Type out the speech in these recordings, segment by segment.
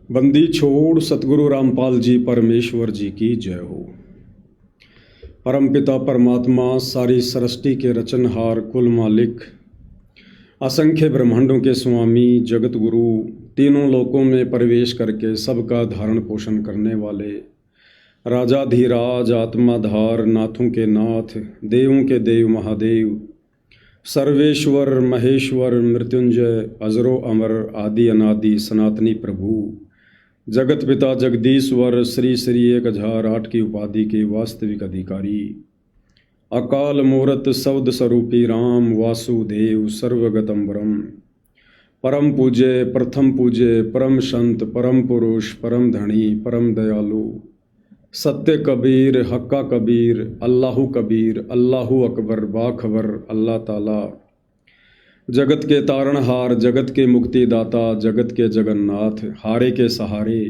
बंदी छोड़ सतगुरु रामपाल जी परमेश्वर जी की जय हो। परमपिता परमात्मा सारी सृष्टि के रचनहार कुल मालिक असंख्य ब्रह्मांडों के स्वामी जगत गुरु तीनों लोकों में प्रवेश करके सबका धारण पोषण करने वाले राजाधिराज आत्माधार नाथों के नाथ देवों के देव महादेव सर्वेश्वर महेश्वर मृत्युंजय अजरो अमर आदि अनादि सनातनी प्रभु जगत पिता जगदीश्वर श्री श्री 1008 की उपाधि के वास्तविक अधिकारी अकाल मूरत शब्द स्वरूपी राम वासुदेव सर्वगतम ब्रह्म परम पूज्य प्रथम पूज्य परम संत परम पुरुष परम धनी परम दयालु सत्य कबीर हक्का कबीर अल्लाहु कबीर अल्लाहु अकबर बाखबर अल्लाह ताला जगत के तारणहार जगत के मुक्तिदाता जगत के जगन्नाथ हारे के सहारे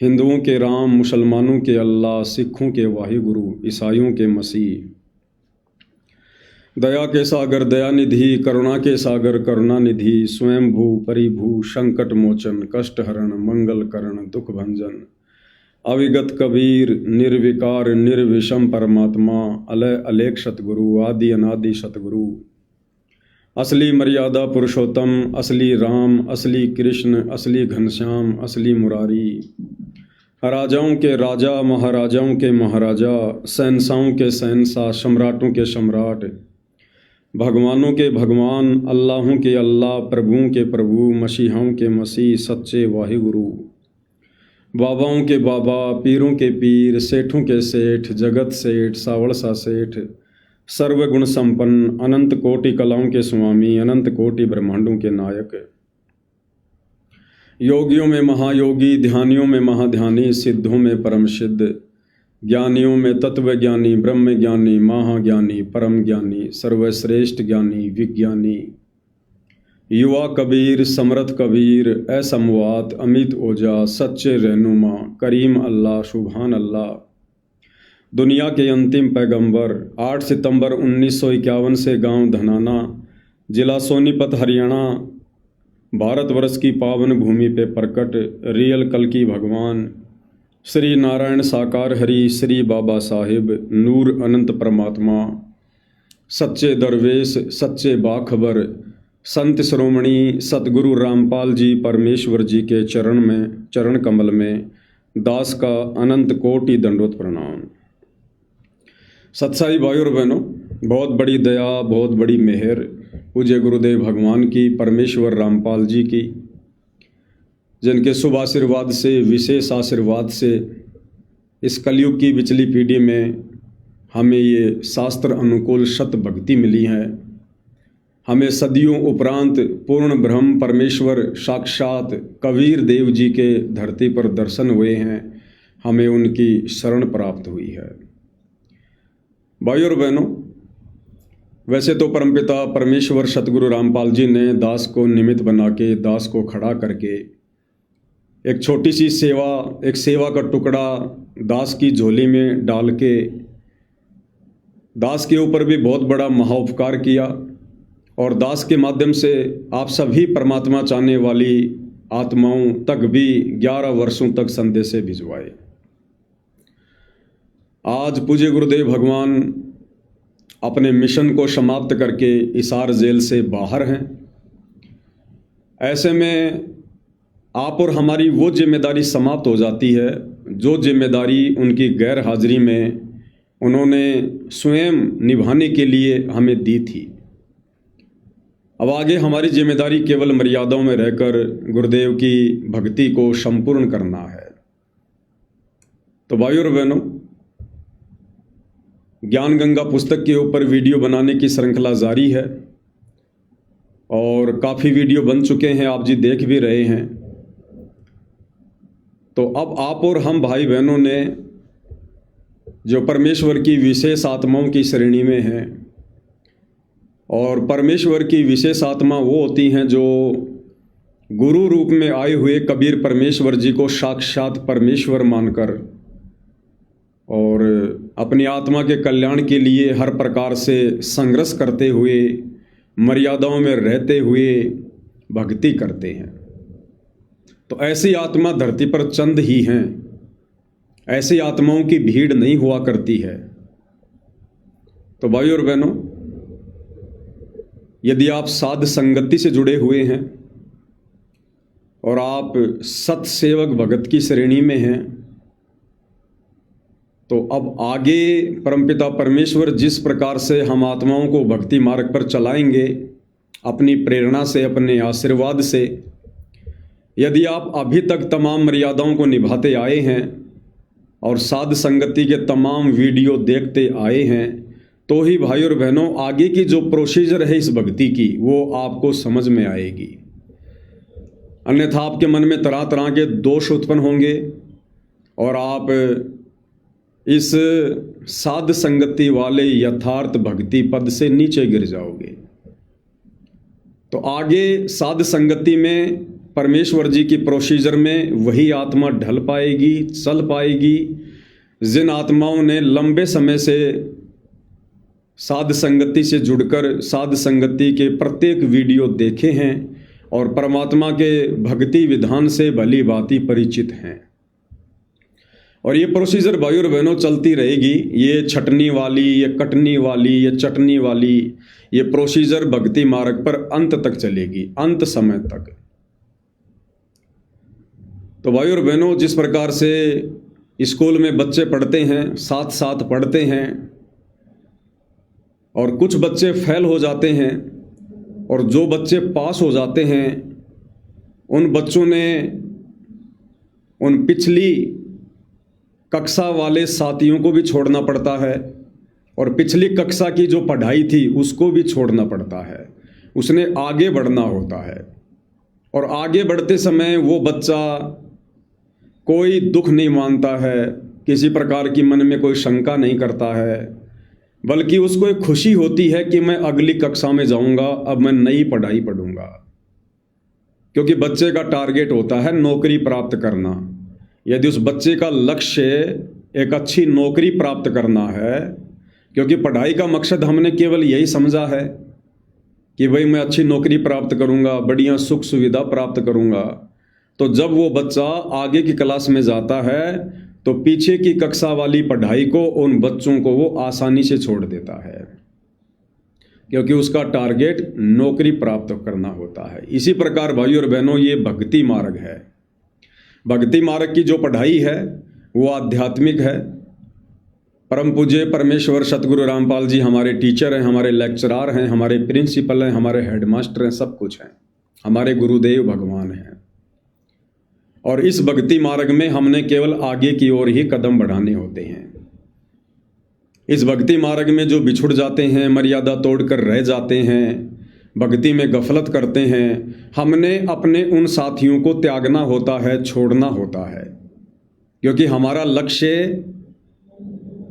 हिंदुओं के राम मुसलमानों के अल्लाह सिखों के वाहिगुरु ईसाइयों के मसीह दया के सागर दयानिधि करुणा के सागर करुणानिधि स्वयंभू परिभू संकट मोचन कष्ट हरण मंगल करण दुख भंजन अविगत कबीर निर्विकार निर्विषम परमात्मा अलय अलेख सतगुरु आदि अनादि सतगुरु असली मर्यादा पुरुषोत्तम असली राम असली कृष्ण असली घनश्याम असली मुरारी राजाओं के राजा महाराजाओं के महाराजा शहंशाहों के शहंशाह सम्राटों के सम्राट भगवानों के भगवान अल्लाहों के अल्लाह प्रभुओं के प्रभु मसीहाओं के मसीह सच्चे वाहिगुरु बाबाओं के बाबा पीरों के पीर सेठों के सेठ जगत सेठ सावड़सा सेठ सर्वगुण संपन्न अनंत कोटि कलाओं के स्वामी अनंत कोटि ब्रह्मांडों के नायक योगियों में महायोगी ध्यानियों में महाध्यानी सिद्धों में परम सिद्ध ज्ञानियों में तत्व ज्ञानी ब्रह्म ज्ञानी महाज्ञानी परम ज्ञानी सर्वश्रेष्ठ ज्ञानी विज्ञानी युवा कबीर समर्थ कबीर असमवात अमित ओजा सच्चे रहनुमा करीम अल्लाह सुभान अल्लाह दुनिया के अंतिम पैगंबर 8 सितंबर 1951 से गांव धनाना जिला सोनीपत हरियाणा भारतवर्ष की पावन भूमि पे प्रकट रियल कल की भगवान श्री नारायण साकार हरि श्री बाबा साहिब नूर अनंत परमात्मा सच्चे दरवेश सच्चे बाखबर संत श्रोमणी सतगुरु रामपाल जी परमेश्वर जी के चरण कमल में दास का अनंत कोटि दंडोत प्रणाम। सत्साई भाई और बहनों, बहुत बड़ी दया बहुत बड़ी मेहर पूज्य गुरुदेव भगवान की परमेश्वर रामपाल जी की जिनके शुभ आशीर्वाद से विशेष आशीर्वाद से इस कलयुग की बिचली पीढ़ी में हमें ये शास्त्र अनुकूल सत भक्ति मिली है। हमें सदियों उपरांत पूर्ण ब्रह्म परमेश्वर साक्षात कबीर देव जी के धरती पर दर्शन हुए हैं। हमें उनकी शरण प्राप्त हुई है। भाई और बहनों, वैसे तो परमपिता परमेश्वर सतगुरु रामपाल जी ने दास को निमित्त बना के दास को खड़ा करके एक छोटी सी सेवा एक सेवा का टुकड़ा दास की झोली में डाल के दास के ऊपर भी बहुत बड़ा महाउपकार किया और दास के माध्यम से आप सभी परमात्मा चाहने वाली आत्माओं तक भी 11 वर्षों तक संदेशे भिजवाए। आज पूज्य गुरुदेव भगवान अपने मिशन को समाप्त करके हिसार जेल से बाहर हैं। ऐसे में आप और हमारी वो जिम्मेदारी समाप्त हो जाती है जो जिम्मेदारी उनकी गैर हाजिरी में उन्होंने स्वयं निभाने के लिए हमें दी थी। अब आगे हमारी जिम्मेदारी केवल मर्यादाओं में रहकर गुरुदेव की भक्ति को संपूर्ण करना है। तो भाइयों और बहनों, ज्ञान गंगा पुस्तक के ऊपर वीडियो बनाने की श्रृंखला जारी है और काफ़ी वीडियो बन चुके हैं, आप जी देख भी रहे हैं। तो अब आप और हम भाई बहनों ने जो परमेश्वर की विशेष आत्माओं की श्रेणी में हैं और परमेश्वर की विशेष आत्मा वो होती हैं जो गुरु रूप में आए हुए कबीर परमेश्वर जी को साक्षात परमेश्वर मानकर और अपनी आत्मा के कल्याण के लिए हर प्रकार से संघर्ष करते हुए मर्यादाओं में रहते हुए भक्ति करते हैं। तो ऐसी आत्मा धरती पर चंद ही हैं, ऐसी आत्माओं की भीड़ नहीं हुआ करती है। तो भाइयों और बहनों, यदि आप साध संगति से जुड़े हुए हैं और आप सत्सेवक भगत की श्रेणी में हैं, तो अब आगे परमपिता परमेश्वर जिस प्रकार से हम आत्माओं को भक्ति मार्ग पर चलाएंगे, अपनी प्रेरणा से, अपने आशीर्वाद से, यदि आप अभी तक तमाम मर्यादाओं को निभाते आए हैं और साध संगति के तमाम वीडियो देखते आए हैं, तो ही भाई और बहनों आगे की जो प्रोसीजर है इस भक्ति की वो आपको समझ में आएगी। अन्यथा आपके मन में तरह तरह के दोष उत्पन्न होंगे और आप इस साध संगति वाले यथार्थ भक्ति पद से नीचे गिर जाओगे। तो आगे साध संगति में परमेश्वर जी की प्रोसीजर में वही आत्मा ढल पाएगी, चल पाएगी जिन आत्माओं ने लंबे समय से साध संगति से जुड़कर साध संगति के प्रत्येक वीडियो देखे हैं और परमात्मा के भक्ति विधान से भली भांति परिचित हैं। और ये प्रोसीजर भाई और बहनों चलती रहेगी। ये छटनी वाली, ये कटनी वाली, ये चटनी वाली, ये प्रोसीजर भक्ति मार्ग पर अंत तक चलेगी, अंत समय तक। तो भाई और बहनों, जिस प्रकार से स्कूल में बच्चे पढ़ते हैं, साथ साथ पढ़ते हैं और कुछ बच्चे फेल हो जाते हैं और जो बच्चे पास हो जाते हैं उन बच्चों ने उन पिछली कक्षा वाले साथियों को भी छोड़ना पड़ता है और पिछली कक्षा की जो पढ़ाई थी उसको भी छोड़ना पड़ता है। उसने आगे बढ़ना होता है और आगे बढ़ते समय वो बच्चा कोई दुख नहीं मानता है, किसी प्रकार की मन में कोई शंका नहीं करता है, बल्कि उसको एक खुशी होती है कि मैं अगली कक्षा में जाऊंगा, अब मैं नई पढ़ाई पढ़ूंगा। क्योंकि बच्चे का टारगेट होता है नौकरी प्राप्त करना। यदि उस बच्चे का लक्ष्य एक अच्छी नौकरी प्राप्त करना है, क्योंकि पढ़ाई का मकसद हमने केवल यही समझा है कि भाई मैं अच्छी नौकरी प्राप्त करूंगा, बढ़िया सुख सुविधा प्राप्त करूंगा, तो जब वो बच्चा आगे की क्लास में जाता है तो पीछे की कक्षा वाली पढ़ाई को, उन बच्चों को वो आसानी से छोड़ देता है, क्योंकि उसका टारगेट नौकरी प्राप्त करना होता है। इसी प्रकार भाई और बहनों, ये भक्ति मार्ग है। भक्ति मार्ग की जो पढ़ाई है वो आध्यात्मिक है। परम पूज्य परमेश्वर सतगुरु रामपाल जी हमारे टीचर हैं, हमारे लेक्चरार हैं, हमारे प्रिंसिपल हैं, हमारे हेडमास्टर हैं, सब कुछ हैं, हमारे गुरुदेव भगवान हैं। और इस भक्ति मार्ग में हमने केवल आगे की ओर ही कदम बढ़ाने होते हैं। इस भक्ति मार्ग में जो बिछुड़ जाते हैं, मर्यादा तोड़कर रह जाते हैं, भक्ति में गफलत करते हैं, हमने अपने उन साथियों को त्यागना होता है, छोड़ना होता है, क्योंकि हमारा लक्ष्य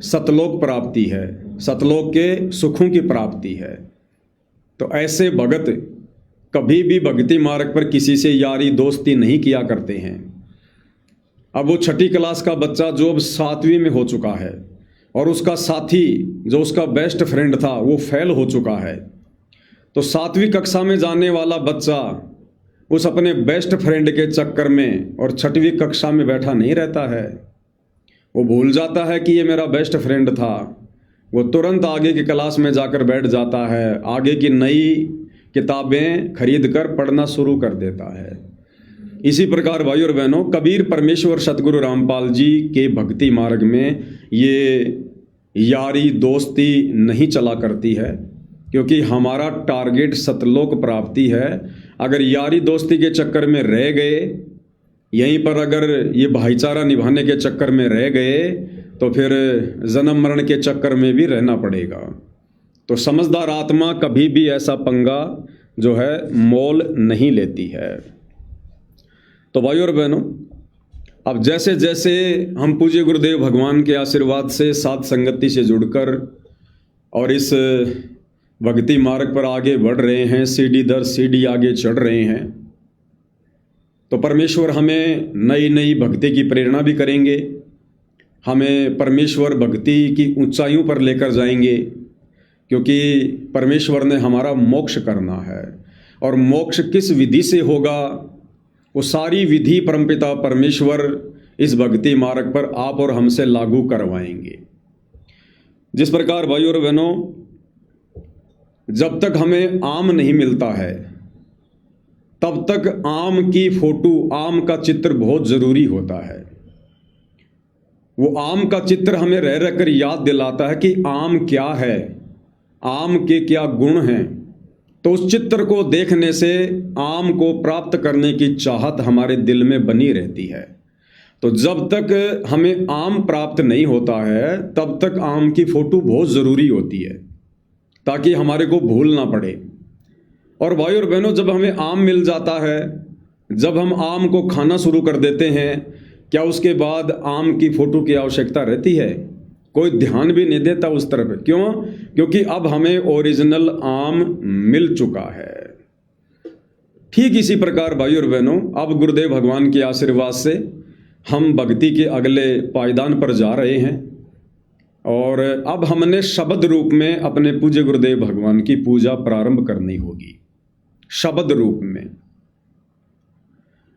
सतलोक प्राप्ति है, सतलोक के सुखों की प्राप्ति है। तो ऐसे भगत कभी भी भक्ति मार्ग पर किसी से यारी दोस्ती नहीं किया करते हैं। अब वो छठी क्लास का बच्चा जो अब 7वीं में हो चुका है और उसका साथी जो उसका बेस्ट फ्रेंड था वो फेल हो चुका है, तो 7वीं कक्षा में जाने वाला बच्चा उस अपने बेस्ट फ्रेंड के चक्कर में और 6वीं कक्षा में बैठा नहीं रहता है। वो भूल जाता है कि ये मेरा बेस्ट फ्रेंड था, वो तुरंत आगे की क्लास में जाकर बैठ जाता है, आगे की नई किताबें खरीद कर पढ़ना शुरू कर देता है। इसी प्रकार भाई और बहनों, कबीर परमेश्वर सतगुरु रामपाल जी के भक्ति मार्ग में ये यारी दोस्ती नहीं चला करती है, क्योंकि हमारा टारगेट सतलोक प्राप्ति है। अगर यारी दोस्ती के चक्कर में रह गए, यहीं पर अगर ये भाईचारा निभाने के चक्कर में रह गए, तो फिर जन्म मरण के चक्कर में भी रहना पड़ेगा। तो समझदार आत्मा कभी भी ऐसा पंगा जो है मोल नहीं लेती है। तो भाई और बहनों, अब जैसे जैसे हम पूज्य गुरुदेव भगवान के आशीर्वाद से साध संगति से जुड़कर और इस भक्ति मार्ग पर आगे बढ़ रहे हैं, सीढ़ी दर सीढ़ी आगे चढ़ रहे हैं, तो परमेश्वर हमें नई नई भक्ति की प्रेरणा भी करेंगे, हमें परमेश्वर भक्ति की ऊंचाइयों पर लेकर जाएंगे, क्योंकि परमेश्वर ने हमारा मोक्ष करना है। और मोक्ष किस विधि से होगा वो सारी विधि परमपिता परमेश्वर इस भक्ति मार्ग पर आप और हमसे लागू करवाएंगे। जिस प्रकार भाई और बहनों, जब तक हमें आम नहीं मिलता है तब तक आम की फोटो, आम का चित्र बहुत ज़रूरी होता है। वो आम का चित्र हमें रह रह कर याद दिलाता है कि आम क्या है, आम के क्या गुण हैं। तो उस चित्र को देखने से आम को प्राप्त करने की चाहत हमारे दिल में बनी रहती है। तो जब तक हमें आम प्राप्त नहीं होता है तब तक आम की फोटो बहुत ज़रूरी होती है, ताकि हमारे को भूल ना पड़े। और भाई और बहनों, जब हमें आम मिल जाता है, जब हम आम को खाना शुरू कर देते हैं, क्या उसके बाद आम की फोटो की आवश्यकता रहती है? कोई ध्यान भी नहीं देता उस तरफ। क्यों? क्योंकि अब हमें ओरिजिनल आम मिल चुका है। ठीक इसी प्रकार भाई और बहनों, अब गुरुदेव भगवान के आशीर्वाद से हम भक्ति के अगले पायदान पर जा रहे हैं और अब हमने शब्द रूप में अपने पूज्य गुरुदेव भगवान की पूजा प्रारंभ करनी होगी। शब्द रूप में,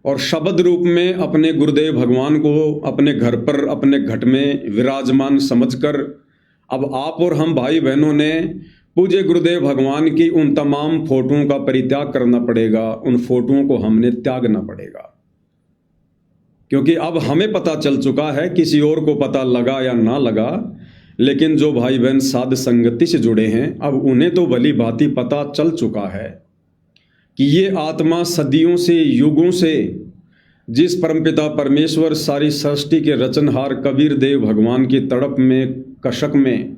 और शब्द रूप में अपने गुरुदेव भगवान को अपने घर पर, अपने घट में विराजमान समझकर अब आप और हम भाई बहनों ने पूज्य गुरुदेव भगवान की उन तमाम फोटोओं का परित्याग करना पड़ेगा। उन फोटोओं को हमने त्यागना पड़ेगा, क्योंकि अब हमें पता चल चुका है, किसी और को पता लगा या ना लगा, लेकिन जो भाई बहन साध संगति से जुड़े हैं अब उन्हें तो भली भांति पता चल चुका है कि ये आत्मा सदियों से, युगों से जिस परमपिता परमेश्वर सारी सृष्टि के रचनहार कबीर देव भगवान की तड़प में, कशक में,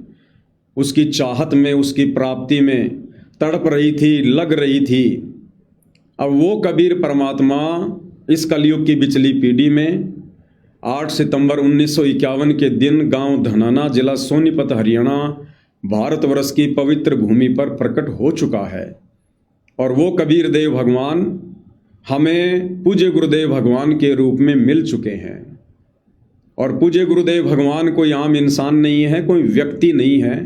उसकी चाहत में, उसकी प्राप्ति में तड़प रही थी, लग रही थी। अब वो कबीर परमात्मा इस कलयुग की बिचली पीढ़ी में 8 सितंबर 1951 के दिन गांव धनाना, जिला सोनीपत, हरियाणा, भारतवर्ष की पवित्र भूमि पर प्रकट हो चुका है। और वो कबीर देव भगवान हमें पूज्य गुरुदेव भगवान के रूप में मिल चुके हैं। और पूज्य गुरुदेव भगवान कोई आम इंसान नहीं है, कोई व्यक्ति नहीं है,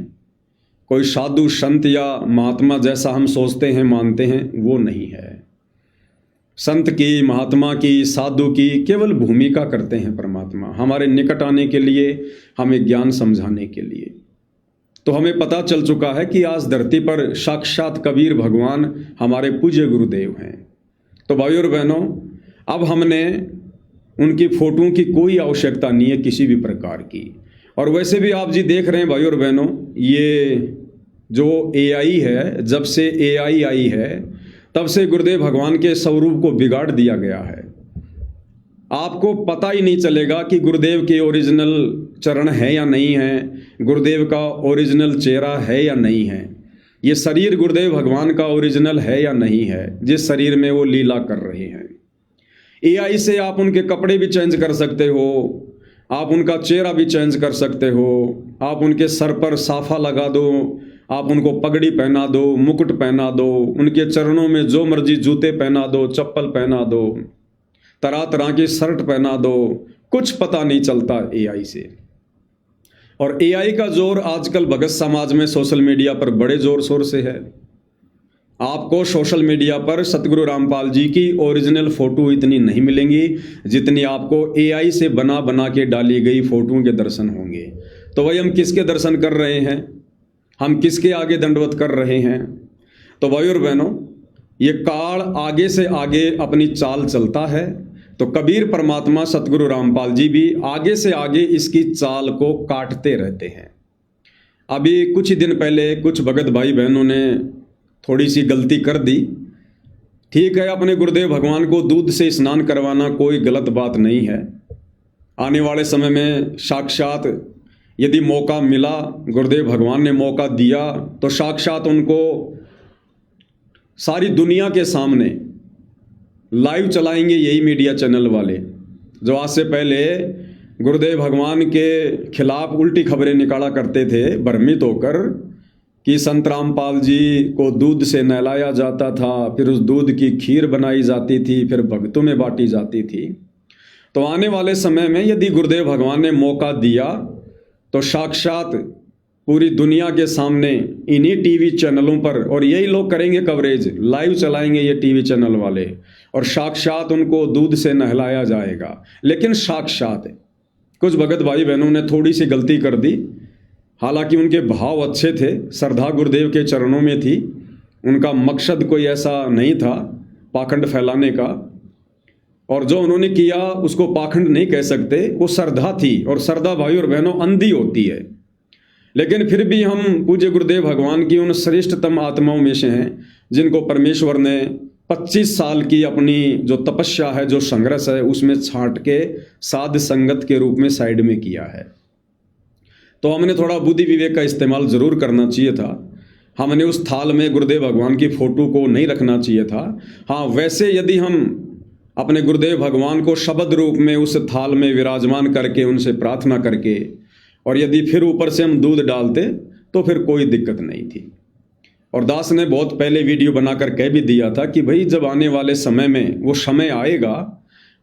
कोई साधु संत या महात्मा जैसा हम सोचते हैं, मानते हैं, वो नहीं है। संत की, महात्मा की, साधु की केवल भूमिका करते हैं परमात्मा, हमारे निकट आने के लिए, हमें ज्ञान समझाने के लिए। तो हमें पता चल चुका है कि आज धरती पर साक्षात कबीर भगवान हमारे पूज्य गुरुदेव हैं। तो भाई और बहनों, अब हमने उनकी फोटों की कोई आवश्यकता नहीं है किसी भी प्रकार की। और वैसे भी आप जी देख रहे हैं भाई और बहनों, ये जो AI है, जब से AI आई है तब से गुरुदेव भगवान के स्वरूप को बिगाड़ दिया गया है। आपको पता ही नहीं चलेगा कि गुरुदेव के ओरिजिनल चरण है या नहीं है, गुरुदेव का ओरिजिनल चेहरा है या नहीं है, ये शरीर गुरुदेव भगवान का ओरिजिनल है या नहीं है, जिस शरीर में वो लीला कर रहे हैं। AI से आप उनके कपड़े भी चेंज कर सकते हो, आप उनका चेहरा भी चेंज कर सकते हो, आप उनके सर पर साफा लगा दो, आप उनको पगड़ी पहना दो, मुकुट पहना दो, उनके चरणों में जो मर्जी जूते पहना दो, चप्पल पहना दो, तरह तरह की शर्ट पहना दो, कुछ पता नहीं चलता AI से। और AI का जोर आजकल भगत समाज में सोशल मीडिया पर बड़े जोर शोर से है। आपको सोशल मीडिया पर सतगुरु रामपाल जी की ओरिजिनल फोटो इतनी नहीं मिलेंगी जितनी आपको AI से बना बना के डाली गई फोटोओं के दर्शन होंगे। तो भाई, हम किसके दर्शन कर रहे हैं? हम किसके आगे दंडवत कर रहे हैं? तो भाई और बहनों, ये काल आगे से आगे अपनी चाल चलता है, तो कबीर परमात्मा सतगुरु रामपाल जी भी आगे से आगे इसकी चाल को काटते रहते हैं। अभी कुछ ही दिन पहले कुछ भगत भाई बहनों ने थोड़ी सी गलती कर दी। ठीक है, अपने गुरुदेव भगवान को दूध से स्नान करवाना कोई गलत बात नहीं है। आने वाले समय में साक्षात यदि मौका मिला, गुरुदेव भगवान ने मौका दिया, तो साक्षात उनको सारी दुनिया के सामने लाइव चलाएंगे यही मीडिया चैनल वाले, जो आज से पहले गुरुदेव भगवान के खिलाफ उल्टी खबरें निकाला करते थे, भ्रमित होकर कि संत रामपाल जी को दूध से नहलाया जाता था, फिर उस दूध की खीर बनाई जाती थी, फिर भक्तों में बांटी जाती थी। तो आने वाले समय में यदि गुरुदेव भगवान ने मौका दिया तो साक्षात पूरी दुनिया के सामने इन्हीं टीवी चैनलों पर, और यही लोग करेंगे कवरेज, लाइव चलाएंगे ये टीवी चैनल वाले, और साक्षात उनको दूध से नहलाया जाएगा। लेकिन साक्षात कुछ भगत भाई बहनों ने थोड़ी सी गलती कर दी, हालांकि उनके भाव अच्छे थे, श्रद्धा गुरुदेव के चरणों में थी, उनका मकसद कोई ऐसा नहीं था पाखंड फैलाने का, और जो उन्होंने किया उसको पाखंड नहीं कह सकते, वो श्रद्धा थी, और श्रद्धा भाई और बहनों अंधी होती है। लेकिन फिर भी हम पूज्य गुरुदेव भगवान की उन श्रेष्ठतम आत्माओं में से हैं जिनको परमेश्वर ने 25 साल की अपनी जो तपस्या है, जो संघर्ष है, उसमें छांट के साध संगत के रूप में साइड में किया है। तो हमने थोड़ा बुद्धि विवेक का इस्तेमाल जरूर करना चाहिए था। हमने उस थाल में गुरुदेव भगवान की फोटो को नहीं रखना चाहिए था। हाँ, वैसे यदि हम अपने गुरुदेव भगवान को शब्द रूप में उस थाल में विराजमान करके उनसे प्रार्थना करके, और यदि फिर ऊपर से हम दूध डालते तो फिर कोई दिक्कत नहीं थी। और दास ने बहुत पहले वीडियो बनाकर कह भी दिया था कि भाई जब आने वाले समय में वो समय आएगा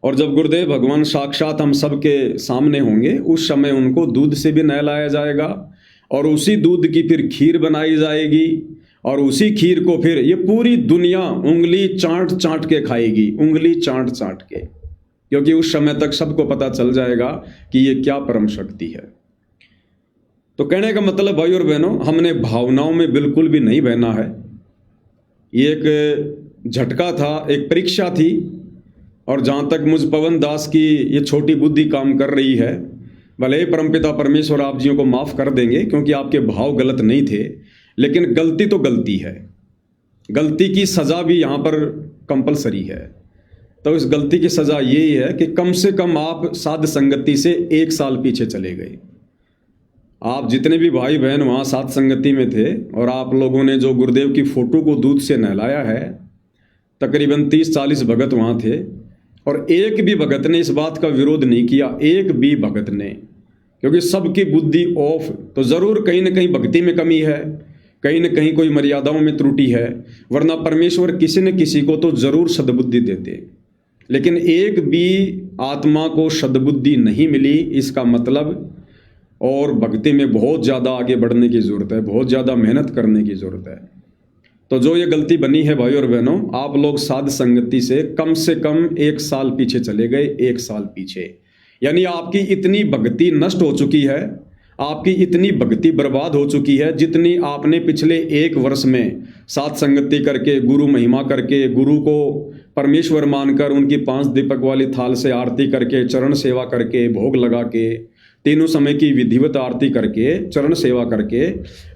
और जब गुरुदेव भगवान साक्षात हम सबके सामने होंगे, उस समय उनको दूध से भी नहलाया जाएगा, और उसी दूध की फिर खीर बनाई जाएगी, और उसी खीर को फिर ये पूरी दुनिया उंगली चाट चाट के खाएगी, उंगली चाट चाट के, क्योंकि उस समय तक सबको पता चल जाएगा कि ये क्या परम शक्ति है। तो कहने का मतलब भाई और बहनों, हमने भावनाओं में बिल्कुल भी नहीं बहना है। ये एक झटका था, एक परीक्षा थी, और जहाँ तक मुझ पवन दास की ये छोटी बुद्धि काम कर रही है, भले ही परमपिता परमेश्वर आप जियों को माफ़ कर देंगे क्योंकि आपके भाव गलत नहीं थे, लेकिन गलती तो गलती है, गलती की सज़ा भी यहाँ पर कंपलसरी है। तो इस गलती की सज़ा यही है कि कम से कम आप साध संगति से 1 साल पीछे चले गए। आप जितने भी भाई बहन वहाँ साध संगति में थे और आप लोगों ने जो गुरुदेव की फ़ोटो को दूध से नहलाया है, तकरीबन 30-40 भगत वहाँ थे, और एक भी भगत ने इस बात का विरोध नहीं किया, एक भी भगत ने, क्योंकि सबकी बुद्धि ऑफ, तो ज़रूर कहीं ना कहीं भक्ति में कमी है, कहीं ना कहीं कोई मर्यादाओं में त्रुटि है, वरना परमेश्वर किसी न किसी को तो ज़रूर सद्बुद्धि देते। लेकिन एक भी आत्मा को सद्बुद्धि नहीं मिली, इसका मतलब और भक्ति में बहुत ज़्यादा आगे बढ़ने की ज़रूरत है, बहुत ज़्यादा मेहनत करने की ज़रूरत है। तो जो ये गलती बनी है भाई और बहनों, आप लोग साध संगति से कम 1 साल पीछे चले गए, 1 साल पीछे। यानी आपकी इतनी भक्ति नष्ट हो चुकी है, आपकी इतनी भक्ति बर्बाद हो चुकी है, जितनी आपने पिछले 1 वर्ष में साध संगति करके, गुरु महिमा करके, गुरु को परमेश्वर मानकर उनकी 5 दीपक वाली थाल से आरती करके, चरण सेवा करके, भोग लगा के, तीनों समय की विधिवत आरती करके, चरण सेवा करके,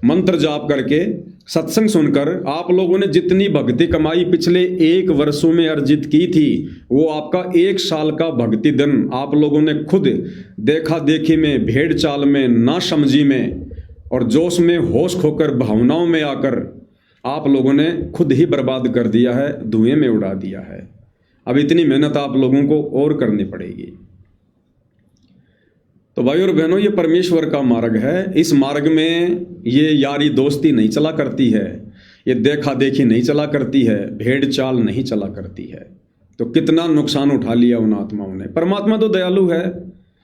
मंत्र जाप करके, सत्संग सुनकर आप लोगों ने जितनी भक्ति कमाई पिछले 1 वर्षों में अर्जित की थी, वो आपका 1 साल का भक्ति दिन आप लोगों ने खुद देखा देखी में, भेड़ चाल में, ना समझी में और जोश में होश खोकर भावनाओं में आकर आप लोगों ने खुद ही बर्बाद कर दिया है, धुएं में उड़ा दिया है। अब इतनी मेहनत आप लोगों को और करनी पड़ेगी। तो भाई और बहनों, ये परमेश्वर का मार्ग है। इस मार्ग में ये यारी दोस्ती नहीं चला करती है, ये देखा देखी नहीं चला करती है, भेड़ चाल नहीं चला करती है। तो कितना नुकसान उठा लिया उन आत्माओं ने। परमात्मा तो दयालु है,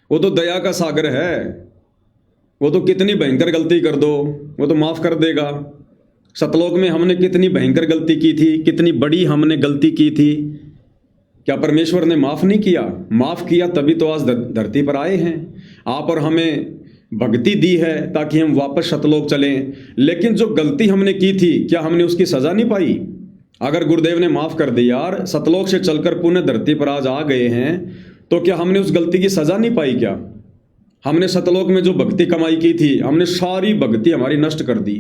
वो तो दया का सागर है, वो तो कितनी भयंकर गलती कर दो वो तो माफ़ कर देगा। सतलोक में हमने कितनी भयंकर गलती की थी, कितनी बड़ी हमने गलती की थी, क्या परमेश्वर ने माफ़ नहीं किया? माफ़ किया, तभी तो आज धरती पर आए हैं। आप और हमें भक्ति दी है ताकि हम वापस सतलोक चलें। लेकिन जो गलती हमने की थी, क्या हमने उसकी सज़ा नहीं पाई? अगर गुरुदेव ने माफ़ कर दिया यार, सतलोक से चलकर पुनः धरती पर आज आ गए हैं, तो क्या हमने उस गलती की सज़ा नहीं पाई? क्या हमने सतलोक में जो भक्ति कमाई की थी, हमने सारी भक्ति हमारी नष्ट कर दी,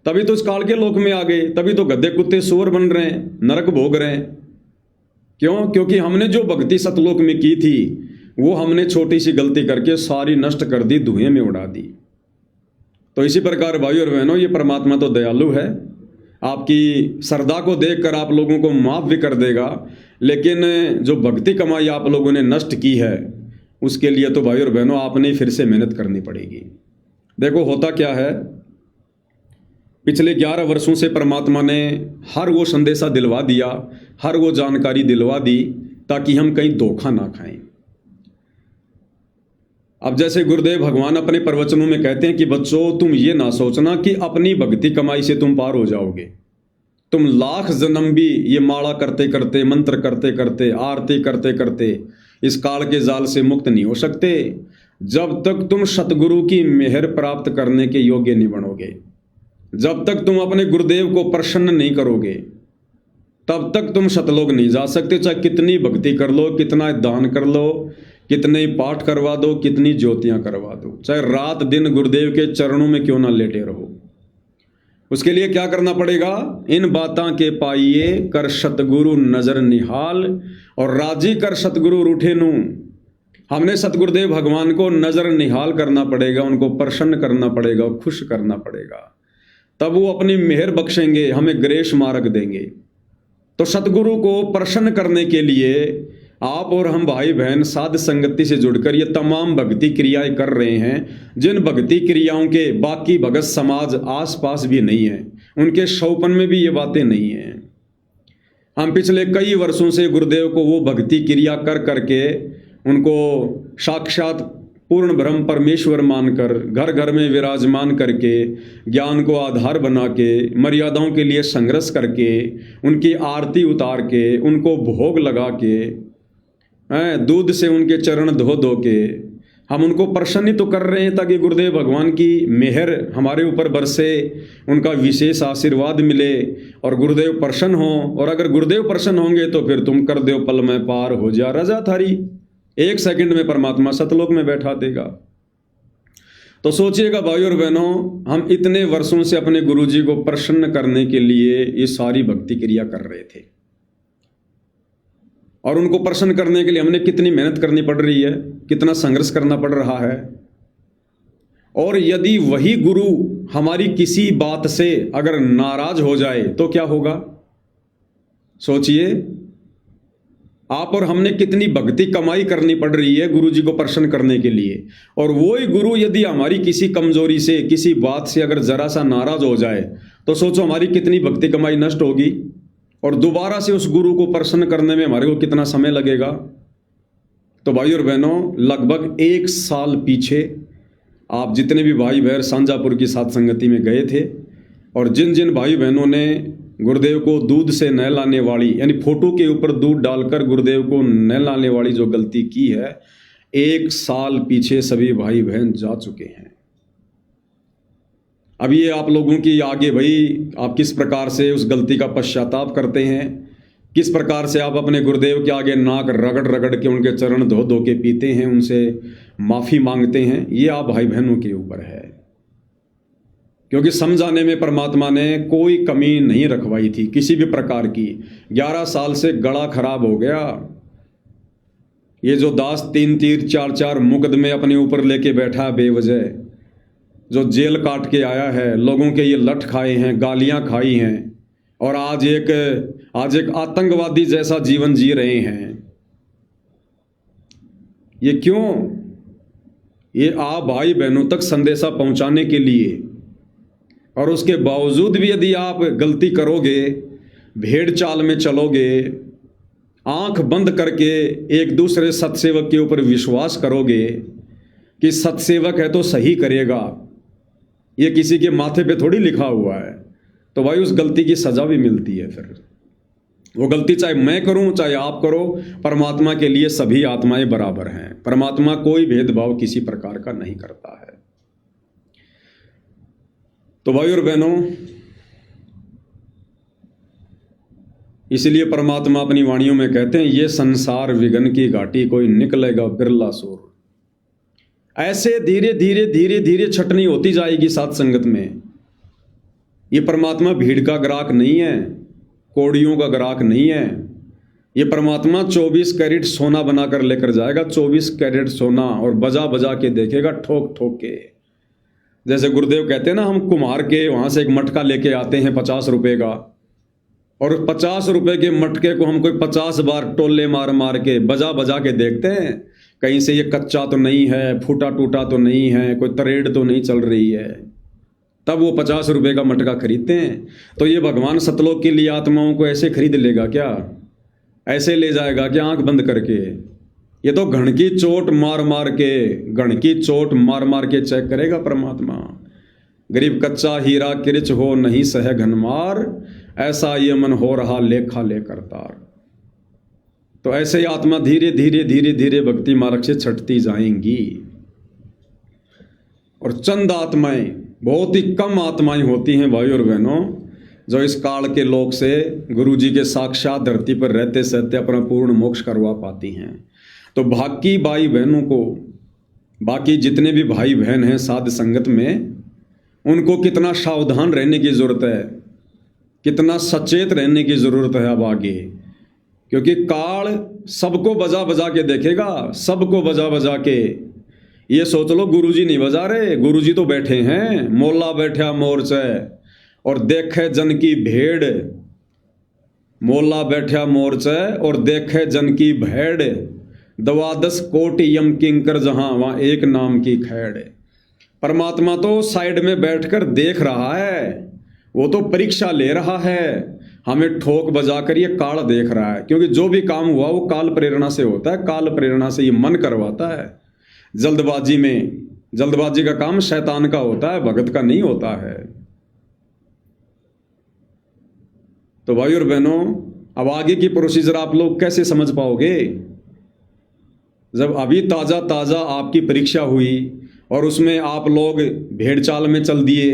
तभी तो इस काल के लोक में आ गए, तभी तो गधे कुत्ते सूअर बन रहे हैं, नरक भोग रहे हैं। क्यों? क्योंकि हमने जो भक्ति सतलोक में की थी वो हमने छोटी सी गलती करके सारी नष्ट कर दी, धुएं में उड़ा दी। तो इसी प्रकार भाई और बहनों, ये परमात्मा तो दयालु है, आपकी श्रद्धा को देखकर आप लोगों को माफ़ भी कर देगा। लेकिन जो भक्ति कमाई आप लोगों ने नष्ट की है, उसके लिए तो भाई और बहनों आपने फिर से मेहनत करनी पड़ेगी। देखो होता क्या है, पिछले 11 वर्षों से परमात्मा ने हर वो संदेशा दिलवा दिया, हर वो जानकारी दिलवा दी ताकि हम कहीं धोखा ना खाएं। अब जैसे गुरुदेव भगवान अपने प्रवचनों में कहते हैं कि बच्चों, तुम ये ना सोचना कि अपनी भक्ति कमाई से तुम पार हो जाओगे। तुम लाख जन्म भी ये माला करते करते, मंत्र करते करते, आरती करते करते इस काल के जाल से मुक्त नहीं हो सकते जब तक तुम सतगुरु की मेहर प्राप्त करने के योग्य नहीं बनोगे। जब तक तुम अपने गुरुदेव को प्रसन्न नहीं करोगे तब तक तुम सतलोक नहीं जा सकते। चाहे कितनी भक्ति कर लो, कितना दान कर लो, कितने पाठ करवा दो, कितनी ज्योतियां करवा दो, चाहे रात दिन गुरुदेव के चरणों में क्यों ना लेटे रहो, उसके लिए क्या करना पड़ेगा? इन बातां के पाइए कर सतगुरु नजर निहाल, और राजी कर सतगुरु रूठे नू। हमने सतगुरुदेव भगवान को नजर निहाल करना पड़ेगा, उनको प्रसन्न करना पड़ेगा, खुश करना पड़ेगा, तब वो अपनी मेहर बख्शेंगे, हमें ग्रेस मार्ग देंगे। तो सतगुरु को प्रसन्न करने के लिए आप और हम भाई बहन साध संगति से जुड़कर ये तमाम भक्ति क्रियाएं कर रहे हैं, जिन भक्ति क्रियाओं के बाकी भगत समाज आसपास भी नहीं है, उनके शौपन में भी ये बातें नहीं हैं। हम पिछले कई वर्षों से गुरुदेव को वो भक्ति क्रिया कर करके उनको साक्षात पूर्ण ब्रह्म परमेश्वर मानकर घर घर में विराजमान करके, ज्ञान को आधार बना के, मर्यादाओं के लिए संघर्ष करके, उनकी आरती उतार के, उनको भोग लगा के, दूध से उनके चरण धो धो के हम उनको प्रसन्न तो कर रहे हैं ताकि गुरुदेव भगवान की मेहर हमारे ऊपर बरसे, उनका विशेष आशीर्वाद मिले और गुरुदेव प्रसन्न हो। और अगर गुरुदेव प्रसन्न होंगे तो फिर तुम कर दो पल में पार हो जा रजा थारी, 1 सेकंड में परमात्मा सतलोक में बैठा देगा। तो सोचिएगा भाई और बहनों, हम इतने वर्षों से अपने गुरुजी को प्रसन्न करने के लिए ये सारी भक्ति क्रिया कर रहे थे, और उनको प्रसन्न करने के लिए हमने कितनी मेहनत करनी पड़ रही है, कितना संघर्ष करना पड़ रहा है। और यदि वही गुरु हमारी किसी बात से अगर नाराज हो जाए तो क्या होगा? सोचिए, आप और हमने कितनी भक्ति कमाई करनी पड़ रही है गुरु जी को प्रसन्न करने के लिए, और वही गुरु यदि हमारी किसी कमजोरी से, किसी बात से अगर जरा सा नाराज हो जाए तो सोचो हमारी कितनी भक्ति कमाई नष्ट होगी, और दोबारा से उस गुरु को प्रसन्न करने में हमारे को कितना समय लगेगा। तो भाई और बहनों, लगभग 1 साल पीछे आप जितने भी भाई बहन सांजापुर की साथ संगति में गए थे, और जिन जिन भाई बहनों ने गुरुदेव को दूध से नहलाने वाली, यानी फोटो के ऊपर दूध डालकर गुरुदेव को नहलाने वाली जो गलती की है, 1 साल पीछे सभी भाई बहन जा चुके हैं। अब ये आप लोगों की आगे भाई, आप किस प्रकार से उस गलती का पश्चाताप करते हैं, किस प्रकार से आप अपने गुरुदेव के आगे नाक रगड़ रगड़ के उनके चरण धो धो के पीते हैं, उनसे माफ़ी मांगते हैं, ये आप भाई बहनों के ऊपर है। क्योंकि समझाने में परमात्मा ने कोई कमी नहीं रखवाई थी किसी भी प्रकार की। 11 साल से गला खराब हो गया। ये जो दास 3 तीर 4 मुकदमे अपने ऊपर लेके बैठा बेवजह, जो जेल काट के आया है, लोगों के ये लठ खाए हैं, गालियां खाई हैं, और आज एक आतंकवादी जैसा जीवन जी रहे हैं। ये क्यों? ये आप भाई बहनों तक संदेशा पहुंचाने के लिए। और उसके बावजूद भी यदि आप गलती करोगे, भेड़ चाल में चलोगे, आंख बंद करके एक दूसरे सत्सेवक के ऊपर विश्वास करोगे कि सत्सेवक है तो सही करेगा, ये किसी के माथे पे थोड़ी लिखा हुआ है, तो भाई उस गलती की सजा भी मिलती है। फिर वो गलती चाहे मैं करूं चाहे आप करो, परमात्मा के लिए सभी आत्माएं बराबर हैं। परमात्मा कोई भेदभाव किसी प्रकार का नहीं करता है। तो भाई और बहनों, इसलिए परमात्मा अपनी वाणियों में कहते हैं, ये संसार विघन की घाटी कोई निकलेगा बिरला सूर। ऐसे धीरे धीरे धीरे धीरे छटनी होती जाएगी साथ संगत में। ये परमात्मा भीड़ का ग्राहक नहीं है, कौड़ियों का ग्राहक नहीं है। ये परमात्मा 24 कैरेट सोना बनाकर लेकर जाएगा, 24 कैरेट सोना, और बजा बजा के देखेगा, ठोक ठोक के। जैसे गुरुदेव कहते हैं ना, हम कुम्हार के वहां से एक मटका लेके आते हैं 50 रुपए का, और 50 रुपए के मटके को हम कोई 50 बार टोले मार मार के बजा बजा के देखते हैं, कहीं से ये कच्चा तो नहीं है, फूटा टूटा तो नहीं है, कोई तरेड़ तो नहीं चल रही है, तब वो 50 रुपए का मटका खरीदते हैं। तो ये भगवान सतलोक के लिए आत्माओं को ऐसे खरीद लेगा क्या? ऐसे ले जाएगा क्या आंख बंद करके? ये तो घण की चोट मार मार के चेक करेगा परमात्मा। गरीब कच्चा हीरा किरच हो नहीं सह घनमार, ऐसा ये मन हो रहा लेखा लेकर तार। तो ऐसे ही आत्मा धीरे धीरे भक्ति मार्ग से छटती जाएंगी। और चंद आत्माएं, बहुत ही कम आत्माएं होती हैं भाई और बहनों, जो इस काल के लोक से गुरु जी के साक्षात धरती पर रहते सहते अपना पूर्ण मोक्ष करवा पाती हैं। तो बाकी भाई बहनों को, बाकी जितने भी भाई बहन हैं साध संगत में, उनको कितना सावधान रहने की ज़रूरत है, कितना सचेत रहने की ज़रूरत है अब आगे। क्योंकि काल सबको बजा बजा के देखेगा, सबको बजा बजा के। ये सोच लो गुरुजी नहीं बजा रहे, गुरुजी तो बैठे हैं, मोला बैठा मोर्चे और देखे जन की भेड़। मोला बैठा मोर्चे और देखे जन की भेड़, 12 कोटि यम किंकर जहां वहां एक नाम की खैड़। परमात्मा तो साइड में बैठकर देख रहा है, वो तो परीक्षा ले रहा है, हमें ठोक बजाकर ये काल देख रहा है। क्योंकि जो भी काम हुआ वो काल प्रेरणा से होता है, काल प्रेरणा से ये मन करवाता है। जल्दबाजी का काम शैतान का होता है, भगत का नहीं होता है। तो भाई और बहनों, अब आगे की प्रोसीजर आप लोग कैसे समझ पाओगे? जब अभी ताज़ा ताज़ा आपकी परीक्षा हुई और उसमें आप लोग भेड़ चाल में चल दिए,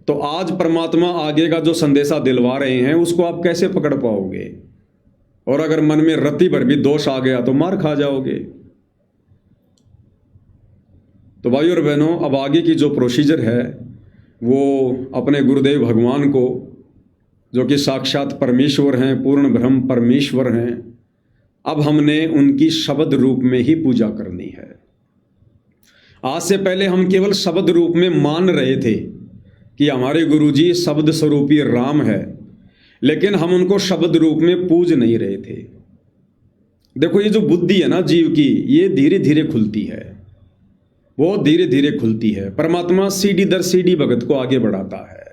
तो आज परमात्मा आगे का जो संदेशा दिलवा रहे हैं उसको आप कैसे पकड़ पाओगे? और अगर मन में रत्ती भर भी दोष आ गया तो मार खा जाओगे। तो भाई और बहनों, अब आगे की जो प्रोसीजर है वो अपने गुरुदेव भगवान को, जो कि साक्षात परमेश्वर हैं, पूर्ण ब्रह्म परमेश्वर हैं, अब हमने उनकी शब्द रूप में ही पूजा करनी है। आज से पहले हम केवल शब्द रूप में मान रहे थे कि हमारे गुरुजी शब्द स्वरूपी राम है, लेकिन हम उनको शब्द रूप में पूज नहीं रहे थे। देखो, ये जो बुद्धि है ना जीव की, ये धीरे धीरे खुलती है, वो धीरे धीरे खुलती है। परमात्मा सीढ़ी दर सीढ़ी भगत को आगे बढ़ाता है,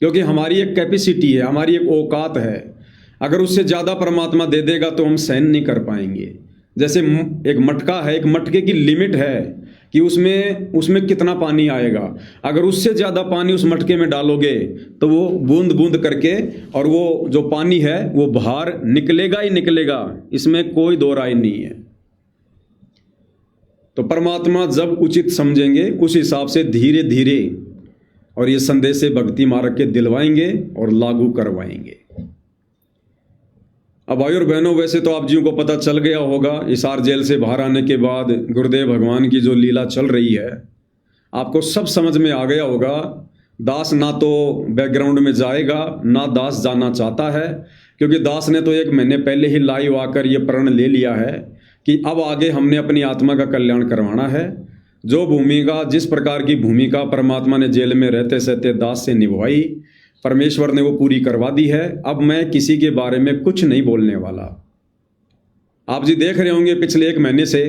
क्योंकि हमारी एक कैपेसिटी है, हमारी एक औकात है। अगर उससे ज़्यादा परमात्मा दे देगा तो हम सहन नहीं कर पाएंगे। जैसे एक मटका है, एक मटके की लिमिट है कि उसमें कितना पानी आएगा। अगर उससे ज़्यादा पानी उस मटके में डालोगे तो वो बूंद बूंद करके, और वो जो पानी है वो बाहर निकलेगा ही निकलेगा, इसमें कोई दो राय नहीं है। तो परमात्मा जब उचित समझेंगे उस हिसाब से धीरे धीरे और ये संदेश भक्ति मार्ग के दिलवाएंगे और लागू करवाएंगे। अब भाई और बहनों, वैसे तो आप जियों को पता चल गया होगा, हिसार जेल से बाहर आने के बाद गुरुदेव भगवान की जो लीला चल रही है आपको सब समझ में आ गया होगा। दास ना तो बैकग्राउंड में जाएगा, ना दास जाना चाहता है, क्योंकि दास ने तो 1 महीने पहले ही लाइव आकर ये प्रण ले लिया है कि अब आगे हमने अपनी आत्मा का कल्याण करवाना है। जो भूमिका, जिस प्रकार की भूमिका परमात्मा ने जेल में रहते सहते दास से निभाई, परमेश्वर ने वो पूरी करवा दी है। अब मैं किसी के बारे में कुछ नहीं बोलने वाला। आप जी देख रहे होंगे पिछले 1 महीने से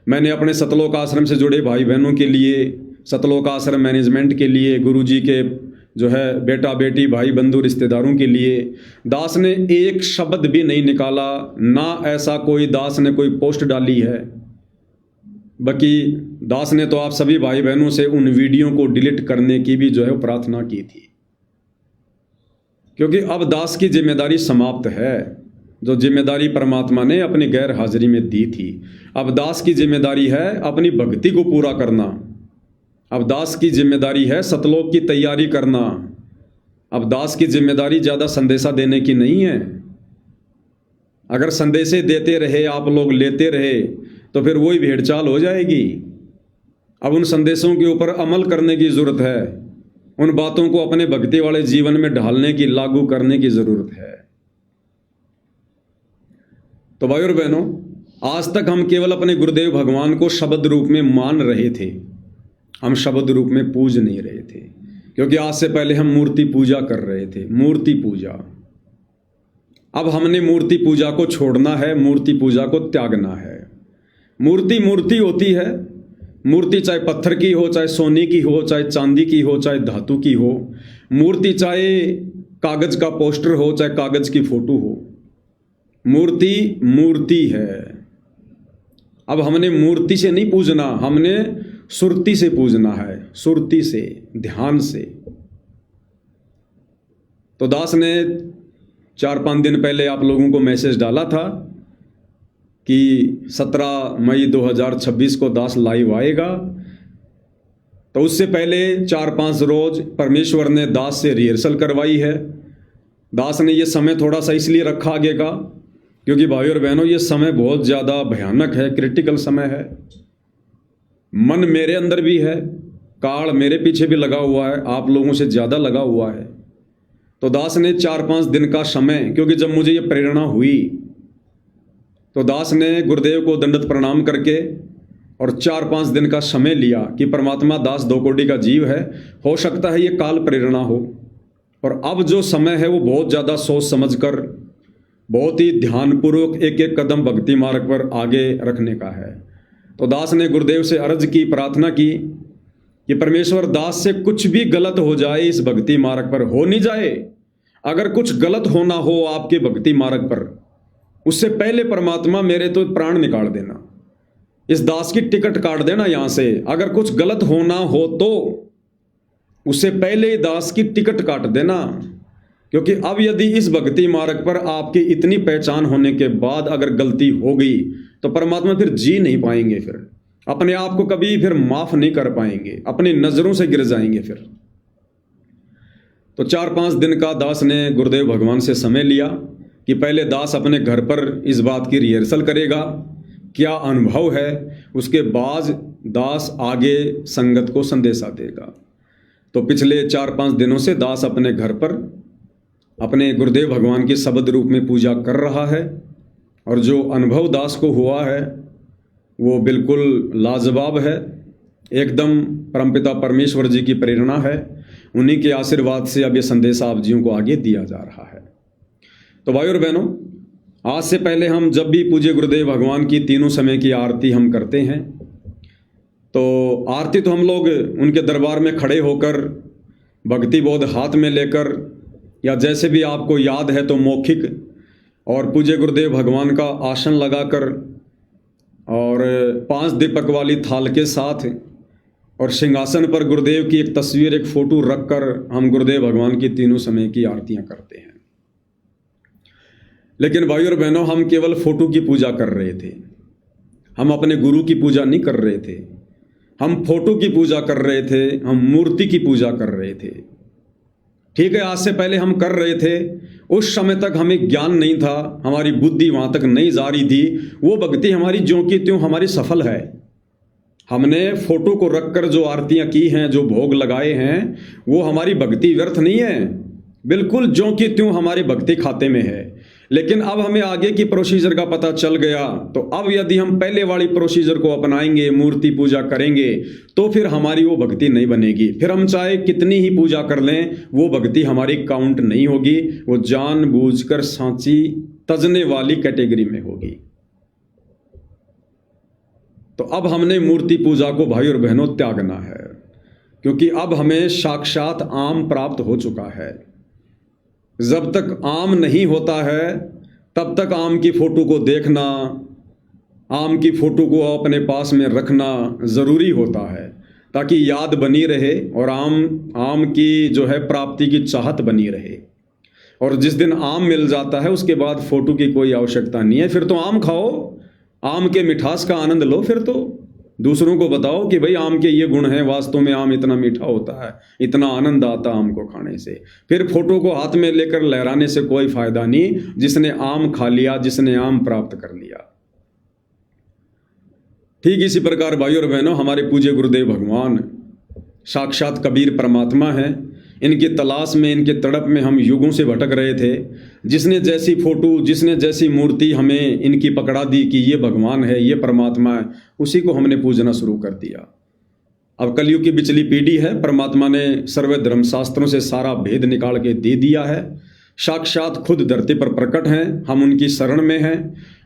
मैंने अपने सतलोक आश्रम से जुड़े भाई बहनों के लिए, सतलोक आश्रम मैनेजमेंट के लिए, गुरुजी के जो है बेटा बेटी भाई बंधु रिश्तेदारों के लिए, दास ने एक शब्द भी नहीं निकाला, ना ऐसा कोई दास ने कोई पोस्ट डाली है। बाकी दास ने तो आप सभी भाई बहनों से उन वीडियो को डिलीट करने की भी जो है प्रार्थना की थी, क्योंकि अब दास की जिम्मेदारी समाप्त है। जो जिम्मेदारी परमात्मा ने अपनी गैर हाजिरी में दी थी, अब दास की जिम्मेदारी है अपनी भक्ति को पूरा करना। अब दास की जिम्मेदारी है सतलोक की तैयारी करना। अब दास की जिम्मेदारी ज़्यादा संदेशा देने की नहीं है। अगर संदेशे देते रहे आप लोग, लेते रहे, तो फिर वही भेड़चाल हो जाएगी। अब उन संदेशों के ऊपर अमल करने की ज़रूरत है, उन बातों को अपने भक्ति वाले जीवन में ढालने की, लागू करने की ज़रूरत है। तो भाई और बहनों, आज तक हम केवल अपने गुरुदेव भगवान को शब्द रूप में मान रहे थे, हम शब्द रूप में पूज नहीं रहे थे, क्योंकि आज से पहले हम मूर्ति पूजा कर रहे थे, मूर्ति पूजा। अब हमने मूर्ति पूजा को छोड़ना है, मूर्ति पूजा को त्यागना है। मूर्ति मूर्ति होती है, मूर्ति चाहे पत्थर की हो, चाहे सोने की हो, चाहे चांदी की हो, चाहे धातु की हो। मूर्ति चाहे कागज का पोस्टर हो, चाहे कागज की फोटो हो, मूर्ति मूर्ति है। अब हमने मूर्ति से नहीं पूजना, हमने सुरति से पूजना है, सुरति से, ध्यान से। तो दास ने 4-5 दिन पहले आप लोगों को मैसेज डाला था कि 17 मई 2026 को दास लाइव आएगा। तो उससे पहले 4-5 रोज परमेश्वर ने दास से रिहर्सल करवाई है। दास ने ये समय थोड़ा सा इसलिए रखा आगे का, क्योंकि भाई और बहनों ये समय बहुत ज़्यादा भयानक है, क्रिटिकल समय है। मन मेरे अंदर भी है, काल मेरे पीछे भी लगा हुआ है, आप लोगों से ज़्यादा लगा हुआ है। तो दास ने 4-5 दिन का समय, क्योंकि जब मुझे ये प्रेरणा हुई तो दास ने गुरुदेव को दंडवत प्रणाम करके और 4-5 दिन का समय लिया कि परमात्मा, दास 2 कोटि का जीव है, हो सकता है ये काल प्रेरणा हो, और अब जो समय है वो बहुत ज़्यादा सोच समझकर, बहुत ही ध्यानपूर्वक एक एक कदम भक्ति मार्ग पर आगे रखने का है। तो दास ने गुरुदेव से अर्ज की, प्रार्थना की कि परमेश्वर, दास से कुछ भी गलत हो जाए इस भक्ति मार्ग पर, हो नहीं जाए, अगर कुछ गलत होना हो आपके भक्ति मार्ग पर, उससे पहले परमात्मा मेरे तो प्राण निकाल देना, इस दास की टिकट काट देना यहाँ से। अगर कुछ गलत होना हो तो उससे पहले ही दास की टिकट काट देना, क्योंकि अब यदि इस भक्ति मार्ग पर आपकी इतनी पहचान होने के बाद अगर गलती हो गई तो परमात्मा फिर जी नहीं पाएंगे, फिर अपने आप को कभी फिर माफ नहीं कर पाएंगे, अपनी नजरों से गिर जाएंगे फिर। तो 4-5 दिन का दास ने गुरुदेव भगवान से समय लिया कि पहले दास अपने घर पर इस बात की रिहर्सल करेगा, क्या अनुभव है, उसके बाद दास आगे संगत को संदेशा देगा। तो पिछले 4-5 दिनों से दास अपने घर पर अपने गुरुदेव भगवान के शब्द रूप में पूजा कर रहा है, और जो अनुभव दास को हुआ है वो बिल्कुल लाजवाब है, एकदम परमपिता परमेश्वर जी की प्रेरणा है, उन्हीं के आशीर्वाद से अब ये संदेश आप जीवों को आगे दिया जा रहा है। तो भाई और बहनों, आज से पहले हम जब भी पूज्य गुरुदेव भगवान की तीनों समय की आरती हम करते हैं, तो आरती तो हम लोग उनके दरबार में खड़े होकर भक्ति बोध हाथ में लेकर, या जैसे भी आपको याद है तो मौखिक, और पूज्य गुरुदेव भगवान का आसन लगाकर और 5 दीपक वाली थाल के साथ और सिंहासन पर गुरुदेव की एक तस्वीर, एक फोटो रखकर हम गुरुदेव भगवान की तीनों समय की आरतियां करते हैं। लेकिन भाई और बहनों, हम केवल फोटो की पूजा कर रहे थे, हम अपने गुरु की पूजा नहीं कर रहे थे, हम फोटो की पूजा कर रहे थे, हम मूर्ति की पूजा कर रहे थे। ठीक है, आज से पहले हम कर रहे थे, उस समय तक हमें ज्ञान नहीं था, हमारी बुद्धि वहां तक नहीं जा रही थी, वो भक्ति हमारी ज्यों की त्यों हमारी सफल है। हमने फोटो को रखकर जो आरतियां की हैं, जो भोग लगाए हैं, वो हमारी भक्ति व्यर्थ नहीं है, बिल्कुल ज्यों की त्यों हमारे भक्ति खाते में है। लेकिन अब हमें आगे की प्रोसीजर का पता चल गया, तो अब यदि हम पहले वाली प्रोसीजर को अपनाएंगे, मूर्ति पूजा करेंगे, तो फिर हमारी वो भक्ति नहीं बनेगी। फिर हम चाहे कितनी ही पूजा कर लें, वो भक्ति हमारी काउंट नहीं होगी, वो जानबूझकर सांची तजने वाली कैटेगरी में होगी। तो अब हमने मूर्ति पूजा को भाई और बहनों त्यागना है, क्योंकि अब हमें साक्षात आम प्राप्त हो चुका है। जब तक आम नहीं होता है तब तक आम की फोटो को देखना, आम की फोटो को अपने पास में रखना ज़रूरी होता है, ताकि याद बनी रहे और आम की जो है प्राप्ति की चाहत बनी रहे। और जिस दिन आम मिल जाता है उसके बाद फोटो की कोई आवश्यकता नहीं है, फिर तो आम खाओ, आम के मिठास का आनंद लो, फिर तो दूसरों को बताओ कि भाई आम के ये गुण हैं, वास्तव में आम इतना मीठा होता है, इतना आनंद आता आम को खाने से। फिर फोटो को हाथ में लेकर लहराने से कोई फायदा नहीं, जिसने आम खा लिया, जिसने आम प्राप्त कर लिया। ठीक इसी प्रकार भाई और बहनों, हमारे पूज्य गुरुदेव भगवान साक्षात कबीर परमात्मा हैं। इनकी तलाश में, इनके तड़प में हम युगों से भटक रहे थे। जिसने जैसी फोटो, जिसने जैसी मूर्ति हमें इनकी पकड़ा दी कि ये भगवान है, ये परमात्मा है, उसी को हमने पूजना शुरू कर दिया। अब कलयुग की बिचली पीढ़ी है, परमात्मा ने सर्व धर्मशास्त्रों से सारा भेद निकाल के दे दिया है, साक्षात खुद धरती पर प्रकट हैं, हम उनकी शरण में हैं।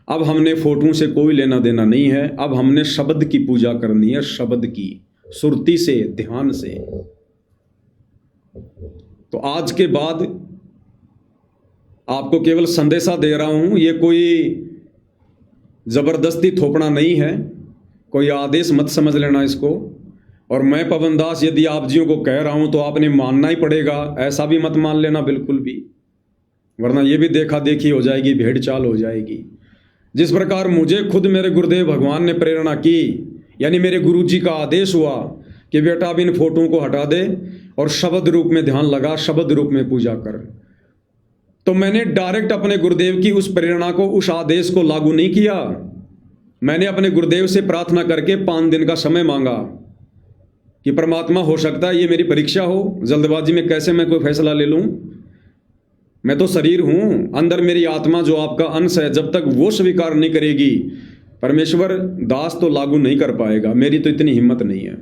अब हमने फोटो से कोई लेना देना नहीं है, अब हमने शब्द की पूजा करनी है, शब्द की, सुरती से, ध्यान से। तो आज के बाद आपको केवल संदेशा दे रहा हूं, ये कोई ज़बरदस्ती थोपना नहीं है, कोई आदेश मत समझ लेना इसको। और मैं पवन दास यदि आप जियों को कह रहा हूं तो आपने मानना ही पड़ेगा, ऐसा भी मत मान लेना बिल्कुल भी, वरना ये भी देखा देखी हो जाएगी, भेड़ चाल हो जाएगी। जिस प्रकार मुझे खुद मेरे गुरुदेव भगवान ने प्रेरणा की, यानी मेरे गुरु जी का आदेश हुआ कि बेटा अब इन फोटों को हटा दे और शब्द रूप में ध्यान लगा, शब्द रूप में पूजा कर, तो मैंने डायरेक्ट अपने गुरुदेव की उस प्रेरणा को, उस आदेश को लागू नहीं किया। मैंने अपने गुरुदेव से प्रार्थना करके 5 दिन का समय मांगा कि परमात्मा हो सकता है ये मेरी परीक्षा हो, जल्दबाजी में कैसे मैं कोई फैसला ले लूं। मैं तो शरीर हूं, अंदर मेरी आत्मा जो आपका अंश है, जब तक वो स्वीकार नहीं करेगी परमेश्वर दास तो लागू नहीं कर पाएगा। मेरी तो इतनी हिम्मत नहीं है।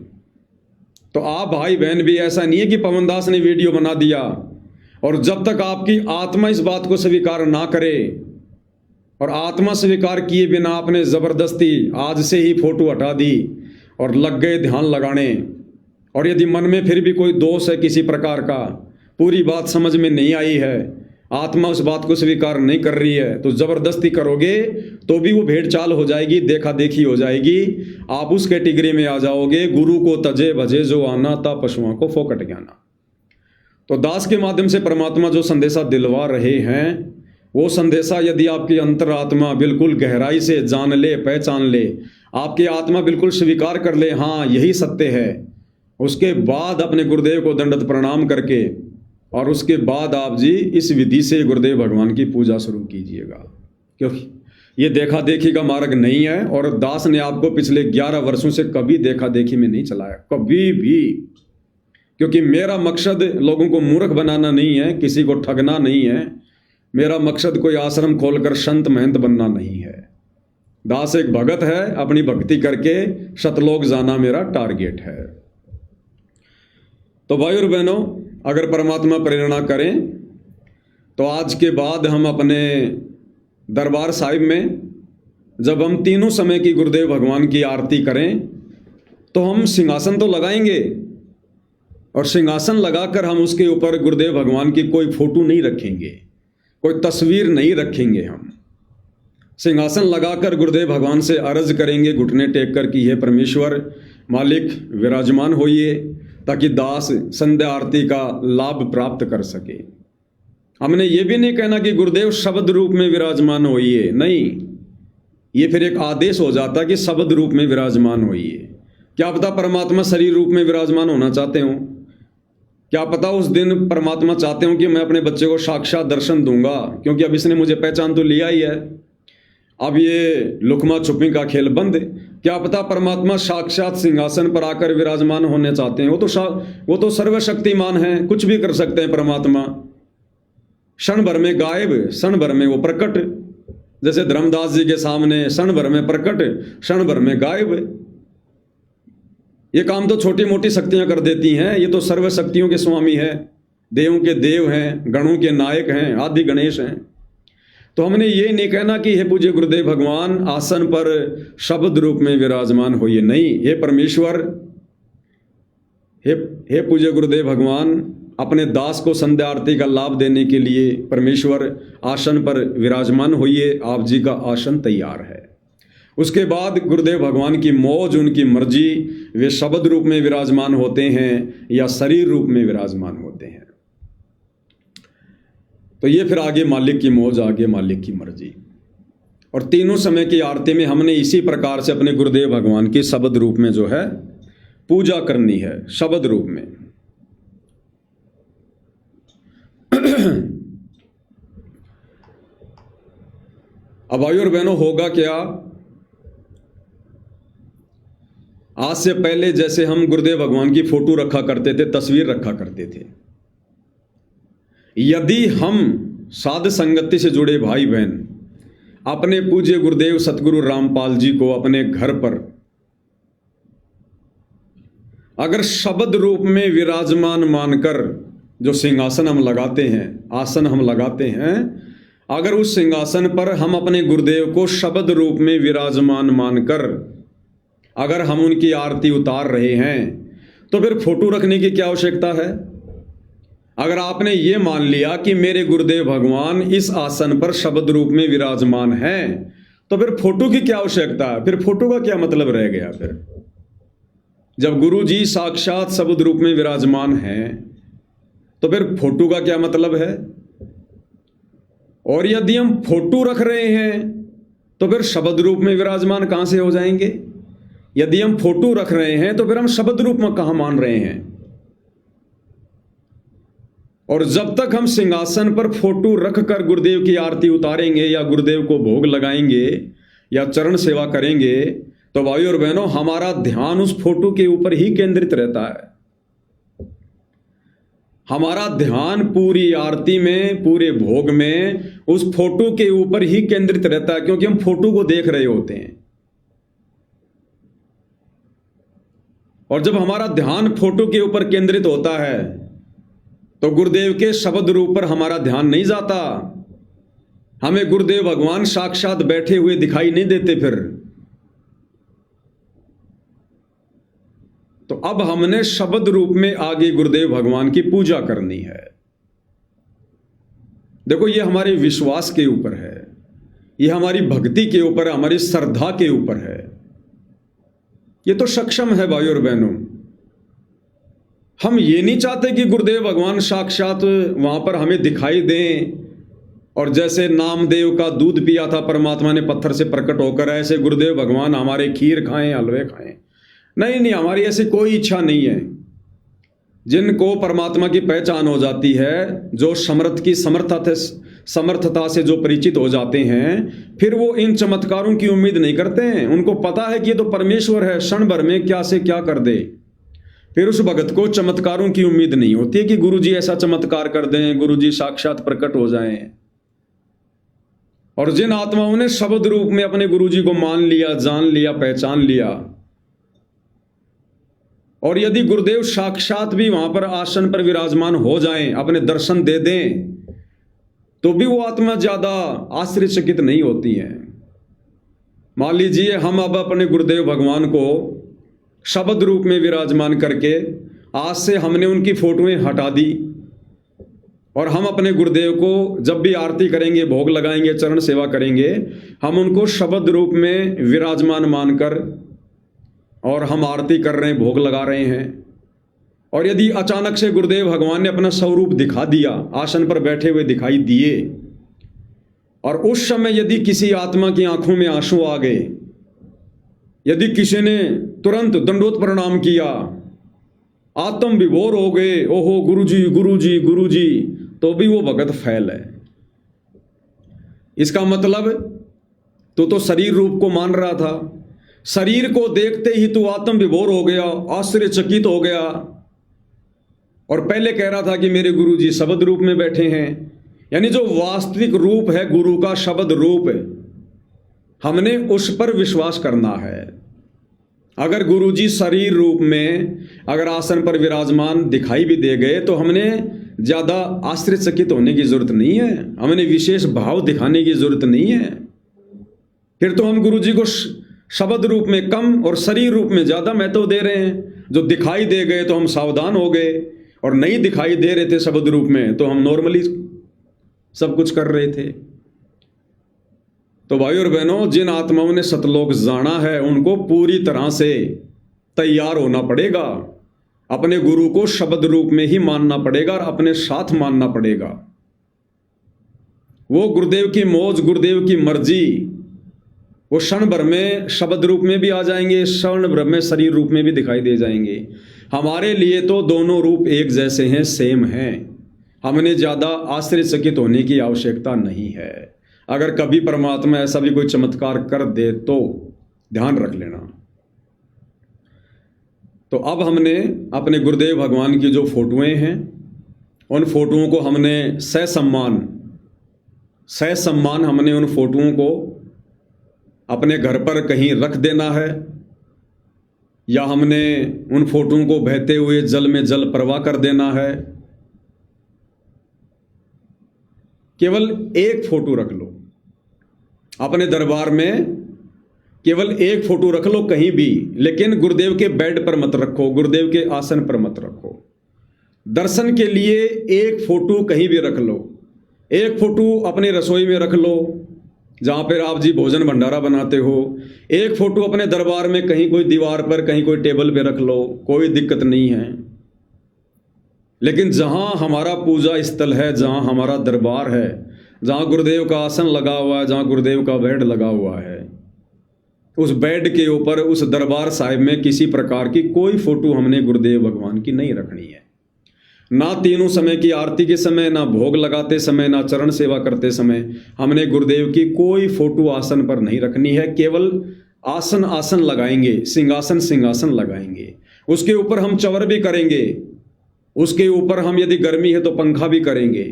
तो आप भाई बहन भी ऐसा नहीं है कि पवन दास ने वीडियो बना दिया और जब तक आपकी आत्मा इस बात को स्वीकार ना करे, और आत्मा स्वीकार किए बिना आपने ज़बरदस्ती आज से ही फोटो हटा दी और लग गए ध्यान लगाने, और यदि मन में फिर भी कोई दोष है किसी प्रकार का, पूरी बात समझ में नहीं आई है, आत्मा उस बात को स्वीकार नहीं कर रही है, तो ज़बरदस्ती करोगे तो भी वो भेड़ चाल हो जाएगी, देखा देखी हो जाएगी। आप उस कैटेगरी में आ जाओगे, गुरु को तजे भजे जो आना था पशुओं को फोकट ज्ञाना। तो दास के माध्यम से परमात्मा जो संदेशा दिलवा रहे हैं, वो संदेशा यदि आपकी अंतरात्मा बिल्कुल गहराई से जान ले, पहचान ले, आपकी आत्मा बिल्कुल स्वीकार कर ले, हाँ यही सत्य है, उसके बाद अपने गुरुदेव को दंडवत प्रणाम करके और उसके बाद आप जी इस विधि से गुरुदेव भगवान की पूजा शुरू कीजिएगा, क्योंकि ये देखा देखी का मार्ग नहीं है। और दास ने आपको पिछले 11 वर्षों से कभी देखा देखी में नहीं चलाया, कभी भी, क्योंकि मेरा मकसद लोगों को मूर्ख बनाना नहीं है, किसी को ठगना नहीं है, मेरा मकसद कोई आश्रम खोलकर संत महंत बनना नहीं है। दास एक भगत है, अपनी भक्ति करके शतलोक जाना मेरा टारगेट है। तो भाई और बहनों, अगर परमात्मा प्रेरणा करें तो आज के बाद हम अपने दरबार साहिब में जब हम तीनों समय की गुरुदेव भगवान की आरती करें तो हम सिंहासन तो लगाएंगे, और सिंहासन लगाकर हम उसके ऊपर गुरुदेव भगवान की कोई फोटो नहीं रखेंगे, कोई तस्वीर नहीं रखेंगे। हम सिंहासन लगाकर गुरुदेव भगवान से अर्ज करेंगे घुटने टेक कर कि हे परमेश्वर मालिक विराजमान होइए, ताकि दास संध्या आरती का लाभ प्राप्त कर सके। हमने ये भी नहीं कहना कि गुरुदेव शब्द रूप में विराजमान होइए, नहीं, ये फिर एक आदेश हो जाता कि शब्द रूप में विराजमान होइए। क्या पता परमात्मा शरीर रूप में विराजमान होना चाहते हो, क्या पता उस दिन परमात्मा चाहते हो कि मैं अपने बच्चे को साक्षात दर्शन दूंगा, क्योंकि अब इसने मुझे पहचान तो लिया ही है, अब ये लुकमा छुपी का खेल बंद। क्या पता परमात्मा साक्षात सिंहासन पर आकर विराजमान होने चाहते हैं, वो तो सर्वशक्तिमान है, कुछ भी कर सकते हैं परमात्मा। क्षण भर में गायब, क्षण भर में वो प्रकट, जैसे धर्मदास जी के सामने क्षण भर में प्रकट, क्षण भर में गायब। ये काम तो छोटी मोटी शक्तियां कर देती हैं, ये तो सर्व शक्तियों के स्वामी है, देवों के देव हैं, गणों के नायक हैं, आदि गणेश हैं। तो हमने ये नहीं कहना कि हे पूज्य गुरुदेव भगवान आसन पर शब्द रूप में विराजमान होइए, नहीं, हे परमेश्वर, हे पूज्य गुरुदेव भगवान अपने दास को संध्या आरती का लाभ देने के लिए परमेश्वर आसन पर विराजमान होइए, आप जी का आसन तैयार है। उसके बाद गुरुदेव भगवान की मौज, उनकी मर्जी, वे शब्द रूप में विराजमान होते हैं या शरीर रूप में विराजमान होते हैं। तो ये फिर आगे मालिक की मौज, आगे मालिक की मर्जी। और तीनों समय की आरती में हमने इसी प्रकार से अपने गुरुदेव भगवान की शब्द रूप में जो है पूजा करनी है, शब्द रूप में। अब भाइयों और बहनों, होगा क्या, आज से पहले जैसे हम गुरुदेव भगवान की फोटो रखा करते थे, तस्वीर रखा करते थे, यदि हम साध संगति से जुड़े भाई बहन अपने पूज्य गुरुदेव सतगुरु रामपाल जी को अपने घर पर अगर शब्द रूप में विराजमान मानकर जो सिंहासन हम लगाते हैं, आसन हम लगाते हैं, अगर उस सिंहासन पर हम अपने गुरुदेव को शब्द रूप में विराजमान मानकर अगर हम उनकी आरती उतार रहे हैं, तो फिर फोटो रखने की क्या आवश्यकता है। अगर आपने ये मान लिया कि मेरे गुरुदेव भगवान इस आसन पर शब्द रूप में विराजमान हैं, तो फिर फोटो की क्या आवश्यकता है? फिर फोटो का क्या मतलब रह गया? फिर जब गुरु जी साक्षात शब्द रूप में विराजमान हैं तो फिर फोटो का क्या मतलब है? और यदि हम फोटो रख रहे हैं तो फिर शब्द रूप में विराजमान कहां से हो जाएंगे? यदि हम फोटो रख रहे हैं तो फिर हम शब्द रूप में कहां मान रहे हैं? और जब तक हम सिंहासन पर फोटो रखकर गुरुदेव की आरती उतारेंगे या गुरुदेव को भोग लगाएंगे या चरण सेवा करेंगे तो भाइयों और बहनों, हमारा ध्यान उस फोटो के ऊपर ही केंद्रित रहता है। हमारा ध्यान पूरी आरती में, पूरे भोग में उस फोटो के ऊपर ही केंद्रित रहता है, क्योंकि हम फोटो को देख रहे होते हैं। और जब हमारा ध्यान फोटो के ऊपर केंद्रित होता है तो गुरुदेव के शब्द रूप पर हमारा ध्यान नहीं जाता। हमें गुरुदेव भगवान साक्षात बैठे हुए दिखाई नहीं देते। फिर तो अब हमने शब्द रूप में आगे गुरुदेव भगवान की पूजा करनी है। देखो, ये हमारे विश्वास के ऊपर है, ये हमारी भक्ति के ऊपर है, हमारी श्रद्धा के ऊपर है। ये तो सक्षम है भाइयों और बहनों। हम ये नहीं चाहते कि गुरुदेव भगवान साक्षात वहां पर हमें दिखाई दें और जैसे नामदेव का दूध पिया था परमात्मा ने पत्थर से प्रकट होकर, ऐसे गुरुदेव भगवान हमारे खीर खाएं, हलवे खाएं। नहीं नहीं, हमारी ऐसी कोई इच्छा नहीं है। जिनको परमात्मा की पहचान हो जाती है, जो समर्थ की समर्थता से जो परिचित हो जाते हैं, फिर वो इन चमत्कारों की उम्मीद नहीं करते हैं। उनको पता है कि ये तो परमेश्वर है, क्षण भर में क्या से क्या कर दे। फिर उस भगत को चमत्कारों की उम्मीद नहीं होती है कि गुरुजी ऐसा चमत्कार कर दें, गुरुजी साक्षात प्रकट हो जाएं। और जिन आत्माओं ने शब्द रूप में अपने गुरुजी को मान लिया, जान लिया, पहचान लिया, और यदि गुरुदेव साक्षात भी वहां पर आसन पर विराजमान हो जाएं, अपने दर्शन दे दें, तो भी वो आत्मा ज्यादा आश्चर्यचकित नहीं होती है। मान लीजिए हम अब अपने गुरुदेव भगवान को शब्द रूप में विराजमान करके आज से हमने उनकी फोटोएं हटा दी और हम अपने गुरुदेव को जब भी आरती करेंगे, भोग लगाएंगे, चरण सेवा करेंगे, हम उनको शब्द रूप में विराजमान मानकर और हम आरती कर रहे हैं, भोग लगा रहे हैं। और यदि अचानक से गुरुदेव भगवान ने अपना स्वरूप दिखा दिया, आसन पर बैठे हुए दिखाई दिए, और उस समय यदि किसी आत्मा की आंखों में आंसू आ गए, यदि किसी ने तुरंत दंडोत प्रणाम किया, आत्म विभोर हो गए, ओहो गुरुजी गुरुजी गुरुजी, तो भी वो भगत फैल है। इसका मतलब तो शरीर रूप को मान रहा था, शरीर को देखते ही तू आत्म विभोर हो गया, आश्चर्यचकित हो गया, और पहले कह रहा था कि मेरे गुरुजी शब्द रूप में बैठे हैं। यानी जो वास्तविक रूप है गुरु का, शब्द रूप, हमने उस पर विश्वास करना है। अगर गुरुजी शरीर रूप में अगर आसन पर विराजमान दिखाई भी दे गए तो हमने ज्यादा आश्चर्यचकित होने की जरूरत नहीं है, हमने विशेष भाव दिखाने की जरूरत नहीं है। फिर तो हम गुरुजी को शब्द रूप में कम और शरीर रूप में ज्यादा महत्व दे रहे हैं। जो दिखाई दे गए तो हम सावधान हो गए, और नहीं दिखाई दे रहे थे शब्द रूप में तो हम नॉर्मली सब कुछ कर रहे थे। तो भाई और बहनों, जिन आत्माओं ने सतलोक जाना है उनको पूरी तरह से तैयार होना पड़ेगा। अपने गुरु को शब्द रूप में ही मानना पड़ेगा और अपने साथ मानना पड़ेगा। वो गुरुदेव की मौज, गुरुदेव की मर्जी, वो क्षण भर में शब्द रूप में भी आ जाएंगे, क्षण भर में शरीर रूप में भी दिखाई दे जाएंगे। हमारे लिए तो दोनों रूप एक जैसे हैं, सेम हैं। हमने ज्यादा आश्चर्यचकित होने की आवश्यकता नहीं है। अगर कभी परमात्मा ऐसा भी कोई चमत्कार कर दे तो ध्यान रख लेना। तो अब हमने अपने गुरुदेव भगवान की जो फोटोएं हैं, उन फोटोओं को हमने ससम्मान हमने उन फोटोओं को अपने घर पर कहीं रख देना है, या हमने उन फोटोओं को बहते हुए जल में जल प्रवाह कर देना है। केवल एक फोटो रख लो अपने दरबार में, केवल एक फोटो रख लो कहीं भी, लेकिन गुरुदेव के बेड पर मत रखो, गुरुदेव के आसन पर मत रखो। दर्शन के लिए एक फोटो कहीं भी रख लो, एक फोटो अपनी रसोई में रख लो, जहाँ पर आप जी भोजन भंडारा बनाते हो। एक फ़ोटो अपने दरबार में कहीं कोई दीवार पर, कहीं कोई टेबल पे रख लो, कोई दिक्कत नहीं है। लेकिन जहाँ हमारा पूजा स्थल है, जहाँ हमारा दरबार है, जहाँ गुरुदेव का आसन लगा हुआ है, जहाँ गुरुदेव का बेड लगा हुआ है, उस बेड के ऊपर, उस दरबार साहिब में किसी प्रकार की कोई फ़ोटो हमने गुरुदेव भगवान की नहीं रखनी है। ना तीनों समय की आरती के समय, ना भोग लगाते समय, ना चरण सेवा करते समय हमने गुरुदेव की कोई फ़ोटो आसन पर नहीं रखनी है। केवल आसन आसन लगाएंगे, सिंहासन सिंहासन लगाएंगे, उसके ऊपर हम चवर भी करेंगे, उसके ऊपर हम यदि गर्मी है तो पंखा भी करेंगे।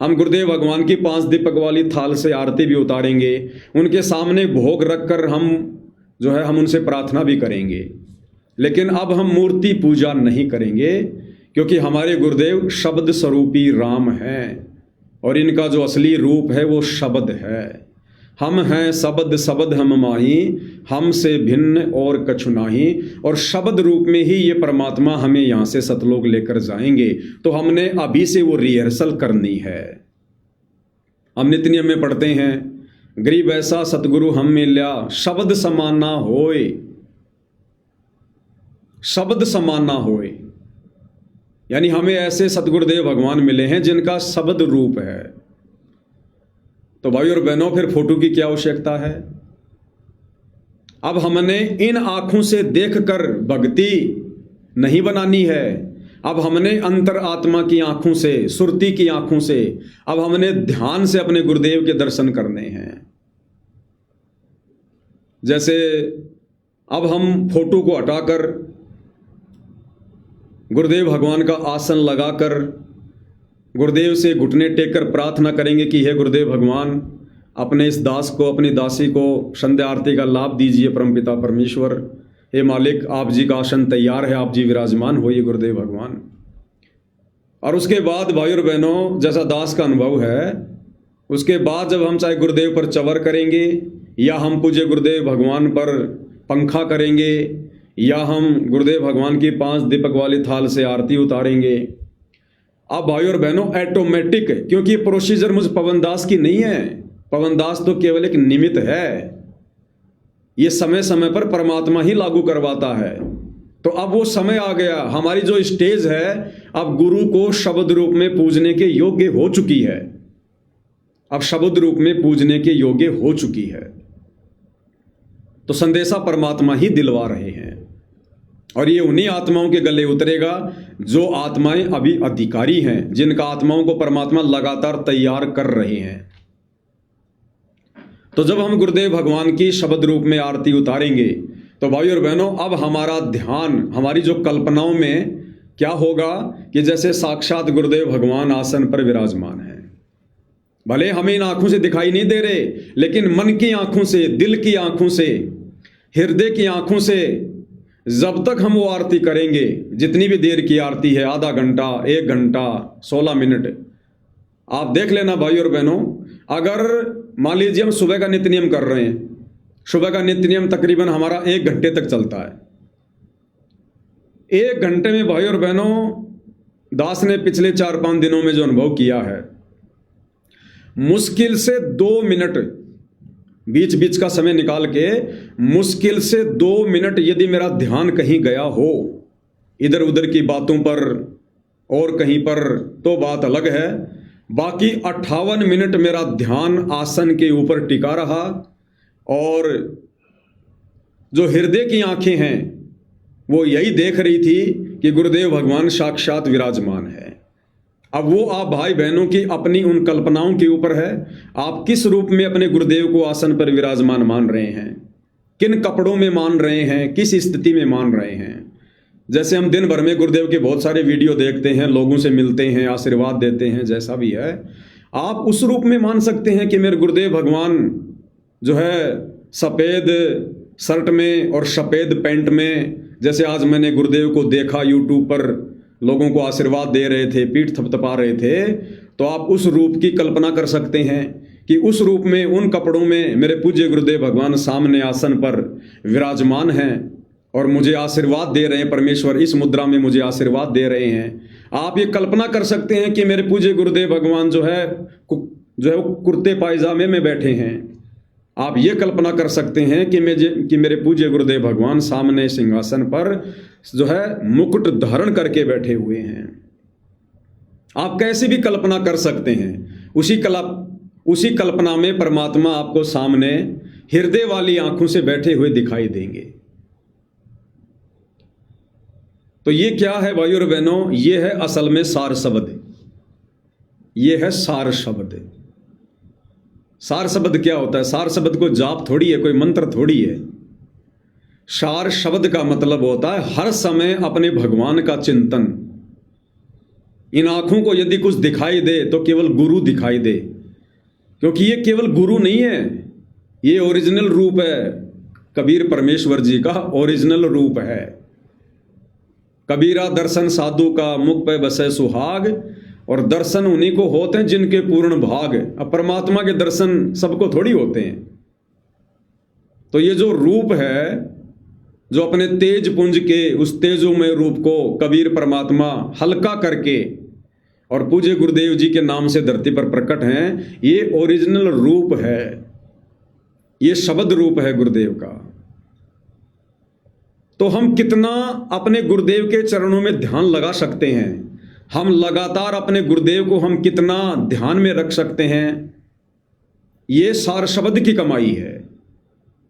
हम गुरुदेव भगवान की 5 दीपक वाली थाल से आरती भी उतारेंगे, उनके सामने भोग रखकर हम उनसे प्रार्थना भी करेंगे। लेकिन अब हम मूर्ति पूजा नहीं करेंगे, क्योंकि हमारे गुरुदेव शब्द स्वरूपी राम हैं और इनका जो असली रूप है वो शब्द है। हम हैं शब्द, शब्द हम माही, हमसे भिन्न और कछु नाही। और शब्द रूप में ही ये परमात्मा हमें यहाँ से सतलोक लेकर जाएंगे। तो हमने अभी से वो रिहर्सल करनी है। हम नित्य नियम में पढ़ते हैं, गरीब ऐसा सतगुरु हम मिल्या, शब्द समाना होए, शब्द समाना होए। यानी हमें ऐसे सतगुरुदेव भगवान मिले हैं जिनका शब्द रूप है। तो भाई और बहनों, फिर फोटो की क्या आवश्यकता है? अब हमने इन आंखों से देखकर भक्ति नहीं बनानी है। अब हमने अंतर आत्मा की आंखों से, सुरती की आंखों से, अब हमने ध्यान से अपने गुरुदेव के दर्शन करने हैं। जैसे अब हम फोटो को हटाकर गुरुदेव भगवान का आसन लगाकर गुरुदेव से घुटने टेक कर प्रार्थना करेंगे कि हे गुरुदेव भगवान, अपने इस दास को, अपनी दासी को संध्या आरती का लाभ दीजिए परमपिता परमेश्वर। हे मालिक, आप जी का आसन तैयार है, आप जी विराजमान होइए गुरुदेव भगवान। और उसके बाद भाई और बहनों, जैसा दास का अनुभव है, उसके बाद जब हम चाहे गुरुदेव पर चवर करेंगे, या हम पूज्य गुरुदेव भगवान पर पंखा करेंगे, या हम गुरुदेव भगवान की 5 दीपक वाली थाल से आरती उतारेंगे। अब भाई और बहनों, ऑटोमेटिक, क्योंकि ये प्रोसीजर मुझ पवन दास की नहीं है, पवन दास तो केवल एक निमित्त है, ये समय समय पर परमात्मा ही लागू करवाता है। तो अब वो समय आ गया, हमारी जो स्टेज है अब गुरु को शब्द रूप में पूजने के योग्य हो चुकी है। अब शब्द रूप में पूजने के योग्य हो चुकी है। तो संदेशा परमात्मा ही दिलवा रहे हैं, और ये उन्हीं आत्माओं के गले उतरेगा जो आत्माएं अभी अधिकारी हैं, जिनका आत्माओं को परमात्मा लगातार तैयार कर रहे हैं। तो जब हम गुरुदेव भगवान की शब्द रूप में आरती उतारेंगे, तो भाई और बहनों, अब हमारा ध्यान, हमारी जो कल्पनाओं में क्या होगा कि जैसे साक्षात गुरुदेव भगवान आसन पर विराजमान है। भले हमें इन आंखों से दिखाई नहीं दे रहे, लेकिन मन की आंखों से, दिल की आंखों से, हृदय की आंखों से जब तक हम वो आरती करेंगे, जितनी भी देर की आरती है, आधा घंटा, 1 घंटा, 16 मिनट, आप देख लेना भाई और बहनों। अगर मान लीजिए हम सुबह का नित्य नियम कर रहे हैं, सुबह का नित्य नियम तकरीबन हमारा 1 घंटे तक चलता है। 1 घंटे में भाई और बहनों, दास ने पिछले 4-5 दिनों में जो अनुभव किया है, मुश्किल से 2 मिनट बीच बीच का समय निकाल के, मुश्किल से 2 मिनट यदि मेरा ध्यान कहीं गया हो इधर उधर की बातों पर और कहीं पर, तो बात अलग है। बाकी 58 मिनट मेरा ध्यान आसन के ऊपर टिका रहा, और जो हृदय की आंखें हैं वो यही देख रही थी कि गुरुदेव भगवान साक्षात विराजमान है। अब वो आप भाई बहनों की अपनी उन कल्पनाओं के ऊपर है, आप किस रूप में अपने गुरुदेव को आसन पर विराजमान मान रहे हैं, किन कपड़ों में मान रहे हैं, किस स्थिति में मान रहे हैं। जैसे हम दिन भर में गुरुदेव के बहुत सारे वीडियो देखते हैं, लोगों से मिलते हैं, आशीर्वाद देते हैं, जैसा भी है आप उस रूप में मान सकते हैं कि मेरे गुरुदेव भगवान जो है सफ़ेद शर्ट में और सफ़ेद पैंट में, जैसे आज मैंने गुरुदेव को देखा यूट्यूब पर, लोगों को आशीर्वाद दे रहे थे, पीठ थपथपा रहे थे, तो आप उस रूप की कल्पना कर सकते हैं कि उस रूप में, उन कपड़ों में मेरे पूज्य गुरुदेव भगवान सामने आसन पर विराजमान हैं और मुझे आशीर्वाद दे रहे हैं। परमेश्वर इस मुद्रा में मुझे आशीर्वाद दे रहे हैं। आप ये कल्पना कर सकते हैं कि मेरे पूज्य गुरुदेव भगवान जो है वो कुर्ते पायजामे में बैठे हैं, आप ये कल्पना कर सकते हैं कि मेरे पूज्य गुरुदेव भगवान सामने सिंहासन पर जो है मुकुट धारण करके बैठे हुए हैं। आप कैसे भी कल्पना कर सकते हैं। उसी कल्पना में परमात्मा आपको सामने हृदय वाली आंखों से बैठे हुए दिखाई देंगे। तो ये क्या है भाइयों और बहनों, ये है असल में सार शब्द। ये है सार शब्द। सार शब्द क्या होता है? सार शब्द को जाप थोड़ी है, कोई मंत्र थोड़ी है। सार शब्द का मतलब होता है हर समय अपने भगवान का चिंतन। इन आंखों को यदि कुछ दिखाई दे तो केवल गुरु दिखाई दे, क्योंकि ये केवल गुरु नहीं है, ये ओरिजिनल रूप है। कबीर परमेश्वर जी का ओरिजिनल रूप है। कबीरा दर्शन साधु का मुख पे बसे सुहाग, और दर्शन उन्हीं को होते हैं जिनके पूर्ण भाग। अब परमात्मा के दर्शन सबको थोड़ी होते हैं। तो ये जो रूप है, जो अपने तेज पुंज के उस तेजोमय रूप को कबीर परमात्मा हल्का करके और पूज्य गुरुदेव जी के नाम से धरती पर प्रकट हैं, ये ओरिजिनल रूप है, ये शब्द रूप है गुरुदेव का। तो हम कितना अपने गुरुदेव के चरणों में ध्यान लगा सकते हैं, हम लगातार अपने गुरुदेव को हम कितना ध्यान में रख सकते हैं, ये सार शब्द की कमाई है।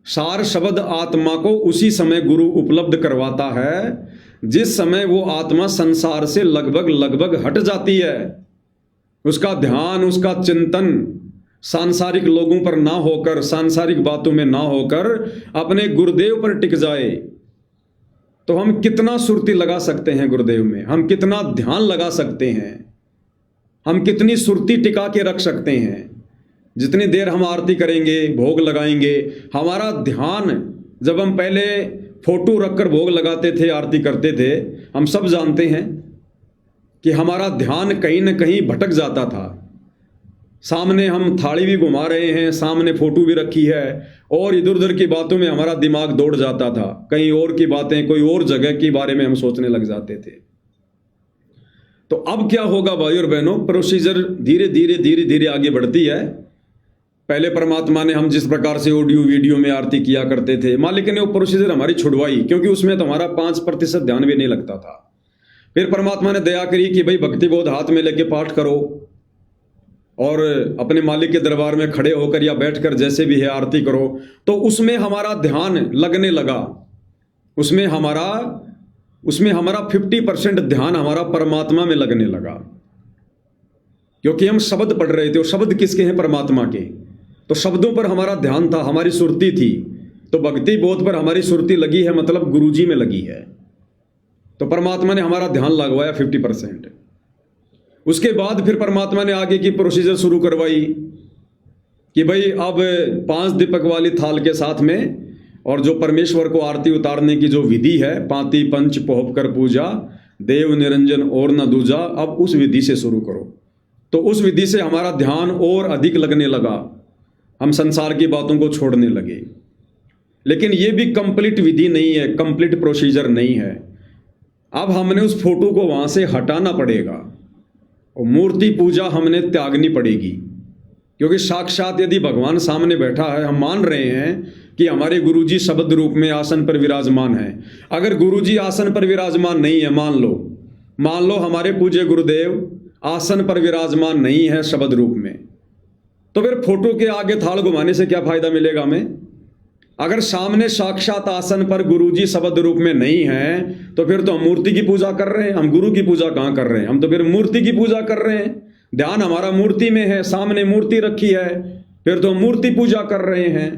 सार शब्द आत्मा को उसी समय गुरु उपलब्ध करवाता है जिस समय वो आत्मा संसार से लगभग हट जाती है। उसका ध्यान, उसका चिंतन सांसारिक लोगों पर ना होकर, सांसारिक बातों में ना होकर अपने गुरुदेव पर टिक जाए। तो हम कितना सुरती लगा सकते हैं गुरुदेव में, हम कितना ध्यान लगा सकते हैं, हम कितनी सुरती टिका के रख सकते हैं। जितनी देर हम आरती करेंगे, भोग लगाएंगे, हमारा ध्यान, जब हम पहले फोटो रखकर भोग लगाते थे, आरती करते थे, हम सब जानते हैं कि हमारा ध्यान कहीं न कहीं भटक जाता था। सामने हम थाली भी घुमा रहे हैं, सामने फोटो भी रखी है, और इधर उधर की बातों में हमारा दिमाग दौड़ जाता था। कहीं और की बातें, कोई और जगह के बारे में हम सोचने लग जाते थे। तो अब क्या होगा भाई और बहनों, प्रोसीजर धीरे धीरे आगे बढ़ती है। पहले परमात्मा ने हम जिस प्रकार से ऑडियो वीडियो में आरती किया करते थे, मालिक ने वो प्रोसीजर हमारी छुड़वाई, क्योंकि उसमें तो हमारा 5% ध्यान भी नहीं लगता था। फिर परमात्मा ने दया करी कि भाई भक्ति बोध हाथ में लेके पाठ करो और अपने मालिक के दरबार में खड़े होकर या बैठकर जैसे भी है आरती करो। तो उसमें हमारा ध्यान लगने लगा, उसमें हमारा 50% ध्यान हमारा परमात्मा में लगने लगा, क्योंकि हम शब्द पढ़ रहे थे। और शब्द किसके हैं? परमात्मा के। तो शब्दों पर हमारा ध्यान था, हमारी सुरती थी। तो भक्ति बोध पर हमारी सुरती लगी है, मतलब गुरुजी में लगी है। तो परमात्मा ने हमारा ध्यान लगवाया 50%। उसके बाद फिर परमात्मा ने आगे की प्रोसीजर शुरू करवाई कि भाई अब 5 दीपक वाली थाल के साथ में, और जो परमेश्वर को आरती उतारने की जो विधि है, पांति पंच पोहप कर पूजा, देव निरंजन और न दूजा, अब उस विधि से शुरू करो। तो उस विधि से हमारा ध्यान और अधिक लगने लगा, हम संसार की बातों को छोड़ने लगे। लेकिन ये भी कंप्लीट विधि नहीं है, कंप्लीट प्रोसीजर नहीं है। अब हमने उस फोटो को वहां से हटाना पड़ेगा और मूर्ति पूजा हमने त्यागनी पड़ेगी, क्योंकि साक्षात यदि भगवान सामने बैठा है, हम मान रहे हैं कि हमारे गुरुजी शब्द रूप में आसन पर विराजमान है। अगर गुरुजी आसन पर विराजमान नहीं है, मान लो हमारे पूज्य गुरुदेव आसन पर विराजमान नहीं है शब्द रूप में, तो फिर फोटो के आगे थाल घुमाने से क्या फायदा मिलेगा हमें? अगर सामने साक्षात आसन पर गुरुजी शब्द रूप में नहीं है, तो फिर तो हम मूर्ति की पूजा कर रहे हैं। हम गुरु की पूजा कहाँ कर रहे हैं? हम तो फिर मूर्ति की पूजा कर रहे हैं। ध्यान हमारा मूर्ति में है, सामने मूर्ति रखी है, फिर तो हम मूर्ति पूजा कर रहे हैं।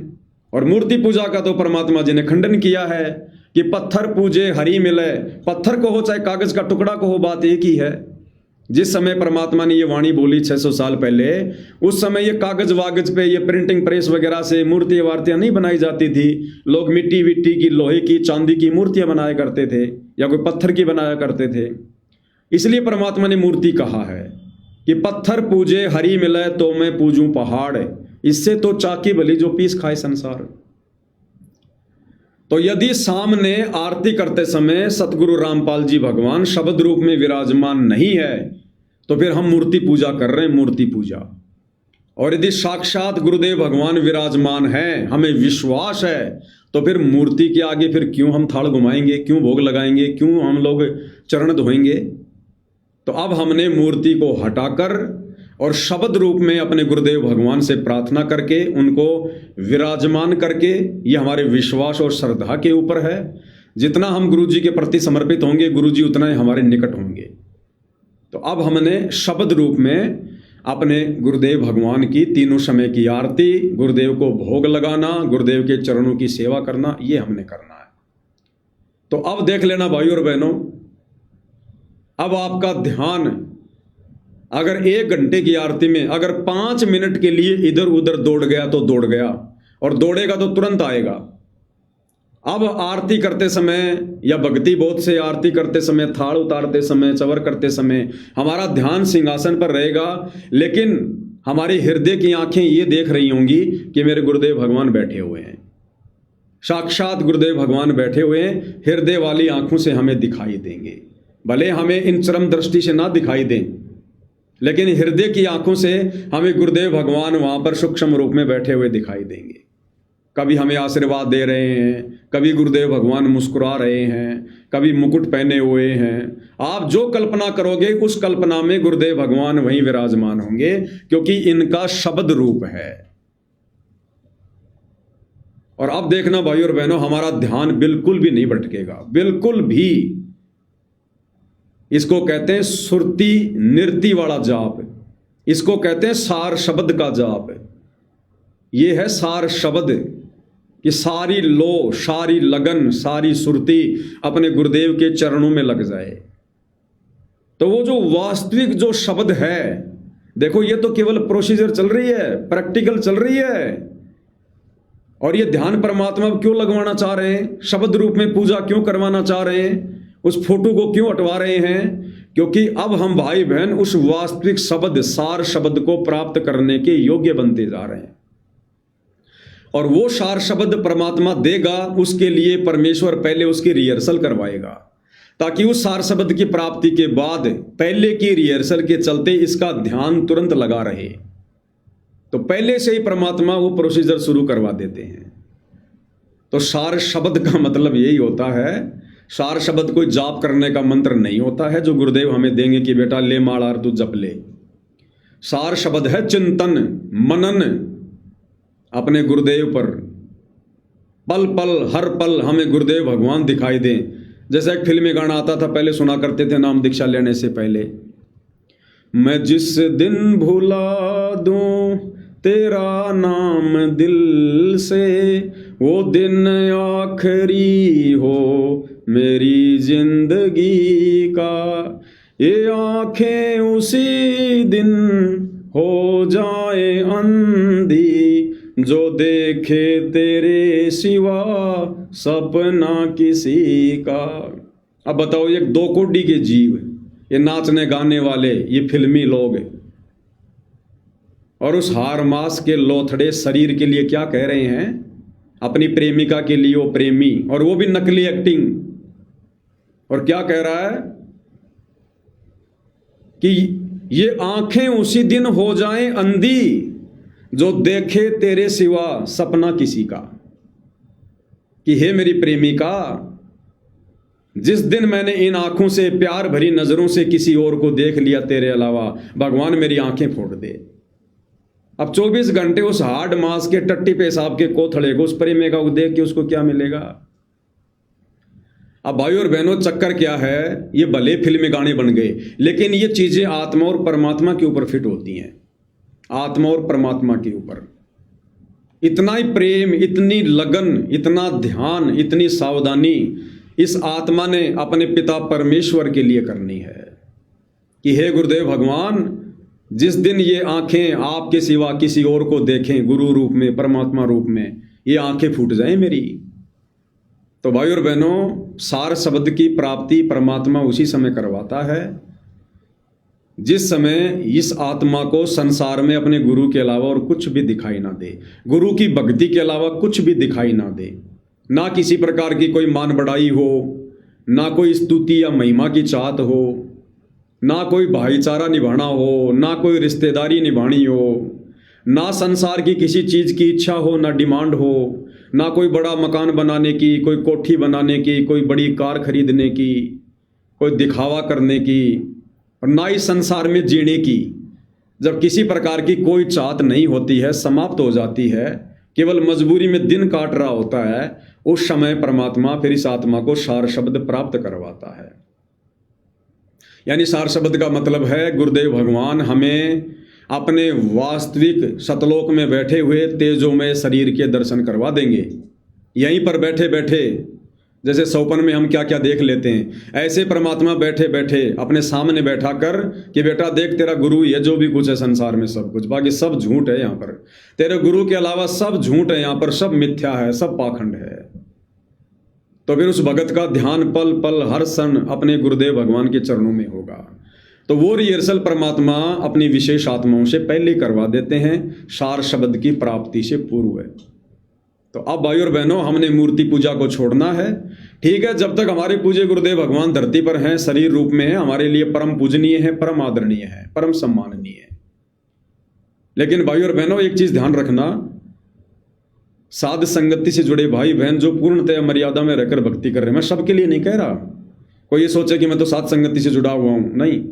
और मूर्ति पूजा का तो परमात्मा जी ने खंडन किया है कि पत्थर पूजे हरि मिले। पत्थर को हो चाहे कागज का टुकड़ा को हो, बात एक ही है। जिस समय परमात्मा ने ये वाणी बोली 600 साल पहले, उस समय ये कागज वागज पे, ये प्रिंटिंग प्रेस वगैरह से मूर्तियां वार्तियां नहीं बनाई जाती थी। लोग मिट्टी विट्टी की, लोहे की, चांदी की मूर्तियां बनाया करते थे, या कोई पत्थर की बनाया करते थे। इसलिए परमात्मा ने मूर्ति कहा है कि पत्थर पूजे हरि मिले तो मैं पूजूं पहाड़, इससे तो चाकी भली जो पीस खाए संसार। तो यदि सामने आरती करते समय सतगुरु रामपाल जी भगवान शब्द रूप में विराजमान नहीं है, तो फिर हम मूर्ति पूजा कर रहे हैं, मूर्ति पूजा। और यदि साक्षात गुरुदेव भगवान विराजमान हैं, हमें विश्वास है, तो फिर मूर्ति के आगे फिर क्यों हम थाल घुमाएंगे, क्यों भोग लगाएंगे, क्यों हम लोग चरण धोएंगे। तो अब हमने मूर्ति को हटाकर और शब्द रूप में अपने गुरुदेव भगवान से प्रार्थना करके उनको विराजमान करके, ये हमारे विश्वास और श्रद्धा के ऊपर है। जितना हम गुरु जी के प्रति समर्पित होंगे, गुरु जी उतना ही हमारे निकट होंगे। तो अब हमने शब्द रूप में अपने गुरुदेव भगवान की तीनों समय की आरती, गुरुदेव को भोग लगाना, गुरुदेव के चरणों की सेवा करना, ये हमने करना है। तो अब देख लेना भाइयों और बहनों, अब आपका ध्यान अगर 1 घंटे की आरती में अगर 5 मिनट के लिए इधर उधर दौड़ गया तो दौड़ गया, और दौड़ेगा तो तुरंत आएगा। अब आरती करते समय या भक्ति बोध से आरती करते समय, थाल उतारते समय, चवर करते समय हमारा ध्यान सिंहासन पर रहेगा, लेकिन हमारे हृदय की आंखें ये देख रही होंगी कि मेरे गुरुदेव भगवान बैठे हुए हैं। साक्षात गुरुदेव भगवान बैठे हुए हैं, हृदय वाली आंखों से हमें दिखाई देंगे। भले हमें इन चरम दृष्टि से ना दिखाई दें, लेकिन हृदय की आंखों से हमें गुरुदेव भगवान वहां पर सूक्ष्म रूप में बैठे हुए दिखाई देंगे। कभी हमें आशीर्वाद दे रहे हैं, कभी गुरुदेव भगवान मुस्कुरा रहे हैं, कभी मुकुट पहने हुए हैं। आप जो कल्पना करोगे उस कल्पना में गुरुदेव भगवान वहीं विराजमान होंगे, क्योंकि इनका शब्द रूप है। और अब देखना भाइयों और बहनों, हमारा ध्यान बिल्कुल भी नहीं भटकेगा, बिल्कुल भी। इसको कहते हैं सुरती नृति वाला जाप, इसको कहते हैं सार शब्द का जाप। ये है सार शब्द कि सारी लो, सारी लगन, सारी सुरती अपने गुरुदेव के चरणों में लग जाए। तो वो जो वास्तविक जो शब्द है, देखो ये तो केवल प्रोसीजर चल रही है, प्रैक्टिकल चल रही है। और ये ध्यान परमात्मा क्यों लगवाना चाह रहे हैं, शब्द रूप में पूजा क्यों करवाना चाह रहे हैं, उस फोटो को क्यों हटवा रहे हैं? क्योंकि अब हम भाई बहन उस वास्तविक शब्द, सार शब्द को प्राप्त करने के योग्य बनते जा रहे हैं। और वो सार शब्द परमात्मा देगा, उसके लिए परमेश्वर पहले उसकी रिहर्सल करवाएगा, ताकि उस सार शब्द की प्राप्ति के बाद पहले की रिहर्सल के चलते इसका ध्यान तुरंत लगा रहे। तो पहले से ही परमात्मा वो प्रोसीजर शुरू करवा देते हैं। तो सार शब्द का मतलब यही होता है, सार शब्द कोई जाप करने का मंत्र नहीं होता है जो गुरुदेव हमें देंगे कि बेटा ले माला तू जप ले। सार शब्द है चिंतन, मनन अपने गुरुदेव पर। पल पल, हर पल हमें गुरुदेव भगवान दिखाई दें। जैसा एक फिल्मी गाना आता था, पहले सुना करते थे नाम दीक्षा लेने से पहले, मैं जिस दिन भुला दूं तेरा नाम दिल से, वो दिन आखिरी हो मेरी जिंदगी का। ये आंखें उसी दिन हो जाए अंधी, जो देखे तेरे सिवा सपना किसी का। अब बताओ, ये 2 कोड़ी के जीव, ये नाचने गाने वाले, ये फिल्मी लोग, और उस हार मास के लोथड़े शरीर के लिए क्या कह रहे हैं? अपनी प्रेमिका के लिए वो प्रेमी, और वो भी नकली एक्टिंग। और क्या कह रहा है कि ये आंखें उसी दिन हो जाएं अंधी, जो देखे तेरे सिवा सपना किसी का। कि हे मेरी प्रेमिका, जिस दिन मैंने इन आंखों से, प्यार भरी नजरों से किसी और को देख लिया तेरे अलावा, भगवान मेरी आंखें फोड़ दे। अब 24 घंटे उस हार्ड मास के टट्टी पेशाब के कोथड़े को, उस प्रेमिका को देख के उसको क्या मिलेगा? अब भाई और बहनों, चक्कर क्या है, ये भले फिल्मी गाने बन गए, लेकिन ये चीजें आत्मा और परमात्मा के ऊपर फिट होती हैं। आत्मा और परमात्मा के ऊपर इतना ही प्रेम, इतनी लगन, इतना ध्यान, इतनी सावधानी इस आत्मा ने अपने पिता परमेश्वर के लिए करनी है कि हे गुरुदेव भगवान, जिस दिन ये आंखें आपके सिवा किसी और को देखें, गुरु रूप में, परमात्मा रूप में, ये आंखें फूट जाएं मेरी। तो भाई और बहनों, सार शब्द की प्राप्ति परमात्मा उसी समय करवाता है जिस समय इस आत्मा को संसार में अपने गुरु के अलावा और कुछ भी दिखाई ना दे, गुरु की भक्ति के अलावा कुछ भी दिखाई ना दे। ना किसी प्रकार की कोई मान बढ़ाई हो, ना कोई स्तुति या महिमा की चाहत हो, ना कोई भाईचारा निभाना हो, ना कोई रिश्तेदारी निभानी हो, ना संसार की किसी चीज़ की इच्छा हो, ना डिमांड हो, ना कोई बड़ा मकान बनाने की, कोई कोठी बनाने की, कोई बड़ी कार खरीदने की, कोई दिखावा करने की, और ना ही संसार में जीने की। जब किसी प्रकार की कोई चाहत नहीं होती है, समाप्त हो जाती है, केवल मजबूरी में दिन काट रहा होता है, उस समय परमात्मा फिर इस आत्मा को सार शब्द प्राप्त करवाता है। यानी सार शब्द का मतलब है गुरुदेव भगवान हमें अपने वास्तविक सतलोक में बैठे हुए तेजोमय शरीर के दर्शन करवा देंगे। यहीं पर बैठे बैठे, जैसे सौपन में हम क्या क्या देख लेते हैं, ऐसे परमात्मा बैठे बैठे अपने सामने बैठा कर कि बेटा देख, तेरा गुरु ये जो भी कुछ है संसार में सब कुछ, बाकी सब झूठ है यहाँ पर, तेरे गुरु के अलावा सब झूठ है यहाँ पर, सब मिथ्या है, सब पाखंड है। तो फिर उस भगत का ध्यान पल पल हर क्षण अपने गुरुदेव भगवान के चरणों में होगा। तो वो रिहर्सल परमात्मा अपनी विशेष आत्माओं से पहले करवा देते हैं, सार शब्द की प्राप्ति से पूर्व है। तो अब भाई और बहनों, हमने मूर्ति पूजा को छोड़ना है। ठीक है, जब तक हमारे पूज्य गुरुदेव भगवान धरती पर हैं, शरीर रूप में है, हमारे लिए परम पूजनीय है, परम आदरणीय है, परम सम्माननीय है। लेकिन भाई और बहनों, एक चीज ध्यान रखना, साध संगति से जुड़े भाई बहन जो पूर्णतया मर्यादा में रहकर भक्ति कर रहे हैं, मैं सबके लिए नहीं कह रहा, कोई ये सोचे कि मैं तो साध संगति से जुड़ा हुआ हूं, नहीं।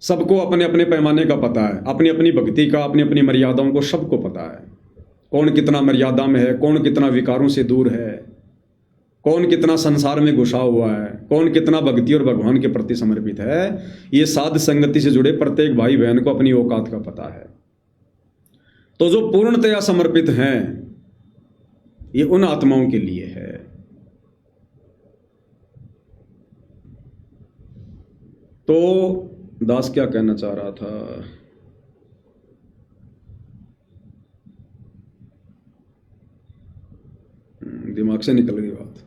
सबको अपने अपने पैमाने का पता है, अपनी अपनी भक्ति का, अपनी अपनी मर्यादाओं को सबको पता है। कौन कितना मर्यादा में है, कौन कितना विकारों से दूर है, कौन कितना संसार में घुसा हुआ है, कौन कितना भक्ति और भगवान के प्रति समर्पित है, ये साध संगति से जुड़े प्रत्येक भाई बहन को अपनी औकात का पता है। तो जो पूर्णतया समर्पित हैं, ये उन आत्माओं के लिए है। तो दास क्या कहना चाह रहा था? दिमाग से निकल गई बात।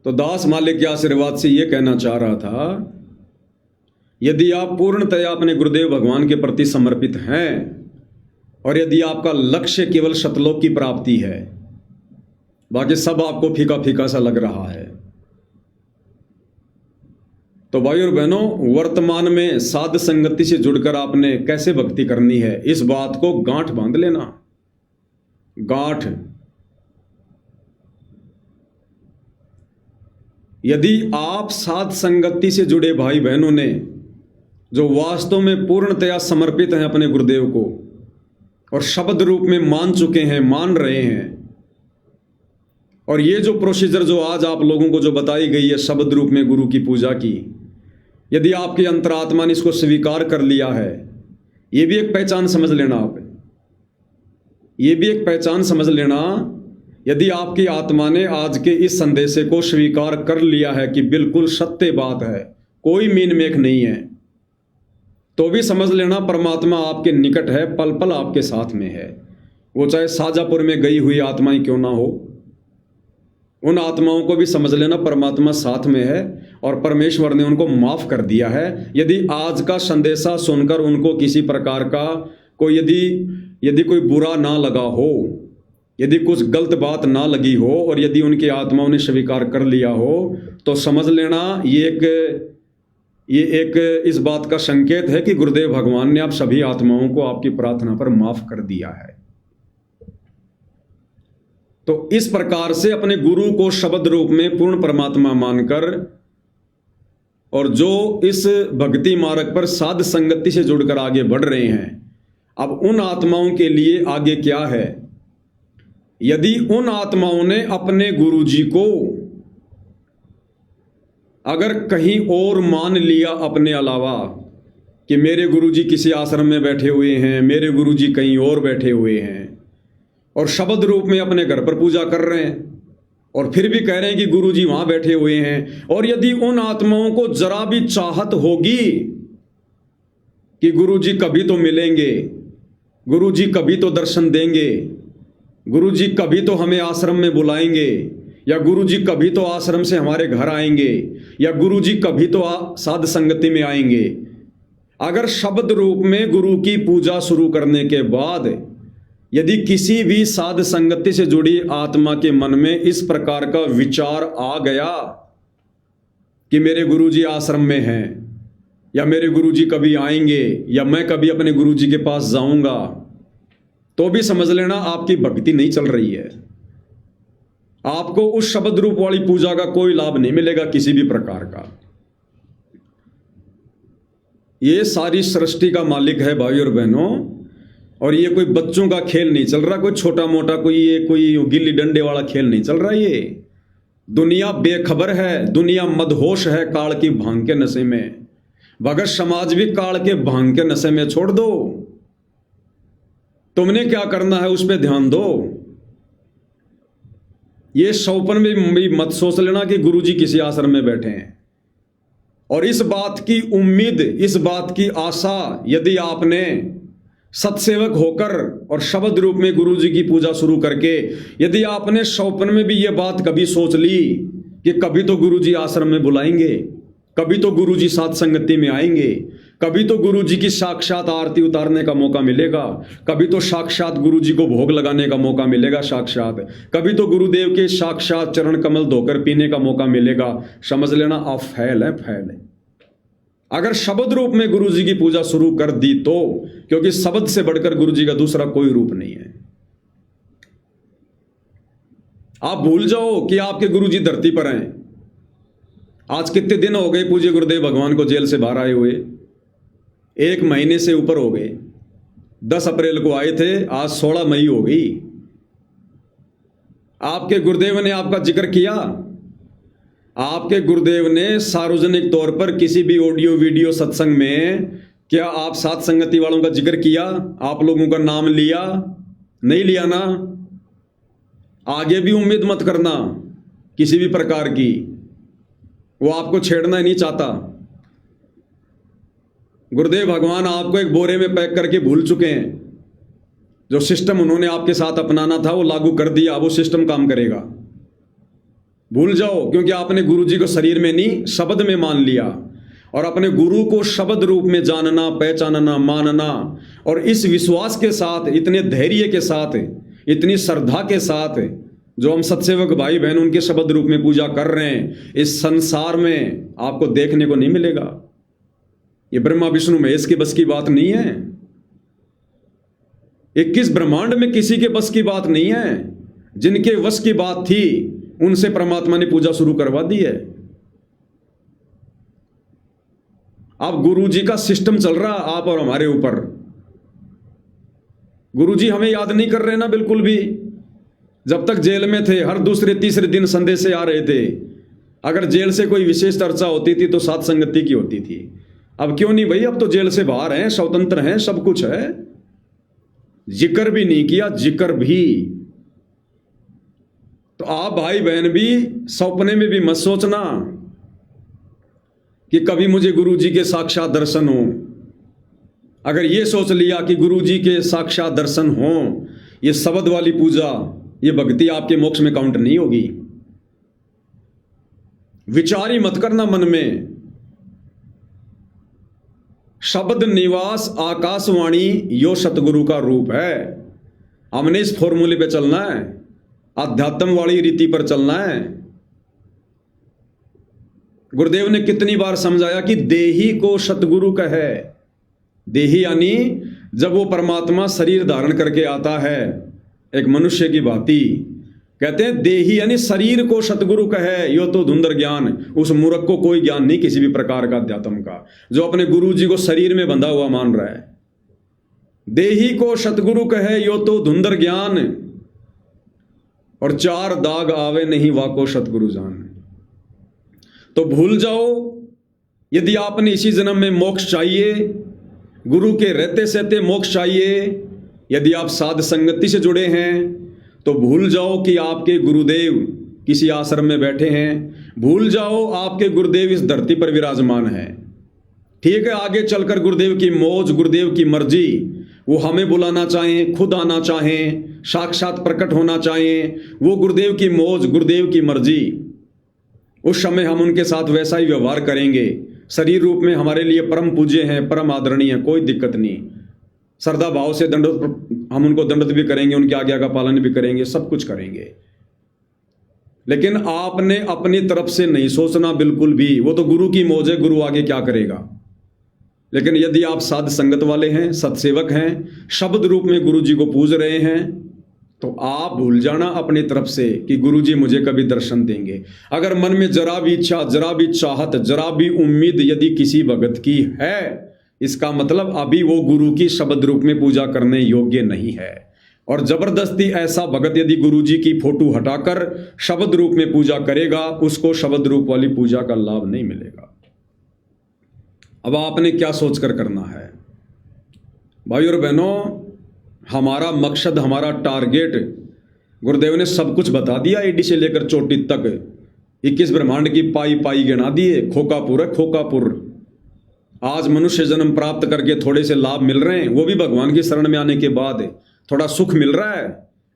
तो दास मालिक के आशीर्वाद से यह कहना चाह रहा था, यदि आप पूर्णतया अपने गुरुदेव भगवान के प्रति समर्पित हैं और यदि आपका लक्ष्य केवल सतलोक की प्राप्ति है, बाकी सब आपको फीका फीका सा लग रहा है, तो भाई और बहनों, वर्तमान में साध संगति से जुड़कर आपने कैसे भक्ति करनी है, इस बात को गांठ बांध लेना। गांठ, यदि आप साध संगति से जुड़े भाई बहनों ने जो वास्तव में पूर्णतया समर्पित हैं अपने गुरुदेव को और शब्द रूप में मान चुके हैं, मान रहे हैं, और ये जो प्रोसीजर जो आज आप लोगों को जो बताई गई है शब्द रूप में गुरु की पूजा की, यदि आपकी अंतरात्मा ने इसको स्वीकार कर लिया है, ये भी एक पहचान समझ लेना। आप ये भी एक पहचान समझ लेना, यदि आपकी आत्मा ने आज के इस संदेश को स्वीकार कर लिया है कि बिल्कुल सत्य बात है, कोई मीन मेख नहीं है, तो भी समझ लेना परमात्मा आपके निकट है, पल पल आपके साथ में है। वो चाहे शाजापुर में गई हुई आत्माएं क्यों ना हो, उन आत्माओं को भी समझ लेना परमात्मा साथ में है और परमेश्वर ने उनको माफ कर दिया है। यदि आज का संदेशा सुनकर उनको किसी प्रकार का कोई यदि कोई बुरा ना लगा हो, यदि कुछ गलत बात ना लगी हो और यदि उनकी आत्माओं ने स्वीकार कर लिया हो, तो समझ लेना ये एक इस बात का संकेत है कि गुरुदेव भगवान ने आप सभी आत्माओं को आपकी प्रार्थना पर माफ कर दिया है। तो इस प्रकार से अपने गुरु को शब्द रूप में पूर्ण परमात्मा मानकर और जो इस भक्ति मार्ग पर साध संगति से जुड़कर आगे बढ़ रहे हैं, अब उन आत्माओं के लिए आगे क्या है? यदि उन आत्माओं ने अपने गुरुजी को अगर कहीं और मान लिया अपने अलावा कि मेरे गुरुजी किसी आश्रम में बैठे हुए हैं, मेरे गुरुजी कहीं और बैठे हुए हैं, और शब्द रूप में अपने घर पर पूजा कर रहे हैं और फिर भी कह रहे हैं कि गुरुजी वहां बैठे हुए हैं, और यदि उन आत्माओं को जरा भी चाहत होगी कि गुरुजी कभी तो मिलेंगे, गुरुजी कभी तो दर्शन देंगे, गुरुजी कभी तो हमें आश्रम में बुलाएंगे, या गुरुजी कभी तो आश्रम से हमारे घर आएंगे, या गुरुजी कभी तो साध संगति में आएंगे। अगर शब्द रूप में गुरु की पूजा शुरू करने के बाद यदि किसी भी साध संगति से जुड़ी आत्मा के मन में इस प्रकार का विचार आ गया कि मेरे गुरुजी आश्रम में हैं, या मेरे गुरुजी कभी आएंगे, या मैं कभी अपने गुरुजी के पास जाऊंगा, तो भी समझ लेना आपकी भक्ति नहीं चल रही है। आपको उस शब्द रूप वाली पूजा का कोई लाभ नहीं मिलेगा किसी भी प्रकार का। ये सारी सृष्टि का मालिक है भाई और बहनों, और ये कोई बच्चों का खेल नहीं चल रहा, कोई छोटा मोटा कोई गिल्ली डंडे वाला खेल नहीं चल रहा। ये दुनिया बेखबर है, दुनिया मदहोश है काल की भांग के नशे में। भगत समाज भी काल के भांग के नशे में छोड़ दो। तुमने क्या करना है उस पर ध्यान दो। ये सौपन में भी मत सोच लेना कि गुरुजी किसी आश्रम में बैठे हैं। और इस बात की उम्मीद, इस बात की आशा यदि आपने सत्सेवक होकर और शब्द रूप में गुरुजी की पूजा शुरू करके यदि आपने सौपन में भी ये बात कभी सोच ली कि कभी तो गुरुजी आश्रम में बुलाएंगे, कभी तो गुरुजी साथ संगति में आएंगे, कभी तो गुरुजी की साक्षात आरती उतारने का मौका मिलेगा, कभी तो साक्षात गुरुजी को भोग लगाने का मौका मिलेगा साक्षात, कभी तो गुरुदेव के साक्षात चरण कमल धोकर पीने का मौका मिलेगा, समझ लेना आप फैल है, फैल है। अगर शब्द रूप में गुरुजी की पूजा शुरू कर दी तो, क्योंकि शब्द से बढ़कर गुरुजी का दूसरा कोई रूप नहीं है। आप भूल जाओ कि आपके गुरुजी धरती पर हैं। आज कितने दिन हो गए पूज्य गुरुदेव भगवान को जेल से बाहर आए हुए? 1 महीने से ऊपर हो गए। 10 अप्रैल को आए थे, आज 16 मई हो गई। आपके गुरुदेव ने आपका जिक्र किया? आपके गुरुदेव ने सार्वजनिक तौर पर किसी भी ऑडियो वीडियो सत्संग में क्या आप साथ संगति वालों का जिक्र किया? आप लोगों का नाम लिया? नहीं लिया ना। आगे भी उम्मीद मत करना किसी भी प्रकार की, वो आपको छेड़ना ही नहीं चाहता। गुरुदेव भगवान आपको एक बोरे में पैक करके भूल चुके हैं। जो सिस्टम उन्होंने आपके साथ अपनाना था वो लागू कर दिया, वो सिस्टम काम करेगा। भूल जाओ, क्योंकि आपने गुरुजी को शरीर में नहीं शब्द में मान लिया। और अपने गुरु को शब्द रूप में जानना, पहचानना, मानना, और इस विश्वास के साथ, इतने धैर्य के साथ, इतनी श्रद्धा के साथ जो हम सत्सेवक भाई बहन उनके शब्द रूप में पूजा कर रहे हैं, इस संसार में आपको देखने को नहीं मिलेगा। ये ब्रह्मा विष्णु महेश के बस की बात नहीं है। 21 ब्रह्मांड में किसी के बस की बात नहीं है। जिनके वश की बात थी उनसे परमात्मा ने पूजा शुरू करवा दी है। अब गुरुजी का सिस्टम चल रहा आप और हमारे ऊपर। गुरुजी हमें याद नहीं कर रहे ना बिल्कुल भी। जब तक जेल में थे हर दूसरे तीसरे दिन संदेशे आ रहे थे। अगर जेल से कोई विशेष चर्चा होती थी तो साथ संगति की होती थी। अब क्यों नहीं भाई? अब तो जेल से बाहर हैं, स्वतंत्र हैं, सब कुछ है। जिक्र भी नहीं किया, जिक्र भी। तो आप भाई बहन भी सपने में भी मत सोचना कि कभी मुझे गुरुजी के साक्षात दर्शन हो। अगर ये सोच लिया कि गुरुजी के साक्षात दर्शन हो, ये शब्द वाली पूजा, ये भक्ति आपके मोक्ष में काउंट नहीं होगी। विचार ही मत करना मन में। शब्द निवास आकाशवाणी यो सतगुरु का रूप है। हमने इस फॉर्मूले पे चलना है, अध्यात्म वाली रीति पर चलना है। गुरुदेव ने कितनी बार समझाया कि देही को सतगुरु कहे। देही यानी जब वो परमात्मा शरीर धारण करके आता है एक मनुष्य की भांति, कहते हैं देही यानी शरीर को सतगुरु कहे। यो तो धुंधर ज्ञान, उस मूर्ख को कोई ज्ञान नहीं किसी भी प्रकार का अध्यात्म का, जो अपने गुरु जी को शरीर में बंधा हुआ मान रहा है। देही को सतगुरु कहे यो तो धुंधर ज्ञान, और 4 दाग आवे नहीं वाको सतगुरु जान। तो भूल जाओ, यदि आपने इसी जन्म में मोक्ष चाहिए, गुरु के रहते सहते मोक्ष चाहिए, यदि आप साध संगति से जुड़े हैं, तो भूल जाओ कि आपके गुरुदेव किसी आश्रम में बैठे हैं। भूल जाओ आपके गुरुदेव इस धरती पर विराजमान है। ठीक है, आगे चलकर गुरुदेव की मौज, गुरुदेव की मर्जी, वो हमें बुलाना चाहें, खुद आना चाहें, साक्षात प्रकट होना चाहें, वो गुरुदेव की मौज, गुरुदेव की मर्जी, उस समय हम उनके साथ वैसा ही व्यवहार करेंगे। शरीर रूप में हमारे लिए परम पूज्य हैं, परम आदरणीय हैं, कोई दिक्कत नहीं। श्रद्धा भाव से दंडवत, हम उनको दंडवत भी करेंगे, उनकी आज्ञा का पालन भी करेंगे, सब कुछ करेंगे। लेकिन आपने अपनी तरफ से नहीं सोचना बिल्कुल भी, वो तो गुरु की मौज है, गुरु आगे क्या करेगा। लेकिन यदि आप साध संगत वाले हैं, सत्सेवक हैं, शब्द रूप में गुरु जी को पूज रहे हैं, तो आप भूल जाना अपनी तरफ से कि गुरु जी मुझे कभी दर्शन देंगे। अगर मन में जरा भी इच्छा, जरा भी चाहत, जरा भी उम्मीद यदि किसी भगत की है, इसका मतलब अभी वो गुरु की शब्द रूप में पूजा करने योग्य नहीं है। और जबरदस्ती ऐसा भगत यदि गुरु जी की फोटो हटाकर शब्द रूप में पूजा करेगा, उसको शब्द रूप वाली पूजा का लाभ नहीं मिलेगा। अब आपने क्या सोचकर करना है भाई और बहनों, हमारा मकसद, हमारा टारगेट, गुरुदेव ने सब कुछ बता दिया, एडी से लेकर चोटी तक 21 ब्रह्मांड की पाई पाई गिना दिए। खोकापुर है खोकापुर। आज मनुष्य जन्म प्राप्त करके थोड़े से लाभ मिल रहे हैं, वो भी भगवान की शरण में आने के बाद थोड़ा सुख मिल रहा है,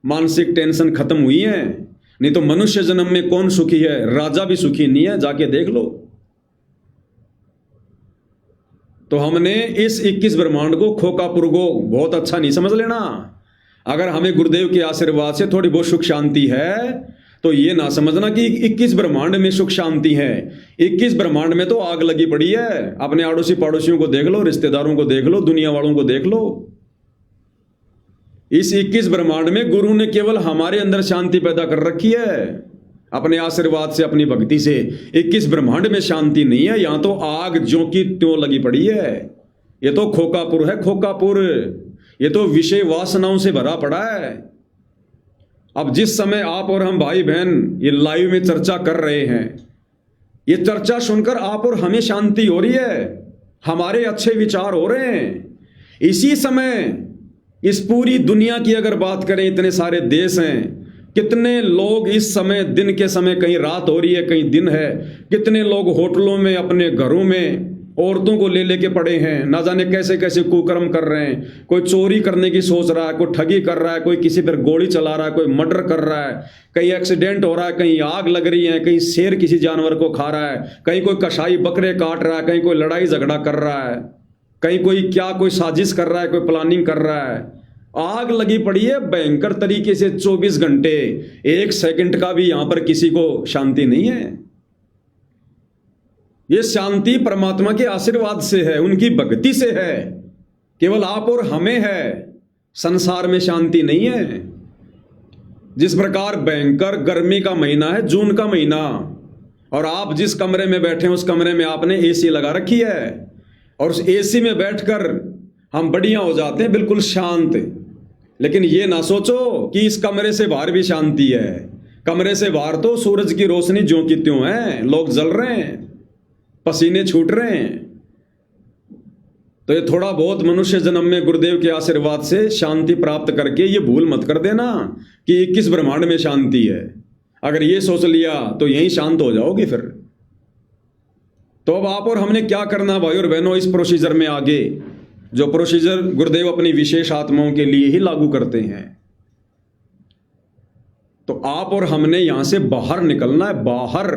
मानसिक टेंशन खत्म हुई है। नहीं तो मनुष्य जन्म में कौन सुखी है, राजा भी सुखी नहीं है, जाके देख लो। तो हमने इस 21 ब्रह्मांड को, खोकापुर को बहुत अच्छा नहीं समझ लेना। अगर हमें गुरुदेव के आशीर्वाद से थोड़ी बहुत सुख शांति है, तो ये ना समझना कि 21 ब्रह्मांड में सुख शांति है। 21 ब्रह्मांड में तो आग लगी पड़ी है। अपने आड़ोसी पड़ोसियों को देख लो, रिश्तेदारों को देख लो, दुनिया वालों को देख लो। इस 21 ब्रह्मांड में गुरु ने केवल हमारे अंदर शांति पैदा कर रखी है, अपने आशीर्वाद से, अपनी भक्ति से। 21 ब्रह्मांड में शांति नहीं है, यहां तो आग ज्यों की त्यों लगी पड़ी है। ये तो खोकापुर है खोकापुर, ये तो विषय वासनाओं से भरा पड़ा है। अब जिस समय आप और हम भाई बहन ये लाइव में चर्चा कर रहे हैं, ये चर्चा सुनकर आप और हमें शांति हो रही है, हमारे अच्छे विचार हो रहे हैं। इसी समय इस पूरी दुनिया की अगर बात करें, इतने सारे देश हैं, कितने लोग इस समय, दिन के समय कहीं रात हो रही है कहीं दिन है, कितने लोग होटलों में, अपने घरों में औरतों को ले लेके पड़े हैं, ना जाने कैसे कैसे कुकर्म कर रहे हैं। कोई चोरी करने की सोच रहा है, कोई ठगी कर रहा है, कोई किसी पर गोली चला रहा है, कोई मर्डर कर रहा है, कहीं एक्सीडेंट हो रहा है, कहीं आग लग रही है, कहीं शेर किसी जानवर को खा रहा है, कहीं कोई कसाई बकरे काट रहा है, कहीं कोई लड़ाई झगड़ा कर रहा है, कहीं कोई क्या, कोई साजिश कर रहा है, कोई प्लानिंग कर रहा है। आग लगी पड़ी है भयंकर तरीके से, 24 घंटे, 1 सेकंड का भी यहां पर किसी को शांति नहीं है। ये शांति परमात्मा के आशीर्वाद से है, उनकी भक्ति से है, केवल आप और हमें है, संसार में शांति नहीं है। जिस प्रकार भयंकर गर्मी का महीना है, जून का महीना, और आप जिस कमरे में बैठे हैं उस कमरे में आपने एसी लगा रखी है, और उस एसी में बैठकर हम बढ़िया हो जाते हैं, बिल्कुल शांत। लेकिन ये ना सोचो कि इस कमरे से बाहर भी शांति है। कमरे से बाहर तो सूरज की रोशनी ज्यों की त्यों है, लोग जल रहे हैं, पसीने छूट रहे हैं। तो ये थोड़ा बहुत मनुष्य जन्म में गुरुदेव के आशीर्वाद से शांति प्राप्त करके ये भूल मत कर देना कि 21 ब्रह्मांड में शांति है। अगर ये सोच लिया तो यहीं शांत हो जाओगे फिर। तो अब आप और हमने क्या करना भाई और बहनों, इस प्रोसीजर में आगे, जो प्रोसीजर गुरुदेव अपनी विशेष आत्माओं के लिए ही लागू करते हैं, तो आप और हमने यहां से बाहर निकलना है। बाहर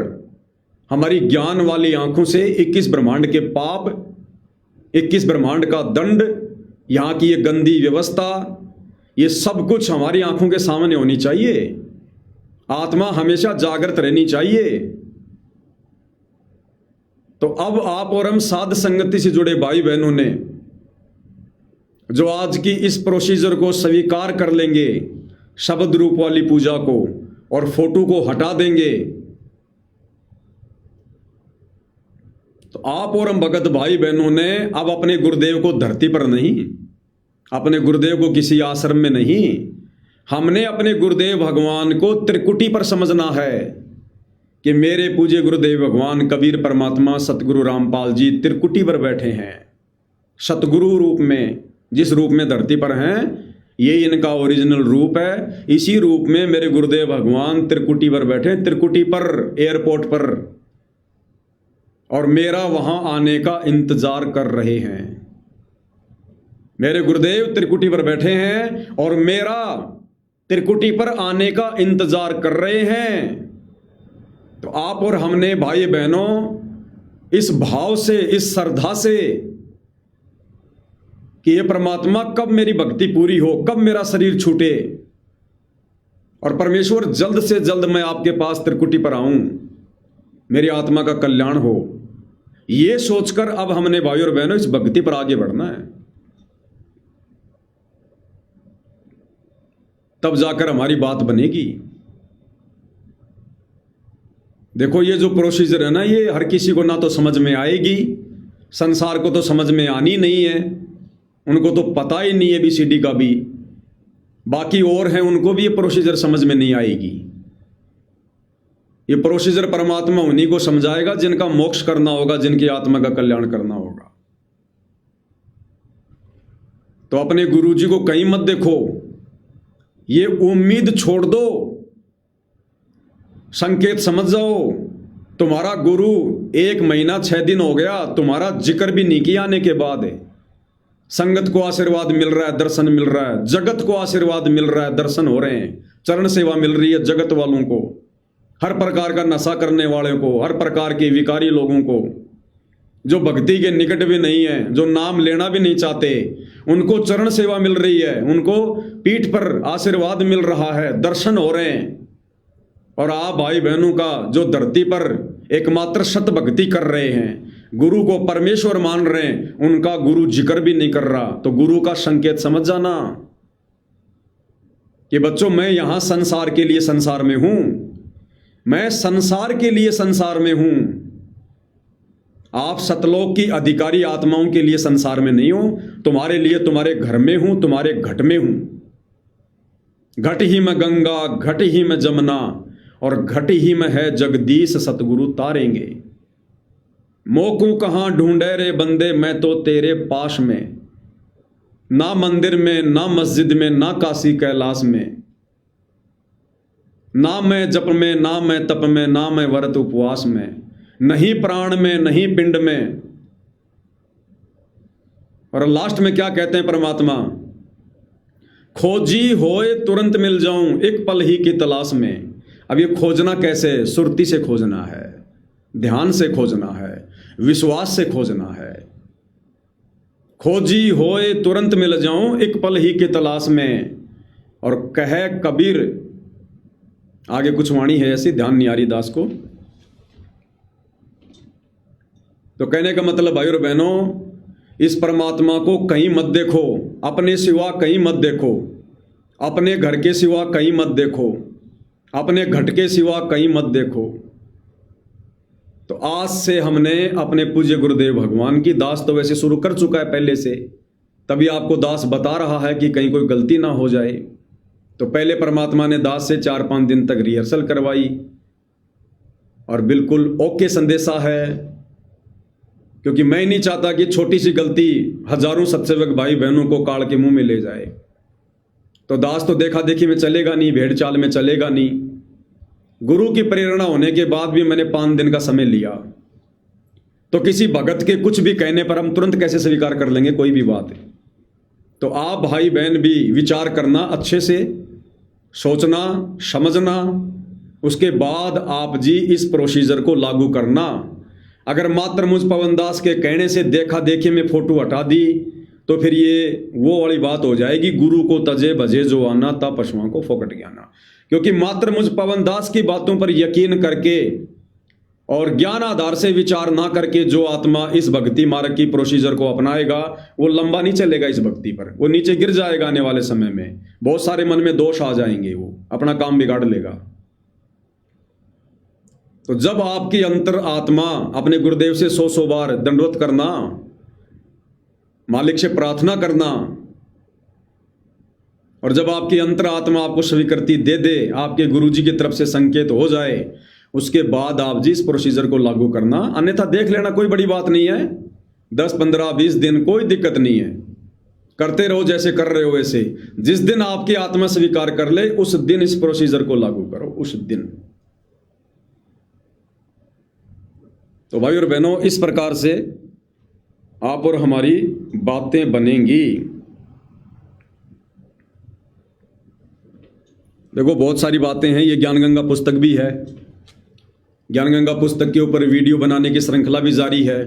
हमारी ज्ञान वाली आंखों से 21 ब्रह्मांड के पाप, 21 ब्रह्मांड का दंड, यहां की ये गंदी व्यवस्था, ये सब कुछ हमारी आंखों के सामने होनी चाहिए। आत्मा हमेशा जागृत रहनी चाहिए। तो अब आप और हम साध संगति से जुड़े भाई बहनों ने जो आज की इस प्रोसीजर को स्वीकार कर लेंगे, शब्द रूप वाली पूजा को, और फोटो को हटा देंगे, तो आप और हम भगत भाई बहनों ने अब अपने गुरुदेव को धरती पर नहीं, अपने गुरुदेव को किसी आश्रम में नहीं, हमने अपने गुरुदेव भगवान को त्रिकुटी पर समझना है कि मेरे पूज्य गुरुदेव भगवान कबीर परमात्मा सतगुरु रामपाल जी त्रिकुटी पर बैठे हैं। सतगुरु रूप में, जिस रूप में धरती पर हैं, ये इनका ओरिजिनल रूप है। इसी रूप में मेरे गुरुदेव भगवान त्रिकुटी पर बैठे, त्रिकुटी पर, एयरपोर्ट पर, और मेरा वहां आने का इंतजार कर रहे हैं। मेरे गुरुदेव त्रिकुटी पर बैठे हैं और मेरा त्रिकुटी पर आने का इंतजार कर रहे हैं। तो आप और हमने भाई बहनों इस भाव से, इस श्रद्धा से कि ये परमात्मा कब मेरी भक्ति पूरी हो, कब मेरा शरीर छूटे और परमेश्वर जल्द से जल्द मैं आपके पास त्रिकुटी पर आऊं, मेरी आत्मा का कल्याण हो, ये सोचकर अब हमने भाई और बहनों इस भक्ति पर आगे बढ़ना है। तब जाकर हमारी बात बनेगी। देखो ये जो प्रोसीजर है ना, ये हर किसी को ना तो समझ में आएगी, संसार को तो समझ में आनी नहीं है, उनको तो पता ही नहीं है ABCD का भी। बाकी और हैं, उनको भी ये प्रोसीजर समझ में नहीं आएगी। ये प्रोसीजर परमात्मा उन्हीं को समझाएगा जिनका मोक्ष करना होगा, जिनकी आत्मा का कल्याण करना होगा। तो अपने गुरु जी को कहीं मत देखो, ये उम्मीद छोड़ दो, संकेत समझ जाओ। तुम्हारा गुरु 1 महीना 6 दिन हो गया, तुम्हारा जिक्र भी नहीं किया आने के बाद है। संगत को आशीर्वाद मिल रहा है, दर्शन मिल रहा है, जगत को आशीर्वाद मिल रहा है, दर्शन हो रहे हैं, चरण सेवा मिल रही है जगत वालों को, हर प्रकार का नशा करने वाले को, हर प्रकार के विकारी लोगों को, जो भक्ति के निकट भी नहीं है, जो नाम लेना भी नहीं चाहते, उनको चरण सेवा मिल रही है, उनको पीठ पर आशीर्वाद मिल रहा है, दर्शन हो रहे हैं। और आप भाई बहनों का जो धरती पर एकमात्र सत भक्ति कर रहे हैं, गुरु को परमेश्वर मान रहे हैं, उनका गुरु जिक्र भी नहीं कर रहा। तो गुरु का संकेत समझ जाना कि बच्चों मैं यहां संसार के लिए संसार में हूं, मैं संसार के लिए संसार में हूं। आप सतलोक की अधिकारी आत्माओं के लिए संसार में नहीं हो, तुम्हारे लिए तुम्हारे घर में हूं, तुम्हारे घट में हूं। घट ही में गंगा, घट ही में जमुना और घट ही में है जगदीश सतगुरु तारेंगे। मोकू कहां ढूंढे रे बंदे, मैं तो तेरे पास में, ना मंदिर में, ना मस्जिद में, ना काशी कैलाश में, ना मैं जप में, ना मैं तप में, ना मैं व्रत उपवास में, नहीं प्राण में, नहीं पिंड में। और लास्ट में क्या कहते हैं परमात्मा, खोजी होए तुरंत मिल जाऊं, एक पल ही की तलाश में। अब ये खोजना कैसे? सुरती से खोजना है, ध्यान से खोजना है, विश्वास से खोजना है। खोजी होए तुरंत मिल जाऊं, एक पल ही की तलाश में। और कहे कबीर, आगे कुछ वाणी है ऐसी, ध्यान नहीं आ रही दास को। तो कहने का मतलब भाई और बहनों, इस परमात्मा को कहीं मत देखो, अपने सिवा कहीं मत देखो, अपने घर के सिवा कहीं मत देखो, अपने घट के सिवा कहीं मत देखो। तो आज से हमने अपने पूज्य गुरुदेव भगवान की, दास तो वैसे शुरू कर चुका है पहले से, तभी आपको दास बता रहा है कि कहीं कोई गलती ना हो जाए। तो पहले परमात्मा ने दास से 4-5 दिन तक रिहर्सल करवाई और बिल्कुल ओके संदेशा है, क्योंकि मैं नहीं चाहता कि छोटी सी गलती हजारों सत्सेवक भाई बहनों को काल के मुंह में ले जाए। तो दास तो देखा देखी में चलेगा नहीं, भेड़ चाल में चलेगा नहीं। गुरु की प्रेरणा होने के बाद भी मैंने 5 दिन का समय लिया। तो किसी भगत के कुछ भी कहने पर हम तुरंत कैसे स्वीकार कर लेंगे कोई भी बात है? तो आप भाई बहन भी विचार करना, अच्छे से सोचना, समझना, उसके बाद आप जी इस प्रोसीजर को लागू करना। अगर मात्र मुझ पवन दास के कहने से देखा देखी में फोटो हटा दी तो फिर ये वो वाली बात हो जाएगी, गुरु को तजे भजे जो आना, ता पशुओं को फोकट ज्ञाना। क्योंकि मात्र मुझ पवन दास की बातों पर यकीन करके और ज्ञान आधार से विचार ना करके जो आत्मा इस भक्ति मार्ग की प्रोसीजर को अपनाएगा, वो लंबा नहीं चलेगा इस भक्ति पर, वो नीचे गिर जाएगा। आने वाले समय में बहुत सारे मन में दोष आ जाएंगे, वो अपना काम बिगाड़ लेगा। तो जब आपकी अंतर आत्मा अपने गुरुदेव से 100 बार दंडवत करना, मालिक से प्रार्थना करना, और जब आपकी अंतर आत्मा आपको स्वीकृति दे दे, आपके गुरुजी की तरफ से संकेत हो जाए, उसके बाद आप जी इस प्रोसीजर को लागू करना। अन्यथा देख लेना, कोई बड़ी बात नहीं है, 10, 15, 20 दिन कोई दिक्कत नहीं है, करते रहो जैसे कर रहे हो वैसे। जिस दिन आपकी आत्मा स्वीकार कर ले उस दिन इस प्रोसीजर को लागू करो, उस दिन। तो भाई और बहनों, इस प्रकार से आप और हमारी बातें बनेंगी। देखो बहुत सारी बातें हैं, ये ज्ञानगंगा पुस्तक भी है, ज्ञानगंगा पुस्तक के ऊपर वीडियो बनाने की श्रृंखला भी जारी है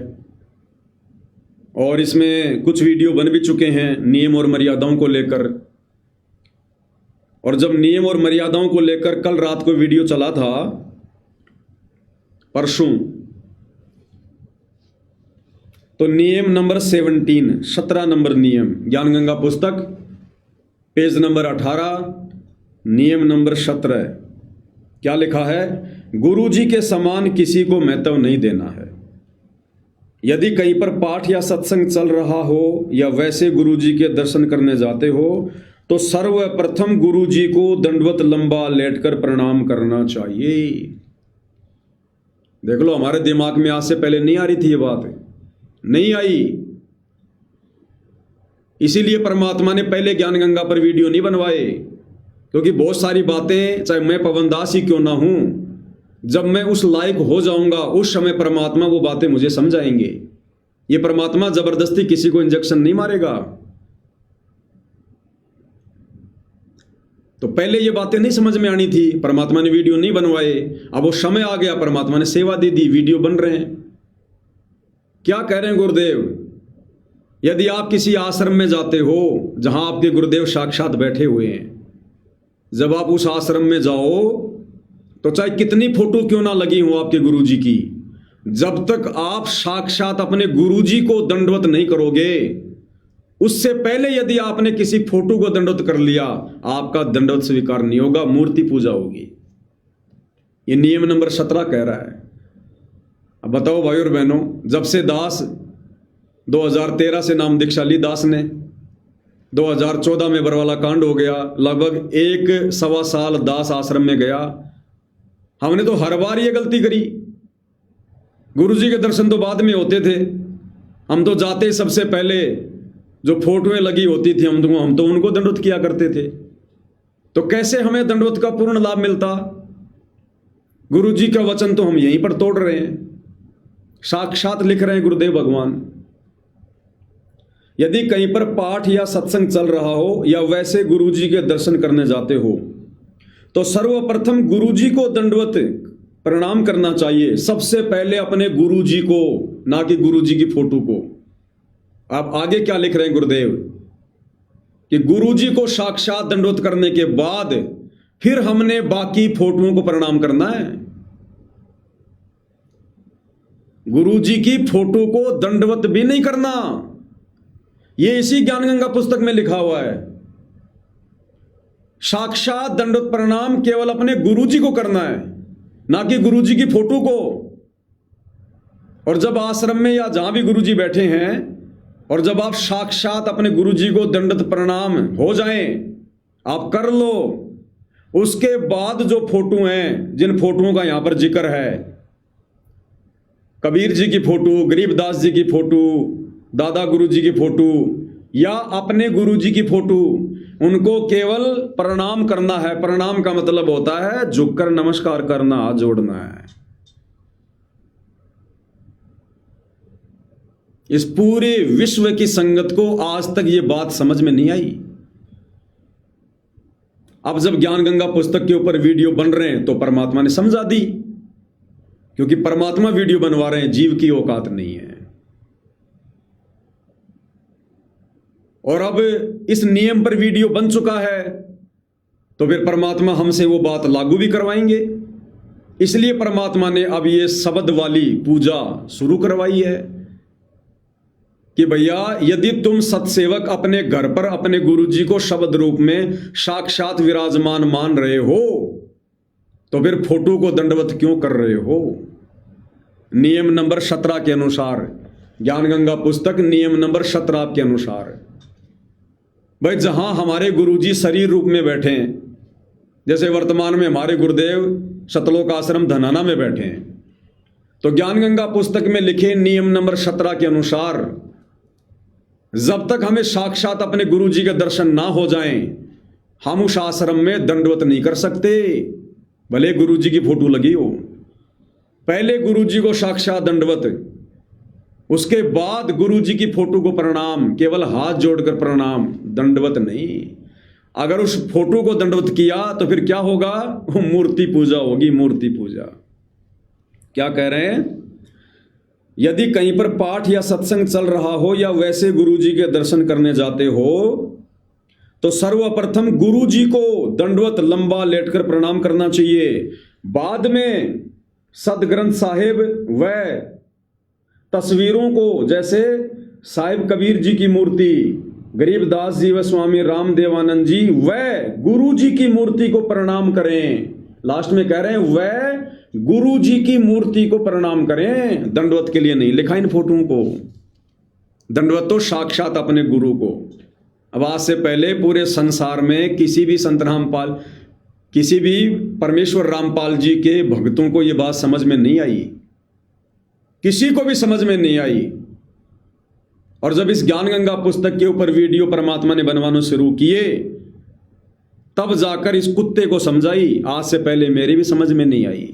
और इसमें कुछ वीडियो बन भी चुके हैं नियम और मर्यादाओं को लेकर। और जब नियम और मर्यादाओं को लेकर कल रात को वीडियो चला था, परसों, तो नियम नंबर 17 नंबर नियम, ज्ञानगंगा पुस्तक पेज नंबर 18, नियम नंबर 17, क्या लिखा है? गुरुजी के समान किसी को महत्व नहीं देना है। यदि कहीं पर पाठ या सत्संग चल रहा हो या वैसे गुरुजी के दर्शन करने जाते हो तो सर्वप्रथम गुरुजी को दंडवत लंबा लेटकर प्रणाम करना चाहिए। देख लो, हमारे दिमाग में आज से पहले नहीं आ रही थी ये बात, नहीं आई। इसीलिए परमात्मा ने पहले ज्ञानगंगा पर वीडियो नहीं बनवाए, क्योंकि बहुत सारी बातें, चाहे मैं पवनदास ही क्यों ना हूं, जब मैं उस लायक हो जाऊंगा उस समय परमात्मा वो बातें मुझे समझाएंगे। ये परमात्मा जबरदस्ती किसी को इंजेक्शन नहीं मारेगा। तो पहले ये बातें नहीं समझ में आनी थी, परमात्मा ने वीडियो नहीं बनवाए। अब वो समय आ गया, परमात्मा ने सेवा दे दी, वीडियो बन रहे हैं। क्या कह रहे हैं गुरुदेव? यदि आप किसी आश्रम में जाते हो जहां आपके गुरुदेव साक्षात बैठे हुए हैं, जब आप उस आश्रम में जाओ तो चाहे कितनी फोटो क्यों ना लगी हो आपके गुरुजी की, जब तक आप साक्षात अपने गुरुजी को दंडवत नहीं करोगे, उससे पहले यदि आपने किसी फोटो को दंडवत कर लिया, आपका दंडवत स्वीकार नहीं होगा, मूर्ति पूजा होगी। ये नियम नंबर 17 कह रहा है। अब बताओ भाई और बहनों, जब से दास 2013 से नाम दीक्षा ली दास ने, 2014 में बरवाला कांड हो गया, लगभग 1-1.25 साल दास आश्रम में गया। हमने तो हर बार ये गलती करी। गुरुजी के दर्शन तो बाद में होते थे, हम तो जाते सबसे पहले जो फोटोएं लगी होती थी हम तो उनको दंडवत किया करते थे। तो कैसे हमें दंडवत का पूर्ण लाभ मिलता? गुरुजी का वचन तो हम यहीं पर तोड़ रहे हैं, साक्षात लिख रहे हैं गुरुदेव भगवान। यदि कहीं पर पाठ या सत्संग चल रहा हो या वैसे गुरुजी के दर्शन करने जाते हो तो सर्वप्रथम गुरुजी को दंडवत प्रणाम करना चाहिए। सबसे पहले अपने गुरुजी को, ना कि गुरुजी की फोटो को। आप आगे क्या लिख रहे हैं गुरुदेव कि गुरुजी को साक्षात दंडवत करने के बाद फिर हमने बाकी फोटोओं को प्रणाम करना है। गुरुजी की फोटो को दंडवत भी नहीं करना, ये इसी ज्ञानगंगा पुस्तक में लिखा हुआ है। साक्षात दंडवत प्रणाम केवल अपने गुरुजी को करना है, ना कि गुरुजी की फोटो को। और जब आश्रम में या जहां भी गुरुजी बैठे हैं और जब आप साक्षात अपने गुरुजी को दंडवत प्रणाम हो जाएं, आप कर लो, उसके बाद जो फोटो हैं, जिन फोटोओं का यहां पर जिक्र है, कबीर जी की फोटो, गरीबदास जी की फोटो, दादा गुरुजी की फोटो या अपने गुरुजी की फोटो, उनको केवल प्रणाम करना है। प्रणाम का मतलब होता है झुककर नमस्कार करना, हाथ जोड़ना है। इस पूरे विश्व की संगत को आज तक ये बात समझ में नहीं आई। अब जब ज्ञानगंगा पुस्तक के ऊपर वीडियो बन रहे हैं तो परमात्मा ने समझा दी, क्योंकि परमात्मा वीडियो बनवा रहे हैं, जीव की औकात नहीं है। और अब इस नियम पर वीडियो बन चुका है तो फिर परमात्मा हमसे वो बात लागू भी करवाएंगे। इसलिए परमात्मा ने अब ये शब्द वाली पूजा शुरू करवाई है कि भैया यदि तुम सत्सेवक अपने घर पर अपने गुरुजी को शब्द रूप में साक्षात विराजमान मान रहे हो तो फिर फोटो को दंडवत क्यों कर रहे हो? नियम नंबर 17 के अनुसार, ज्ञानगंगा पुस्तक नियम नंबर 17 के अनुसार, भाई जहां हमारे गुरुजी शरीर रूप में बैठे हैं, जैसे वर्तमान में हमारे गुरुदेव सतलोक आश्रम धनाना में बैठे हैं, तो ज्ञानगंगा पुस्तक में लिखे नियम नंबर 17 के अनुसार जब तक हमें साक्षात अपने गुरुजी के दर्शन ना हो जाएं, हम उस आश्रम में दंडवत नहीं कर सकते, भले गुरुजी की फोटो लगी हो। पहले गुरुजी को साक्षात दंडवत, उसके बाद गुरुजी की फोटो को प्रणाम, केवल हाथ जोड़कर प्रणाम, दंडवत नहीं। अगर उस फोटो को दंडवत किया तो फिर क्या होगा? वो मूर्ति पूजा होगी, मूर्ति पूजा। क्या कह रहे हैं? यदि कहीं पर पाठ या सत्संग चल रहा हो या वैसे गुरुजी के दर्शन करने जाते हो तो सर्वप्रथम गुरुजी को दंडवत लंबा लेटकर प्रणाम करना चाहिए। बाद में सदग्रंथ साहिब व तस्वीरों को, जैसे साहिब कबीर जी की मूर्ति, गरीबदास जी व स्वामी रामदेवानंद जी व गुरु जी की मूर्ति को प्रणाम करें। लास्ट में कह रहे हैं व गुरु जी की मूर्ति को प्रणाम करें, दंडवत के लिए नहीं लिखा इन फोटों को। दंडवत तो साक्षात अपने गुरु को। अब आज से पहले पूरे संसार में किसी भी संत रामपाल, किसी भी परमेश्वर रामपाल जी के भक्तों को यह बात समझ में नहीं आई, किसी को भी समझ में नहीं आई। और जब इस ज्ञान गंगा पुस्तक के ऊपर वीडियो परमात्मा ने बनवाना शुरू किए तब जाकर इस कुत्ते को समझाई। आज से पहले मेरी भी समझ में नहीं आई।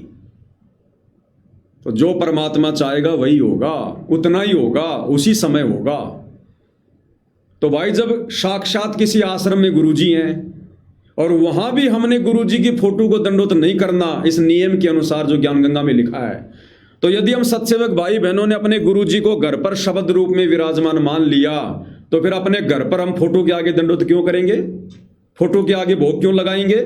तो जो परमात्मा चाहेगा वही होगा, उतना ही होगा, उसी समय होगा। तो भाई जब साक्षात किसी आश्रम में गुरुजी हैं और वहां भी हमने गुरुजी की फोटो को दंडवत नहीं करना इस नियम के अनुसार जो ज्ञान गंगा में लिखा है, तो यदि हम सत्सेवक भाई बहनों ने अपने गुरुजी को घर पर शब्द रूप में विराजमान मान लिया तो फिर अपने घर पर हम फोटो के आगे दंडवत क्यों करेंगे? फोटो के आगे भोग क्यों लगाएंगे?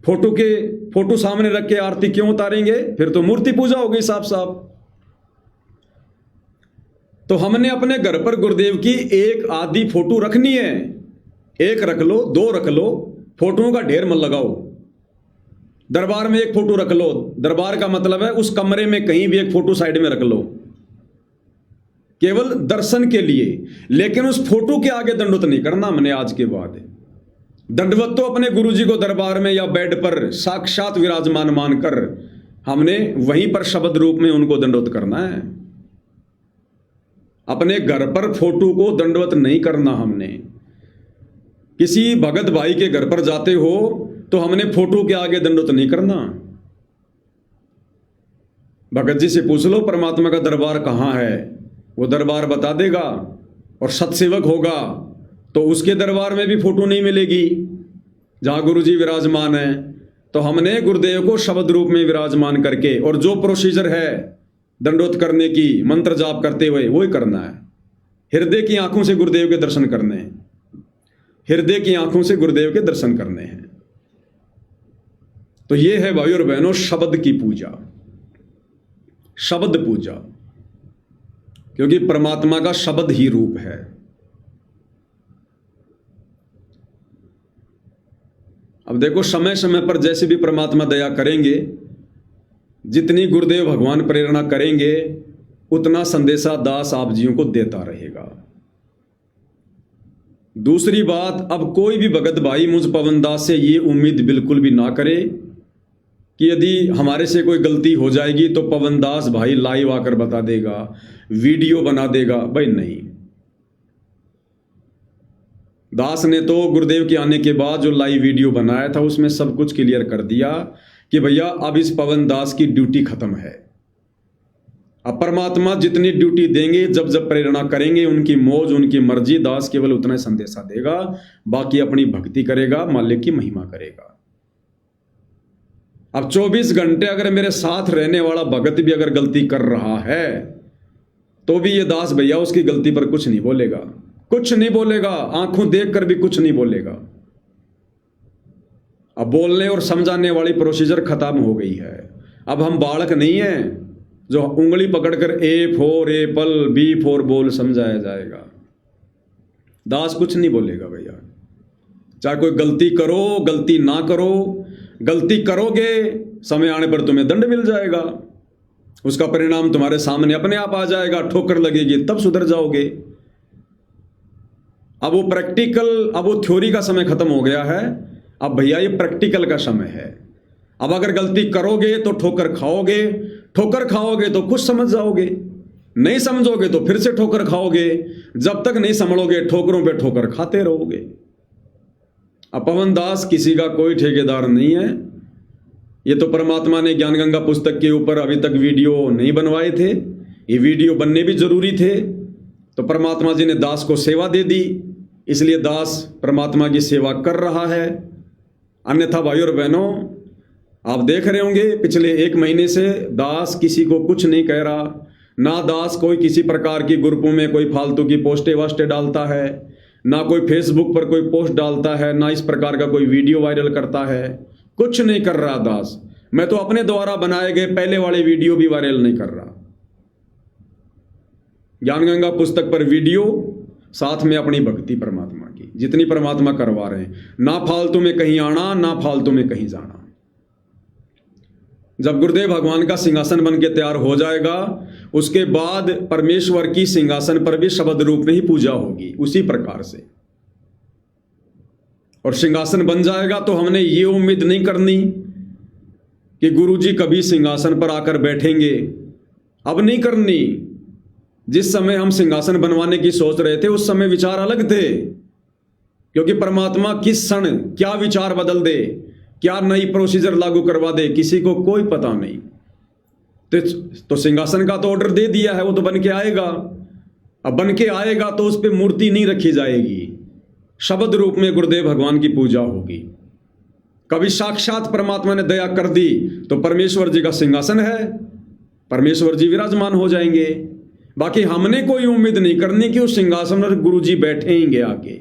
फोटो सामने रख के आरती क्यों उतारेंगे? फिर तो मूर्ति पूजा हो गई साफ साफ। तो हमने अपने घर पर गुरुदेव की एक आधी फोटो रखनी है। एक रख लो, दो रख लो, फोटोओं का ढेर मत लगाओ। दरबार में एक फोटो रख लो, दरबार का मतलब है उस कमरे में कहीं भी एक फोटो साइड में रख लो, केवल दर्शन के लिए। लेकिन उस फोटो के आगे दंडवत नहीं करना हमने आज के बाद। दंडवत तो अपने गुरुजी को दरबार में या बेड पर साक्षात विराजमान मानकर हमने वहीं पर शब्द रूप में उनको दंडवत करना है। अपने घर पर फोटो को दंडवत नहीं करना हमने। किसी भगत भाई के घर पर जाते हो तो हमने फोटो के आगे दंडवत नहीं करना। भगत जी से पूछ लो परमात्मा का दरबार कहाँ है, वो दरबार बता देगा। और सत्सेवक होगा तो उसके दरबार में भी फोटो नहीं मिलेगी जहां गुरुजी विराजमान है। तो हमने गुरुदेव को शब्द रूप में विराजमान करके और जो प्रोसीजर है दंडवत करने की मंत्र जाप करते हुए वो ही करना है। हृदय की आंखों से गुरुदेव के दर्शन करने हैं, हृदय की आंखों से गुरुदेव के दर्शन करने हैं। तो ये है भाई और बहनों शब्द की पूजा, शब्द पूजा, क्योंकि परमात्मा का शब्द ही रूप है। अब देखो समय समय पर जैसे भी परमात्मा दया करेंगे, जितनी गुरुदेव भगवान प्रेरणा करेंगे उतना संदेशा दास आप जियों को देता रहेगा। दूसरी बात, अब कोई भी भगत भाई मुझ पवन दास से ये उम्मीद बिल्कुल भी ना करे कि यदि हमारे से कोई गलती हो जाएगी तो पवन दास भाई लाइव आकर बता देगा, वीडियो बना देगा। भाई नहीं, दास ने तो गुरुदेव के आने के बाद जो लाइव वीडियो बनाया था उसमें सब कुछ क्लियर कर दिया कि भैया अब इस पवन दास की ड्यूटी खत्म है। अब परमात्मा जितनी ड्यूटी देंगे, जब जब प्रेरणा करेंगे, उनकी मौज उनकी मर्जी, दास केवल उतना ही संदेशा देगा, बाकी अपनी भक्ति करेगा, मालिक की महिमा करेगा। अब 24 घंटे अगर मेरे साथ रहने वाला भगत भी अगर गलती कर रहा है तो भी ये दास भैया उसकी गलती पर कुछ नहीं बोलेगा, कुछ नहीं बोलेगा, आंखों देखकर भी कुछ नहीं बोलेगा। अब बोलने और समझाने वाली प्रोसीजर खत्म हो गई है। अब हम बालक नहीं हैं जो उंगली पकड़कर A for apple, B for ball समझाया जाएगा। दास कुछ नहीं बोलेगा भैया, चाहे कोई गलती करो गलती ना करो। गलती करोगे समय आने पर तुम्हें दंड मिल जाएगा, उसका परिणाम तुम्हारे सामने अपने आप आ जाएगा, ठोकर लगेगी तब सुधर जाओगे। अब वो प्रैक्टिकल, अब वो थ्योरी का समय खत्म हो गया है, अब भैया ये प्रैक्टिकल का समय है। अब अगर गलती करोगे तो ठोकर खाओगे, ठोकर खाओगे तो कुछ समझ जाओगे, नहीं समझोगे तो फिर से ठोकर खाओगे, जब तक नहीं संभलोगे ठोकरों पे ठोकर खाते रहोगे। अब पवन दास किसी का कोई ठेकेदार नहीं है। ये तो परमात्मा ने ज्ञान गंगा पुस्तक के ऊपर अभी तक वीडियो नहीं बनवाए थे, ये वीडियो बनने भी जरूरी थे। तो परमात्मा जी ने दास को सेवा दे दी इसलिए दास परमात्मा की सेवा कर रहा है। अन्यथा भाई और बहनों, आप देख रहे होंगे पिछले 1 महीने से दास किसी को कुछ नहीं कह रहा। ना दास कोई किसी प्रकार की ग्रुपों में कोई फालतू की पोस्टें वास्टें डालता है, ना कोई फेसबुक पर कोई पोस्ट डालता है, ना इस प्रकार का कोई वीडियो वायरल करता है। कुछ नहीं कर रहा दास। मैं तो अपने द्वारा बनाए गए पहले वाले वीडियो भी वायरल नहीं कर रहा। ज्ञान गंगा पुस्तक पर वीडियो, साथ में अपनी भक्ति परमात्मा की जितनी परमात्मा करवा रहे हैं। ना फालतू में कहीं आना, ना फालतू में कहीं जाना। जब गुरुदेव भगवान का सिंहासन बन के तैयार हो जाएगा, उसके बाद परमेश्वर की सिंहासन पर भी शब्द रूप में ही पूजा होगी उसी प्रकार से। और सिंहासन बन जाएगा तो हमने ये उम्मीद नहीं करनी कि गुरुजी कभी सिंहासन पर आकर बैठेंगे। अब नहीं करनी। जिस समय हम सिंहासन बनवाने की सोच रहे थे उस समय विचार अलग थे, क्योंकि परमात्मा किस क्षण क्या विचार बदल दे, क्या नई प्रोसीजर लागू करवा दे, किसी को कोई पता नहीं। तो सिंहासन का तो ऑर्डर दे दिया है, वो तो बन के आएगा। अब बन के आएगा तो उस पर मूर्ति नहीं रखी जाएगी, शब्द रूप में गुरुदेव भगवान की पूजा होगी। कभी साक्षात परमात्मा ने दया कर दी तो परमेश्वर जी का सिंहासन है, परमेश्वर जी विराजमान हो जाएंगे। बाकी हमने कोई उम्मीद नहीं करनी कि उस सिंहासन पर गुरु जी बैठेंगे आके,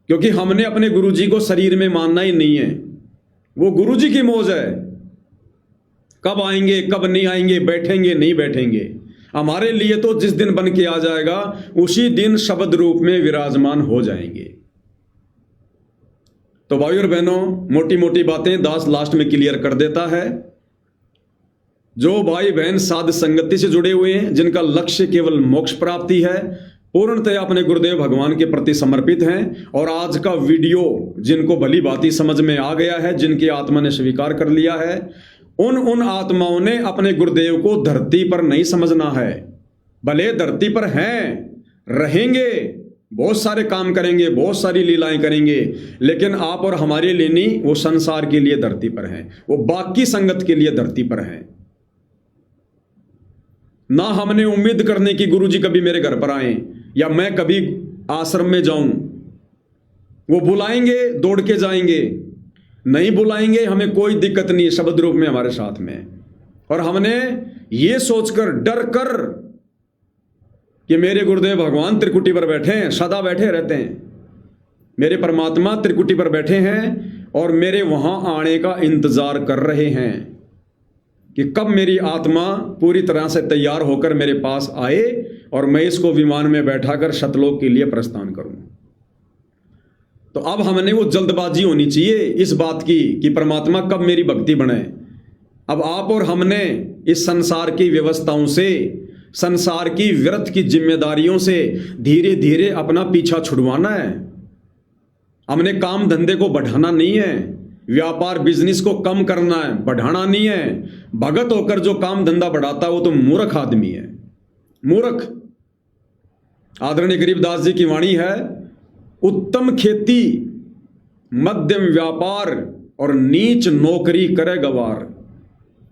क्योंकि हमने अपने गुरु जी को शरीर में मानना ही नहीं है। वो गुरु जी की मौज है, कब आएंगे कब नहीं आएंगे, बैठेंगे नहीं बैठेंगे। हमारे लिए तो जिस दिन बन के आ जाएगा उसी दिन शब्द रूप में विराजमान हो जाएंगे। तो भाइयों और बहनों, मोटी मोटी बातें दास लास्ट में क्लियर कर देता है। जो भाई बहन साध संगति से जुड़े हुए हैं, जिनका लक्ष्य केवल मोक्ष प्राप्ति है, पूर्णतः अपने गुरुदेव भगवान के प्रति समर्पित हैं, और आज का वीडियो जिनको भली भांति समझ में आ गया है, जिनकी आत्मा ने स्वीकार कर लिया है, उन आत्माओं ने अपने गुरुदेव को धरती पर नहीं समझना है। भले धरती पर हैं, रहेंगे, बहुत सारे काम करेंगे, बहुत सारी लीलाएं करेंगे, लेकिन आप और हमारे लिए नहीं, वो संसार के लिए धरती पर हैं, वो बाकी संगत के लिए धरती पर हैं। ना हमने उम्मीद करने की गुरु जी कभी मेरे घर पर आए या मैं कभी आश्रम में जाऊं। वो बुलाएंगे दौड़ के जाएंगे, नहीं बुलाएंगे हमें कोई दिक्कत नहीं, शब्द रूप में हमारे साथ में। और हमने ये सोचकर डर कर कि मेरे गुरुदेव भगवान त्रिकुटी पर बैठे हैं, सदा बैठे रहते हैं, मेरे परमात्मा त्रिकुटी पर बैठे हैं और मेरे वहां आने का इंतजार कर रहे हैं कि कब मेरी आत्मा पूरी तरह से तैयार होकर मेरे पास आए और मैं इसको विमान में बैठाकर सतलोक के लिए प्रस्थान करूं। तो अब हमने वो जल्दबाजी होनी चाहिए इस बात की कि परमात्मा कब मेरी भक्ति बने। अब आप और हमने इस संसार की व्यवस्थाओं से, संसार की व्यर्थ की जिम्मेदारियों से धीरे धीरे अपना पीछा छुड़वाना है। हमने काम धंधे को बढ़ाना नहीं है, व्यापार बिजनेस को कम करना है, बढ़ाना नहीं है। भगत होकर जो काम धंधा बढ़ाता है वो तो मूर्ख आदमी है, मूर्ख। आदरणीय गरीबदास जी की वाणी है, उत्तम खेती, मध्यम व्यापार और नीच नौकरी करे गवार।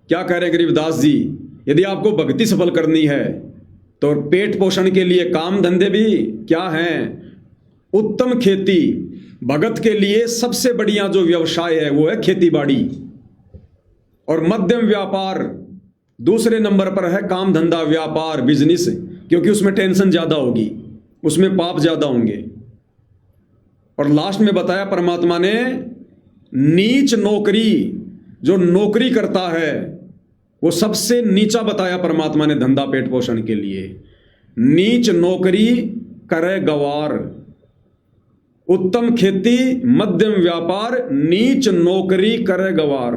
क्या कह रहे हैं गरीबदास जी? यदि आपको भक्ति सफल करनी है तो पेट पोषण के लिए काम धंधे भी क्या हैं? उत्तम खेती। भगत के लिए सबसे बढ़िया जो व्यवसाय है वो है खेती बाड़ी, और मध्यम व्यापार दूसरे नंबर पर है, काम धंधा व्यापार बिजनेस, क्योंकि उसमें टेंशन ज्यादा होगी, उसमें पाप ज्यादा होंगे। और लास्ट में बताया परमात्मा ने, नीच नौकरी, जो नौकरी करता है वो सबसे नीचा बताया परमात्मा ने धंधा पेट पोषण के लिए। नीच नौकरी करे गवार, उत्तम खेती, मध्यम व्यापार, नीच नौकरी करे गवार।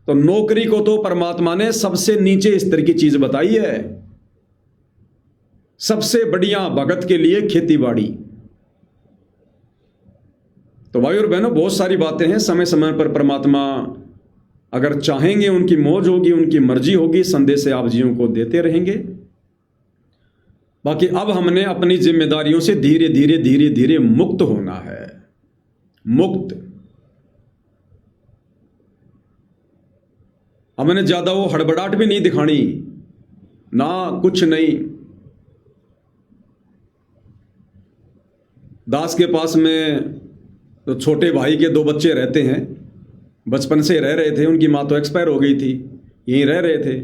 तो नौकरी को तो परमात्मा ने सबसे नीचे स्तर की चीज बताई है। सबसे बढ़िया भगत के लिए खेती बाड़ी। तो भाई और बहनों, बहुत सारी बातें हैं, समय समय पर परमात्मा अगर चाहेंगे, उनकी मौज होगी, उनकी मर्जी होगी, संदेश आप जीवों को देते रहेंगे। बाकी अब हमने अपनी जिम्मेदारियों से धीरे धीरे धीरे धीरे मुक्त होना है, मुक्त। हमने ज्यादा वो हड़बड़ाहट भी नहीं दिखानी, ना कुछ नहीं। दास के पास में तो छोटे भाई के 2 बच्चे रहते हैं, बचपन से रह रहे थे, उनकी माँ तो एक्सपायर हो गई थी, यहीं रह रहे थे।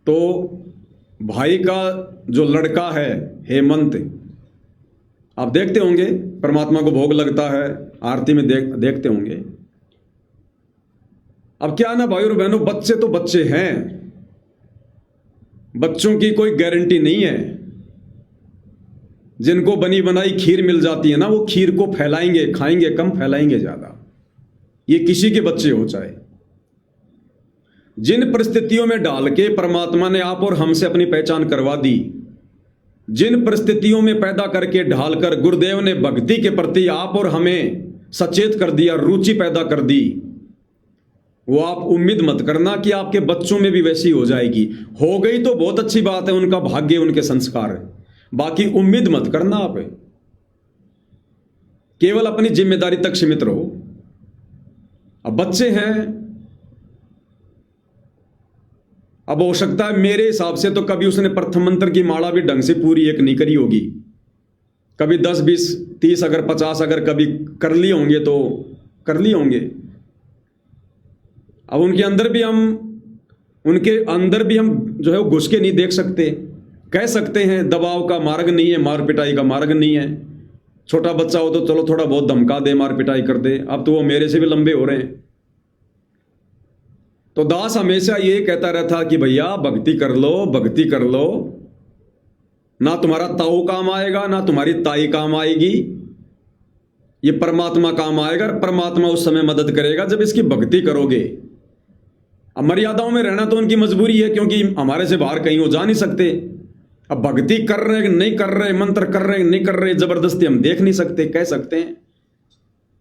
तो भाई का जो लड़का है हेमंत, आप देखते होंगे परमात्मा को भोग लगता है, आरती में देखते होंगे। अब क्या ना भाई और बहनों, बच्चे तो बच्चे हैं, बच्चों की कोई गारंटी नहीं है। जिनको बनी बनाई खीर मिल जाती है ना, वो खीर को फैलाएंगे, खाएंगे कम, फैलाएंगे ज्यादा। ये किसी के बच्चे हो चाहे। जिन परिस्थितियों में डाल के परमात्मा ने आप और हमसे अपनी पहचान करवा दी, जिन परिस्थितियों में पैदा करके ढालकर गुरुदेव ने भक्ति के प्रति आप और हमें सचेत कर दिया, रुचि पैदा कर दी, वो आप उम्मीद मत करना कि आपके बच्चों में भी वैसी हो जाएगी। हो गई तो बहुत अच्छी बात है, उनका भाग्य, उनके संस्कार है, बाकी उम्मीद मत करना। आप केवल अपनी जिम्मेदारी तक सीमित रहो। अब बच्चे हैं, अब हो सकता है मेरे हिसाब से तो कभी उसने प्रथम मंत्र की माला भी ढंग से पूरी एक नहीं करी होगी, कभी 10, 20, 30, अगर 50 अगर कभी कर लिए होंगे तो कर लिए होंगे। अब उनके अंदर भी हम जो है घुस के नहीं देख सकते। कह सकते हैं दबाव का मार्ग नहीं है, मार पिटाई का मार्ग नहीं है। छोटा बच्चा हो तो चलो थोड़ा बहुत धमका दे, मार पिटाई कर दे, अब तो वो मेरे से भी लंबे हो रहे हैं। तो दास हमेशा ये कहता रहता कि भैया भक्ति कर लो, भक्ति कर लो, ना तुम्हारा ताऊ काम आएगा ना तुम्हारी ताई काम आएगी, ये परमात्मा काम आएगा। परमात्मा उस समय मदद करेगा जब इसकी भक्ति करोगे। अब मर्यादाओं में रहना तो उनकी मजबूरी है, क्योंकि हमारे से बाहर कहीं वो जा नहीं सकते। अब भक्ति कर रहे नहीं कर रहे, मंत्र कर रहे नहीं कर रहे, जबरदस्ती हम देख नहीं सकते, कह सकते हैं।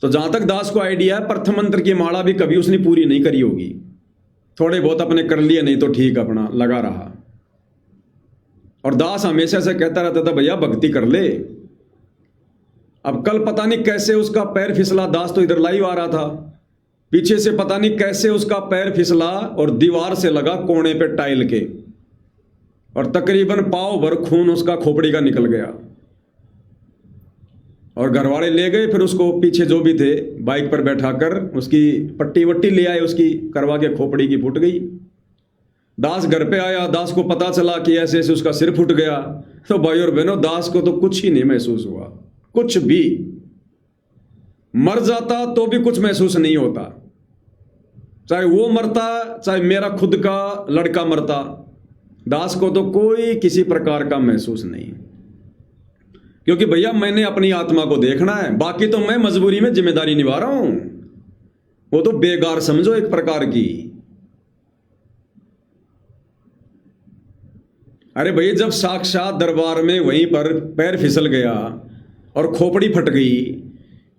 तो जहां तक दास को आइडिया है, प्रथम मंत्र की माला भी कभी उसने पूरी नहीं करी होगी, थोड़े बहुत अपने कर लिए, नहीं तो ठीक अपना लगा रहा। और दास हमेशा से कहता रहता था भैया भक्ति कर ले। अब कल पता नहीं कैसे उसका पैर फिसला, दास तो इधर लाइव आ रहा था, पीछे से पता नहीं कैसे उसका पैर फिसला और दीवार से लगा कोने पे टाइल के, और तकरीबन पाव भर खून उसका खोपड़ी का निकल गया। और घरवाले ले गए, फिर उसको पीछे जो भी थे बाइक पर बैठाकर उसकी पट्टी वट्टी ले आए, उसकी करवा के, खोपड़ी की फूट गई। दास घर पे आया, दास को पता चला कि ऐसे ऐसे उसका सिर फूट गया। तो भाई और बहनों, दास को तो कुछ ही नहीं महसूस हुआ, कुछ भी। मर जाता तो भी कुछ महसूस नहीं होता, चाहे वो मरता चाहे मेरा खुद का लड़का मरता, दास को तो कोई किसी प्रकार का महसूस नहीं। क्योंकि भैया मैंने अपनी आत्मा को देखना है, बाकी तो मैं मजबूरी में जिम्मेदारी निभा रहा हूं, वो तो बेगार समझो एक प्रकार की। अरे भैया जब साक्षात दरबार में वहीं पर पैर फिसल गया और खोपड़ी फट गई,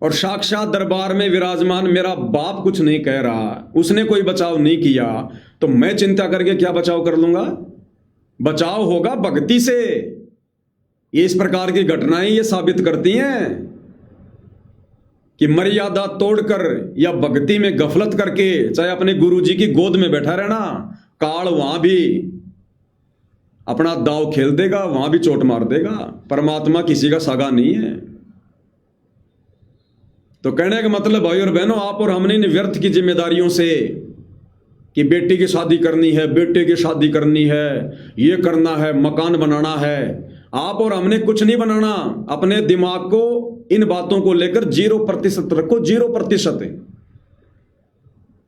और साक्षात दरबार में विराजमान मेरा बाप कुछ नहीं कह रहा, उसने कोई बचाव नहीं किया, तो मैं चिंता करके क्या बचाव कर लूंगा? बचाव होगा भक्ति से। ये इस प्रकार की घटनाएं ये साबित करती हैं कि मर्यादा तोड़कर या भक्ति में गफलत करके, चाहे अपने गुरुजी की गोद में बैठा रहना, काल वहां भी अपना दाव खेल देगा, वहां भी चोट मार देगा। परमात्मा किसी का सगा नहीं है। तो कहने का मतलब भाई और बहनों, आप और हमने इन व्यर्थ की जिम्मेदारियों से कि बेटी की शादी करनी है, बेटे की शादी करनी है, ये करना है, मकान बनाना है, आप और हमने कुछ नहीं बनाना। अपने दिमाग को इन बातों को लेकर 0% रखो, 0%।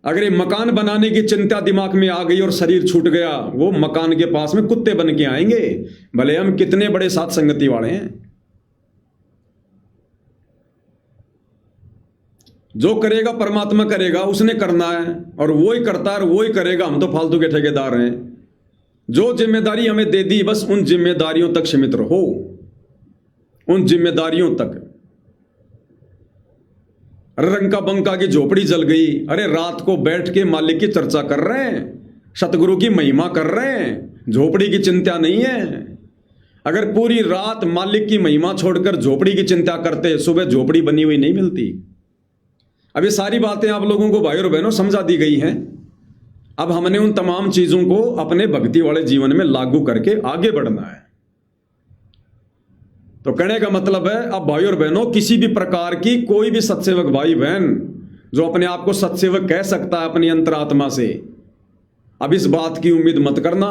अगर ये मकान बनाने की चिंता दिमाग में आ गई और शरीर छूट गया, वो मकान के पास में कुत्ते बन के आएंगे, भले हम कितने बड़े साथ संगति वाले हैं। जो करेगा परमात्मा करेगा, उसने करना है और वो ही करता है और वो ही करेगा, हम तो फालतू के ठेकेदार हैं। जो जिम्मेदारी हमें दे दी, बस उन जिम्मेदारियों तक सीमित रहो, उन जिम्मेदारियों तक। रंका बंका की झोपड़ी जल गई, अरे रात को बैठ के मालिक की चर्चा कर रहे हैं, सतगुरु की महिमा कर रहे हैं, झोपड़ी की चिंता नहीं है। अगर पूरी रात मालिक की महिमा छोड़कर झोपड़ी की चिंता करते, सुबह झोपड़ी बनी हुई नहीं मिलती। अब ये सारी बातें आप लोगों को भाई और बहनों समझा दी गई हैं। अब हमने उन तमाम चीजों को अपने भक्ति वाले जीवन में लागू करके आगे बढ़ना है। तो कहने का मतलब है, अब भाई और बहनों, किसी भी प्रकार की कोई भी सत्सेवक भाई बहन जो अपने आप को सत्सेवक कह सकता है अपनी अंतरात्मा से, अब इस बात की उम्मीद मत करना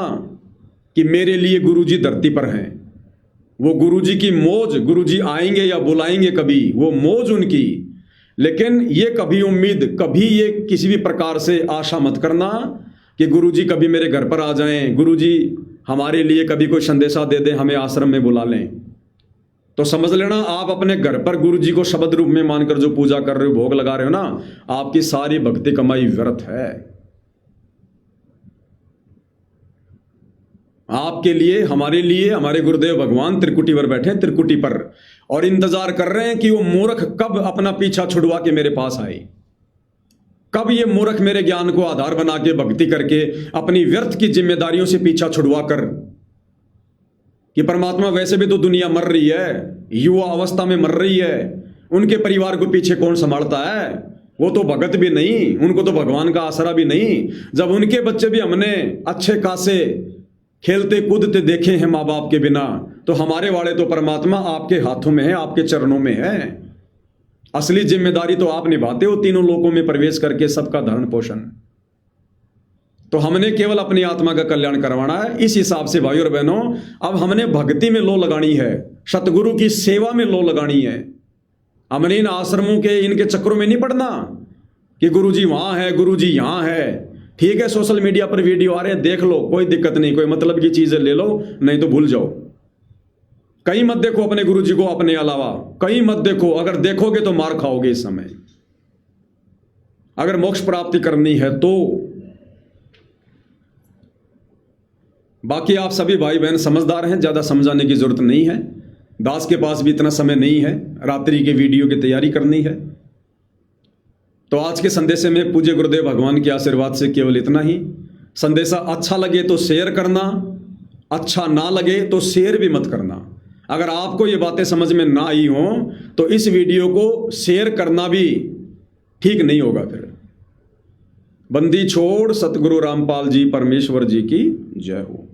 कि मेरे लिए गुरुजी धरती पर हैं। वो गुरुजी की मौज, गुरुजी आएंगे या बुलाएंगे कभी, वो मौज उनकी। लेकिन ये कभी उम्मीद, कभी ये किसी भी प्रकार से आशा मत करना कि गुरुजी कभी मेरे घर पर आ जाएं, गुरुजी हमारे लिए कभी कोई संदेशा दे दें, हमें आश्रम में बुला लें। तो समझ लेना, आप अपने घर पर गुरुजी को शब्द रूप में मानकर जो पूजा कर रहे हो, भोग लगा रहे हो ना, आपकी सारी भक्ति कमाई व्यर्थ है। आपके लिए, हमारे लिए, हमारे गुरुदेव भगवान त्रिकुटी पर बैठे, त्रिकुटी पर, और इंतजार कर रहे हैं कि वो मूर्ख कब अपना पीछा छुड़वा के मेरे पास आए, कब ये मूर्ख मेरे ज्ञान को आधार बना के भक्ति करके अपनी व्यर्थ की जिम्मेदारियों से पीछा छुड़वा कर, कि परमात्मा वैसे भी तो दुनिया मर रही है, युवा अवस्था में मर रही है, उनके परिवार को पीछे कौन संभालता है, वो तो भगत भी नहीं, उनको तो भगवान का आसरा भी नहीं। जब उनके बच्चे भी हमने अच्छे खासे खेलते कूदते देखे हैं माँ बाप के बिना, तो हमारे वाले तो परमात्मा आपके हाथों में है, आपके चरणों में है। असली जिम्मेदारी तो आप निभाते हो, तीनों लोकों में प्रवेश करके सबका धरण पोषण। तो हमने केवल अपनी आत्मा का कल्याण करवाना है। इस हिसाब से भाई और बहनों, अब हमने भक्ति में लो लगानी है, सतगुरु की सेवा में लो लगानी है। हमने इन आश्रमों के, इनके चक्रों में नहीं पड़ना कि गुरुजी वहां है, गुरुजी यहां है। ठीक है, सोशल मीडिया पर वीडियो आ रहे हैं, देख लो, कोई दिक्कत नहीं, कोई मतलब की चीजें ले लो, नहीं तो भूल जाओ। कहीं मत देखो अपने गुरुजी को अपने अलावा, कहीं मत देखो। अगर देखोगे तो मार खाओगे इस समय। अगर मोक्ष प्राप्ति करनी है तो बाकी आप सभी भाई बहन समझदार हैं, ज्यादा समझाने की जरूरत नहीं है। दास के पास भी इतना समय नहीं है, रात्रि के वीडियो की तैयारी करनी है। तो आज के संदेश में पूज्य गुरुदेव भगवान के आशीर्वाद से केवल इतना ही। संदेशा अच्छा लगे तो शेयर करना, अच्छा ना लगे तो शेयर भी मत करना। अगर आपको ये बातें समझ में ना आई हो तो इस वीडियो को शेयर करना भी ठीक नहीं होगा। फिर बंदी छोड़ सतगुरु रामपाल जी परमेश्वर जी की जय हो।